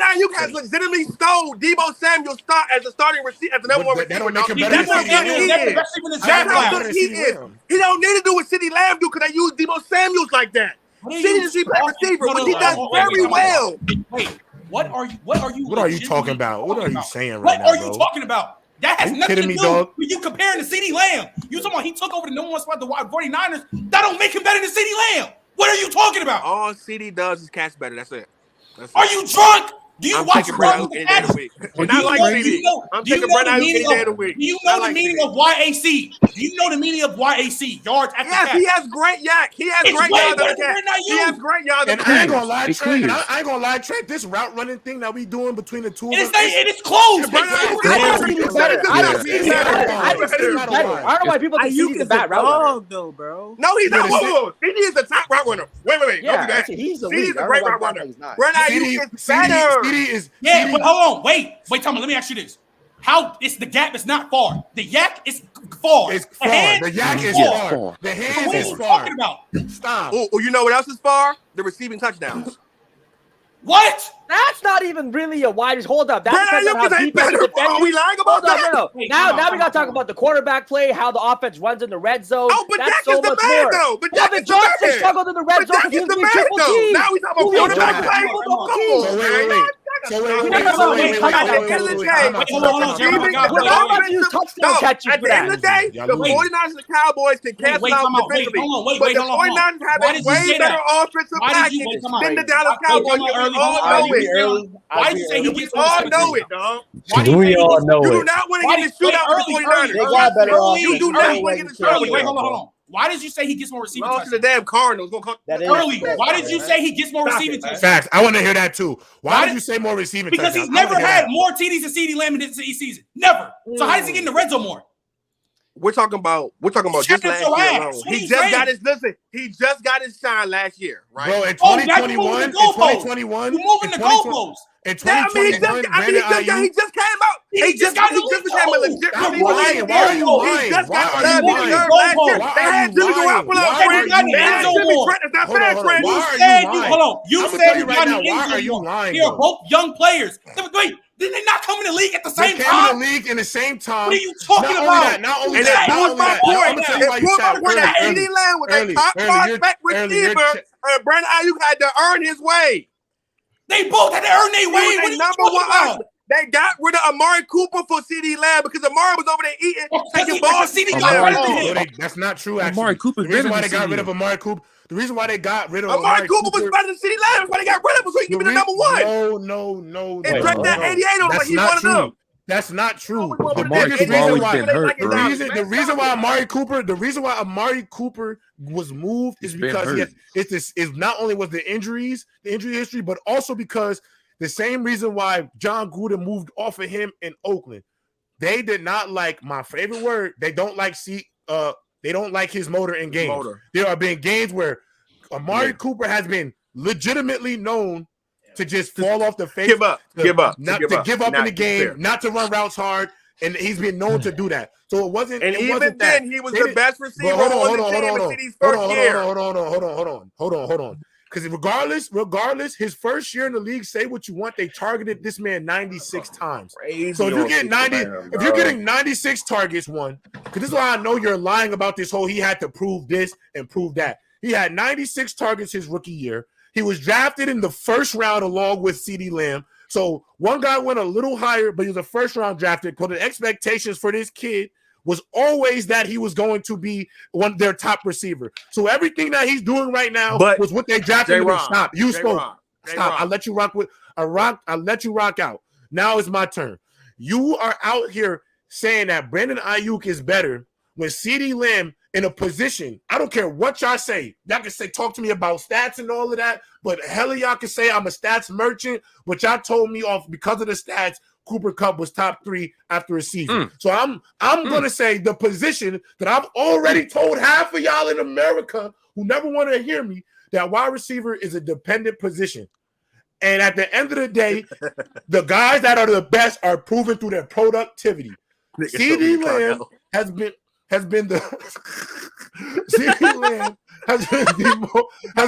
Ayuk has legitimately stole Deebo Samuel's start as a starting receiver, as the number 1 receiver. That don't make him better than CeeDee Lamb. He don't need to do what CeeDee Lamb do because they use Deebo Samuels like that. CeeDee is a receiver, which he does very well. Wait, what are you talking about? What are you saying right now, What are you talking about? That has nothing to do dog? with you comparing to CeeDee Lamb. You talking about he took over the number 1 spot, the 49ers. That don't make him better than CeeDee Lamb. What are you talking about? All CD does is catch better. That's it. Are you drunk? Do you watch Bro with the Cats? Not like CD. I'm taking Brent Ayuk any day of the week. Do you know the meaning of YAC? Do you know the meaning of YAC? Yards at the catch. Yes, he has great yak. He has great yards at the catch. He has great yards at the catch. I ain't gonna lie, Trent. I ain't gonna lie, Trent. This route running thing that we doing between the two of us. It is close. I don't know why people think he's the bad route runner. Though, bro. No, he's not. CD is the top route runner. Wait. Yeah, don't do that. actually, he's the great route runner. Brent Ayuk is better. Yeah, but hold on. Wait, Tommy, let me ask you this. How it's the gap is not far. The yak is far. It's far. The yak is far. The hands is far. Talking about? Stop. Oh, you know what else is far? The receiving touchdowns. What? That's not even really a wide. Hold up. That's Brent Ayuk ain't better. Are we lying about that? No. Now we gotta talk about the quarterback play, how the offense runs in the red zone. Oh, but that's Dak so is the much man, more. though. But Dak is the Johnson man. struggled in the red zone because he was being triple teamed. Now we talk about quarterback play. Come on, man. So wait. At the end of the day, the 49ers and the Cowboys can cancel out defensively. But the 49ers have a way better offensive package than the Dallas Cowboys. We all know it. Why did you say he gets more? We all know it, dog. We all know You it. do not want to get in the shootout with the 49ers. You do not want to get in the shootout. Wait, hold on. Why did you say he gets more receiving touchdowns? Lost to the damn Cardinals. Early. Why did you say he gets more receiving touchdowns? Facts. I want to hear that too. Why did you say more receiving touchdowns? Because he's never had more TDs than CD Lamb in this season. Never. So how does he get in the red zone more? We're talking about just last year alone. He just got his shine last year, right? Bro, in 2021, you're moving the goalposts. In 2021, he just came out. He just became a legit receiver. Why are you lying? He just got the last year. They had Jimmy Garoppolo. They had Jimmy Trent. It's not fair, Trent. You said you got an injury. They're both young players. Wait, did they not come in the league at the same time? They came in the league in the same time. What are you talking about? Not only that. It proves my point. It proves my point that CD Lamb was a top prospect receiver, and Brent Ayuk had to earn his way. They both had to earn their way. What are you talking about? They got rid of Amari Cooper for CD Lamb because Amari was over there eating, taking balls. That's not true, actually. Amari Cooper's the reason why they got rid of Amari Cooper. The reason why they got rid of Amari Cooper was better than CD Lamb. That's why they got rid of him so he can be the number one. No. And Drake that 88 on like he's one of them. That's not true. The reason why Amari Cooper was moved is because it's not only was the injury history, but also because the same reason why John Gruden moved off of him in Oakland. They did not like my favorite word. They don't like his motor in games. There have been games where Amari Cooper has been legitimately known to just fall off the face, give up in the game, not to run routes hard, and he's been known to do that. So it wasn't. And even then, he was the best receiver on the team in City's first year. Hold on. Because regardless, his first year in the league, say what you want, they targeted this man 96 times. So if you get 90, if you're getting 96 targets, because this is why I know you're lying about this whole he had to prove this and prove that. He had 96 targets his rookie year. He was drafted in the first round along with CD Lamb. So one guy went a little higher, but he was a first round drafted. But the expectations for this kid was always that he was going to be their top receiver. So everything that he's doing right now was what they drafted him to stop. You spoke. Stop. I let you rock with I let you rock out. Now it's my turn. You are out here saying that Brandon Ayuk is better when CD Lamb in a position. I don't care what y'all say. Y'all can say, talk to me about stats and all of that, but hell, y'all can say I'm a stats merchant, but y'all told me off because of the stats. Cooper Kupp was top 3 after a season. So I'm going to say the position that I've already told half of y'all in America who never wanted to hear me, that wide receiver is a dependent position. And at the end of the day, the guys that are the best are proven through their productivity. CD Lamb has been the CD Lamb has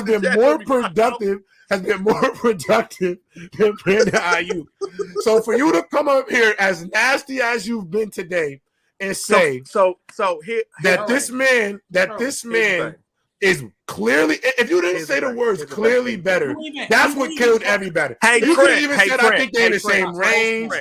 been more productive than Brandon Ayuk. So for you to come up here as nasty as you've been today and say this man is clearly, if you didn't say the words clearly better, that's what killed everybody. Hey, you could even said I think they're in the same range.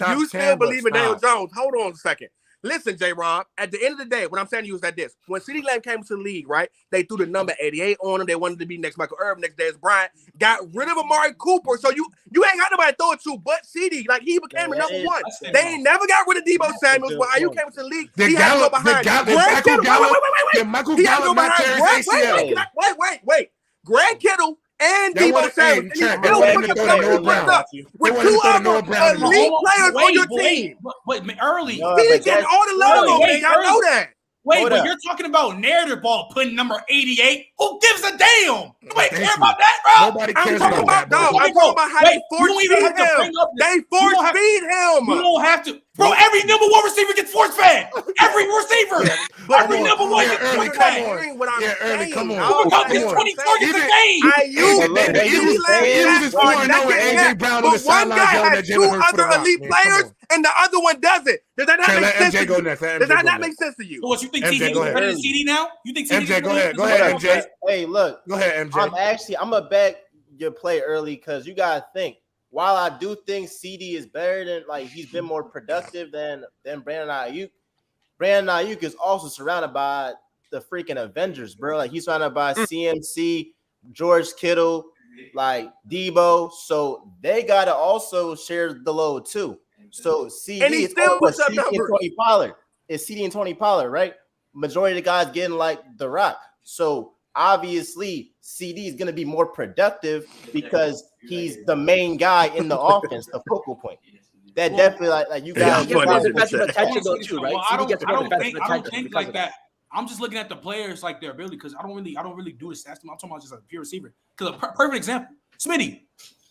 You still believe in Daniel Jones? Hold on a second. Listen, J-Rob, at the end of the day, what I'm saying to you is that this. When CeeDee Lamb came to the league, right, they threw the number 88 on him. They wanted to be next Michael Irvin, next Dez Bryant. Got rid of Amari Cooper. So you ain't got nobody to throw it to but CeeDee. Like, he became the number one. They ain't never got rid of Debo Samuels. When Ayuk came to the league, he had to go behind Greg Kittle. Wait. He had to go behind Wait. Greg Kittle and Debo Samuels. And he still put the players up with two other elite players on your team. But early. CeeDee getting all the love on me. Y'all know that. Wait, but you're talking about narrative ball putting number 88. Who gives a damn? Nobody care about that, bro. Nobody cares about that, dog. I'm talking about how they force feed him. They force feed him. You don't have to. Bro, every number one receiver gets force fed. Every receiver. Every number one gets force fed. Early, come on. Who gets 20 targets a game? Ayuk is 4-0 and AJ Brown on the sideline. One guy has two other elite players and the other one doesn't. Does that not make sense to you? Does that not make sense to you? So what, you think TJ is better than CD now? You think TJ MJ, go ahead, MJ. Hey, look. Go ahead, MJ. I'm going to back your play early because you got to think. While I do think CD is better than, like, he's been more productive than Brandon Ayuk, Brandon Ayuk is also surrounded by the freaking Avengers, bro. Like, he's surrounded by CMC, George Kittle, like Debo. So they got to also share the load, too. So CD and he still puts up numbers. It's CD and Tony Pollard, right? Majority of the guys getting, like, the rock. So obviously, CD is going to be more productive because he's the main guy in the offense, the focal point. That definitely, like you guys. I don't think like that. I'm just looking at the players, like their ability, because I don't really do the stats. I'm talking about just a pure receiver. Because a perfect example, Smitty.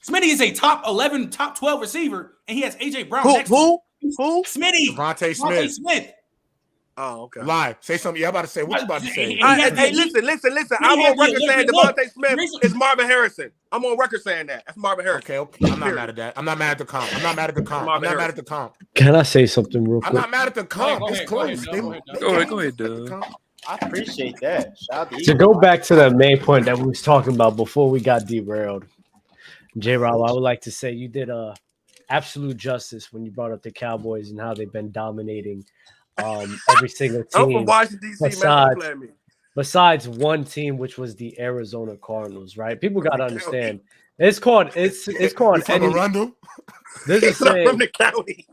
Smitty is a top 11, top 12 receiver, and he has AJ Brown. Who? Smitty. Devontae Smith. Oh, okay. Live. Say something. Y'all about to say. What you about to say? Hey, listen. I'm on record saying Devontae Smith is Marvin Harrison. I'm on record saying that. That's Marvin Harrison. Okay. I'm not mad at that. I'm not mad at the comp. Can I say something real quick? I'm not mad at the comp. It's close. Go ahead, Doug. I appreciate that. To go back to the main point that we was talking about before we got derailed, J-Rob, I would like to say you did absolute justice when you brought up the Cowboys and how they've been dominating every single team. I'm from Washington, D.C. Besides one team, which was the Arizona Cardinals, right? People got to understand. It's called any. There's a saying from the county.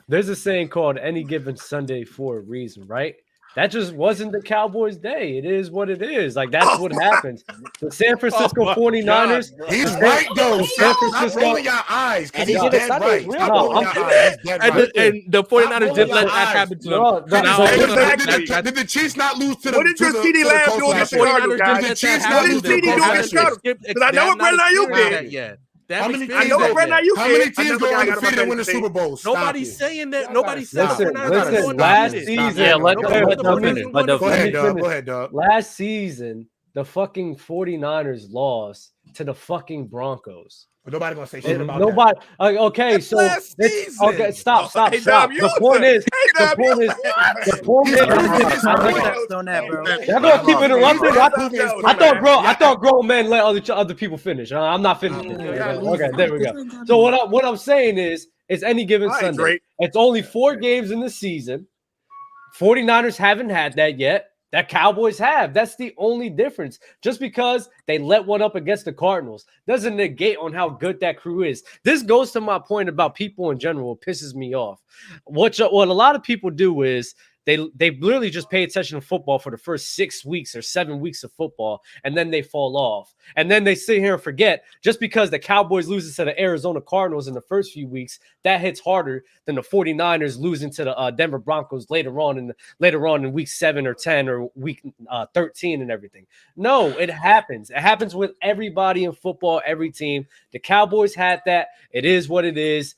There's a saying called "Any Given Sunday" for a reason, right? That just wasn't the Cowboys' day. It is what it is. Like, that's what happens. The San Francisco 49ers. God. He's right, though. San Francisco. Rolling your eyes. Because he's dead right. And the 49ers did let that happen to them. Did the Chiefs not lose to the What did your CeeDee Lamb do against the Cardinals, guys? What did CeeDee do against the Cardinals? Because I know what Brandon Ayuk did. How many teams go undefeated and win the Super Bowl? Nobody's saying that. Nobody's saying that. Listen, last season. Yeah, go ahead, dog. Last season, the fucking 49ers lost to the fucking Broncos. But nobody gonna say shit about that. Okay, so okay, stop. The point is, y'all gonna keep interrupting. I thought grown men let other people finish. I'm not finishing. Okay, there we go. So what I'm saying is any given Sunday. It's only 4 games in the season. 49ers haven't had that yet. That Cowboys have. That's the only difference. Just because they let one up against the Cardinals doesn't negate on how good that crew is. This goes to my point about people in general. It pisses me off. What a lot of people do is they literally just pay attention to football for the first 6 weeks or 7 weeks of football, and then they fall off. And then they sit here and forget just because the Cowboys loses to the Arizona Cardinals in the first few weeks, that hits harder than the 49ers losing to the Denver Broncos later on in week 7 or 10 or week 13 and everything. No, it happens. It happens with everybody in football, every team. The Cowboys had that. It is what it is.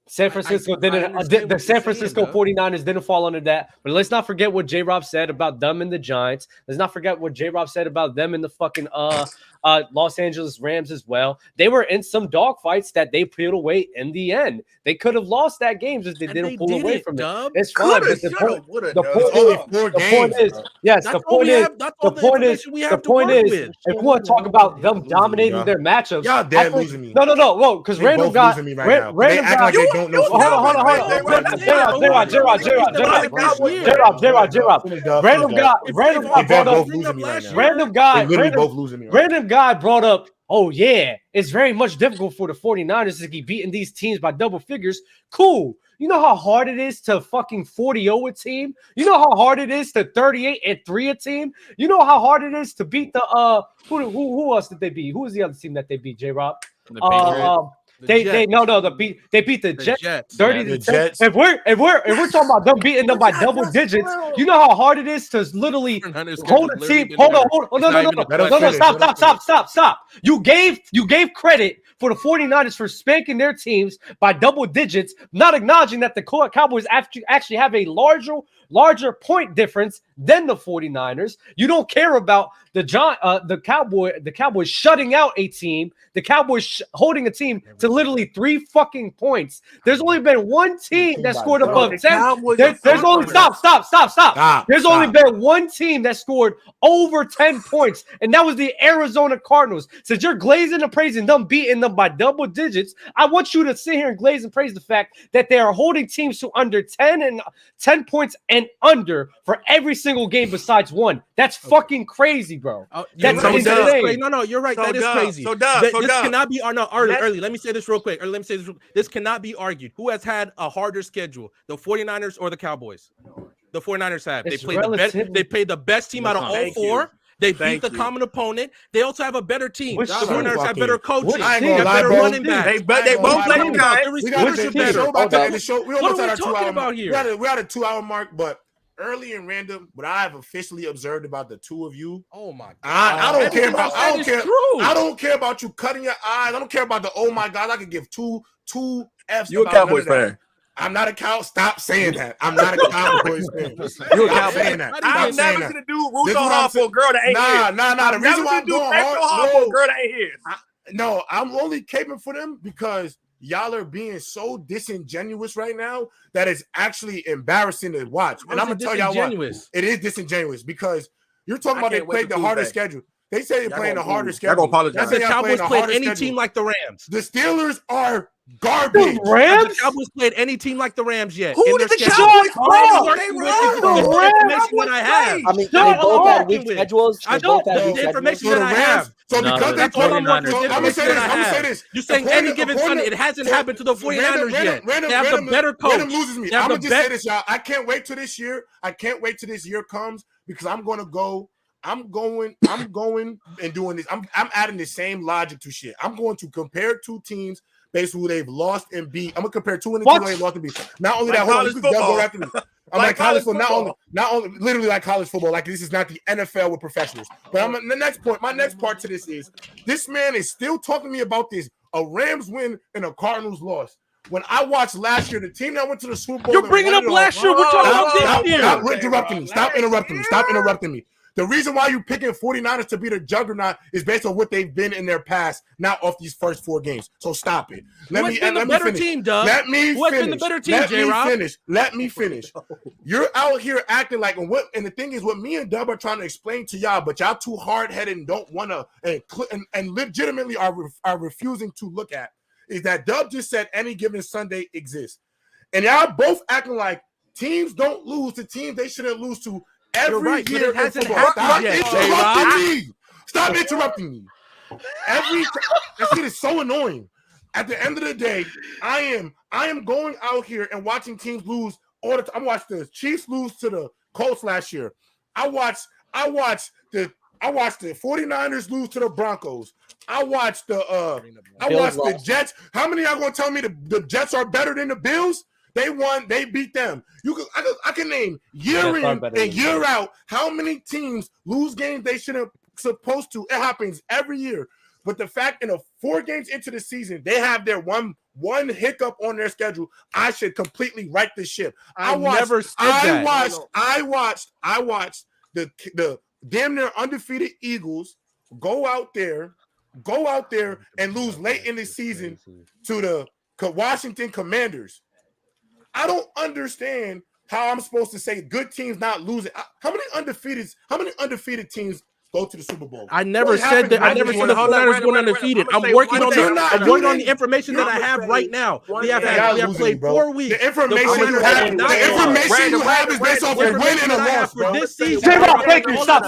San Francisco the San Francisco 49ers didn't fall under that. But let's not forget what J-Rob said about them and the Giants. Let's not forget what J-Rob said about them and the fucking Los Angeles Rams as well. They were in some dogfights that they peeled away in the end. They could have lost that game if they didn't pull away from it. It's fine. But the point is, yes, the point is, if we want to talk about them dominating their matchups, y'all dead losing me. No, because random got losing me right now. They act like they don't know. Hold on. Random guy brought up, oh yeah, it's very much difficult for the 49ers to keep beating these teams by double figures. Cool. You know how hard it is to fucking 40-0 a team? You know how hard it is to 38-3 a team? You know how hard it is to beat the who else did they beat? Who was the other team that they beat, J-Rob? They beat the Jets 30 to 10. If we're talking about them beating them by double digits, you know how hard it is to literally hold a team. Hold on, stop. You gave credit for the 49ers for spanking their teams by double digits, not acknowledging that the Cowboys actually have a larger point difference than the 49ers. You don't care about the Cowboys shutting out a team, the Cowboys holding a team to literally 3 fucking points. There's only been one team that scored above 10. There's only stop. There's only been one team that scored over 10 points, and that was the Arizona Cardinals. Since you're glazing and praising them, beating them by double digits, I want you to sit here and glaze and praise the fact that they are holding teams to under 10 points and under for every single game besides one. That's fucking crazy, bro. That's insane. No, you're right. That is crazy. This cannot be early. Let me say this real quick. This cannot be argued. Who has had a harder schedule, the 49ers or the Cowboys? The 49ers have. They played the best team out of all four. They beat the common opponent. They also have a better team. The 49ers have better coaching. They have better running back. They both play the guys. We got to show. We're almost at our 2 hour mark. We're at a 2 hour mark, but early and random, what I have officially observed about the two of you. Oh my god! I don't care about. I don't care about you cutting your eyes. I don't care about the. Oh my god! I could give two F's. You a Cowboys fan? I'm not a cow. Stop saying that. I'm not a Cowboys fan. You a Cowboys fan? I'm never gonna do root so hard for a girl that ain't here. Nah. The reason why I'm going hard for a girl that ain't here. No, I'm only caping for them because y'all are being so disingenuous right now that it's actually embarrassing to watch. And I'm gonna tell y'all what, it is disingenuous because you're talking about they played the hardest schedule. They say they're playing the harder schedule. The Cowboys played any team like the Rams. The Steelers are garbage. The Rams? Have the Cowboys played any team like the Rams yet? Who did the Cowboys play? I mean, they both had weak schedules. I know the information that I have. So because that's all I'm going to I'm going to say this. You're saying any given Sunday, it hasn't happened to the 49ers yet. They have the better coach. Random loses me. I'm going to just say this, y'all. I can't wait till this year. Comes because I'm going and doing this. I'm adding the same logic to shit. I'm going to compare two teams based on who they've lost and beat. I'm gonna compare two and they've lost and beat. Not only that, I'm like college football. Not only literally like college football. Like this is not the NFL with professionals. But the next point. My next part to this is this man is still talking to me about this: a Rams win and a Cardinals loss. When I watched last year, the team that went to the Super Bowl. You're bringing up last year. We're talking about this year. Stop interrupting me. The reason why you picking 49ers to be the juggernaut is based on what they've been in their past, not off these first 4 games. So stop it. Let me finish. You're out here acting like and the thing is, what me and Dub are trying to explain to y'all, but y'all too hard-headed and don't want to and legitimately are refusing to look at, is that Dub just said any given Sunday exists. And y'all both acting like teams don't lose to teams they shouldn't lose to. Every year it hasn't happened yet. Stop interrupting me. That shit is so annoying. At the end of the day, I am going out here and watching teams lose all the time. I watched the Chiefs lose to the Colts last year. I watched the 49ers lose to the Broncos. I watched the Jets. How many are going to tell me the Jets are better than the Bills? They won. They beat them. I can name year in and year out how many teams lose games they shouldn't supposed to. It happens every year. But the fact 4 games into the season, they have their one hiccup on their schedule. I should completely right the ship. I watched the damn near undefeated Eagles go out there and lose late in the season to the Washington Commanders. I don't understand how I'm supposed to say good teams not losing. How many undefeated teams go to the Super Bowl? I never said that. I never said the 49ers were undefeated. I'm working on the information that I have right now. We have played 4 weeks. The information you have is based off of win and a loss, bro. This season. Thank you. Stop.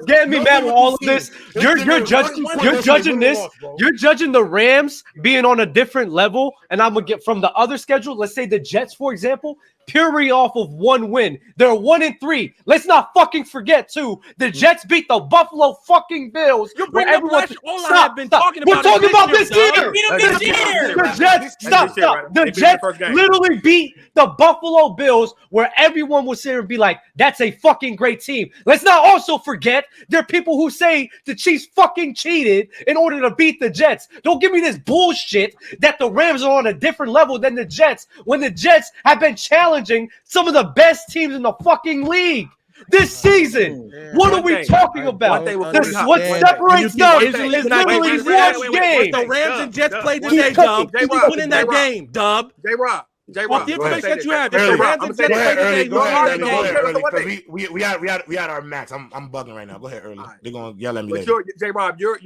Getting me mad with all of this. You're judging this. You're judging the Rams being on a different level, and I'm gonna get from the other schedule. Let's say the Jets, for example. Purely off of one win. They're 1-3. Let's not fucking forget, too. The Jets beat the Buffalo fucking Bills. You're bringing up all I have been talking about. We're talking about this year. The Jets, stop. The Jets literally beat the Buffalo Bills, where everyone will sit here and be like, that's a fucking great team. Let's not also forget there are people who say the Chiefs fucking cheated in order to beat the Jets. Don't give me this bullshit that the Rams are on a different level than the Jets when the Jets have been challenging some of the best teams in the fucking league this season. What are we talking about? What separates them is literally one game. The Rams and Jets played today, Dub. Who's winning that game, Dub? J-Rob. Off the information that you have, if the Rams and Jets played today, go ahead. We had our max. I'm bugging right now. Go ahead, early. They're gonna yell at me later. J-Rob, your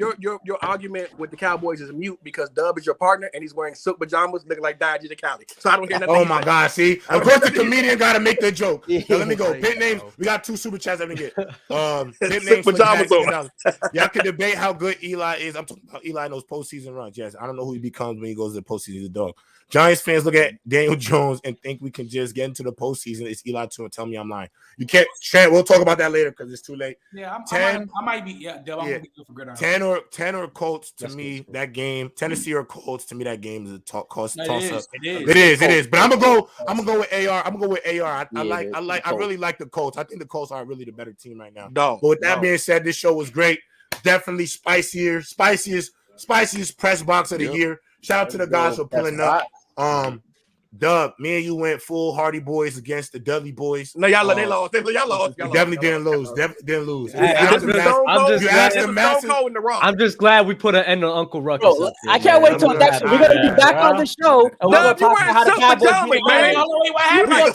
argument with the Cowboys is mute because Dub is your partner and he's wearing silk pajamas looking like Diageo Cali. So I don't hear nothing. Oh my God! See, of course the comedian got to make the joke. Now let me go. Pit names. We got 2 super chats that we get. Pit names. Pajamas on. Y'all can debate how good Eli is. I'm talking about Eli knows postseason runs. Yes, I don't know who he becomes when he goes to the postseason. He's a dog. Giants fans look at Daniel Jones and think we can just get into the postseason. It's Eli too, and tell me I'm lying. You can't. Trent, we'll talk about that later because it's too late. Yeah, I might be. Yeah, Deb, I'm gonna be for gridiron. 10 or Colts to me. That game, Tennessee or Colts to me. That game is a toss up. It is. But I'm gonna go with AR. I really like the Colts. I think the Colts are really the better team right now. But with that being said, this show was great. Definitely spiciest press box of the year. Shout out to the guys for pulling up. Dub, me and you went full Hardy Boys against the Dudley Boys. No, y'all lost. Y'all lost. Definitely didn't lose. I'm just glad we put an end on Uncle Ruckus. Bro, I can't wait till next week. We're gonna be back on the show and we're gonna talk about how the Cowboys beat the Rams.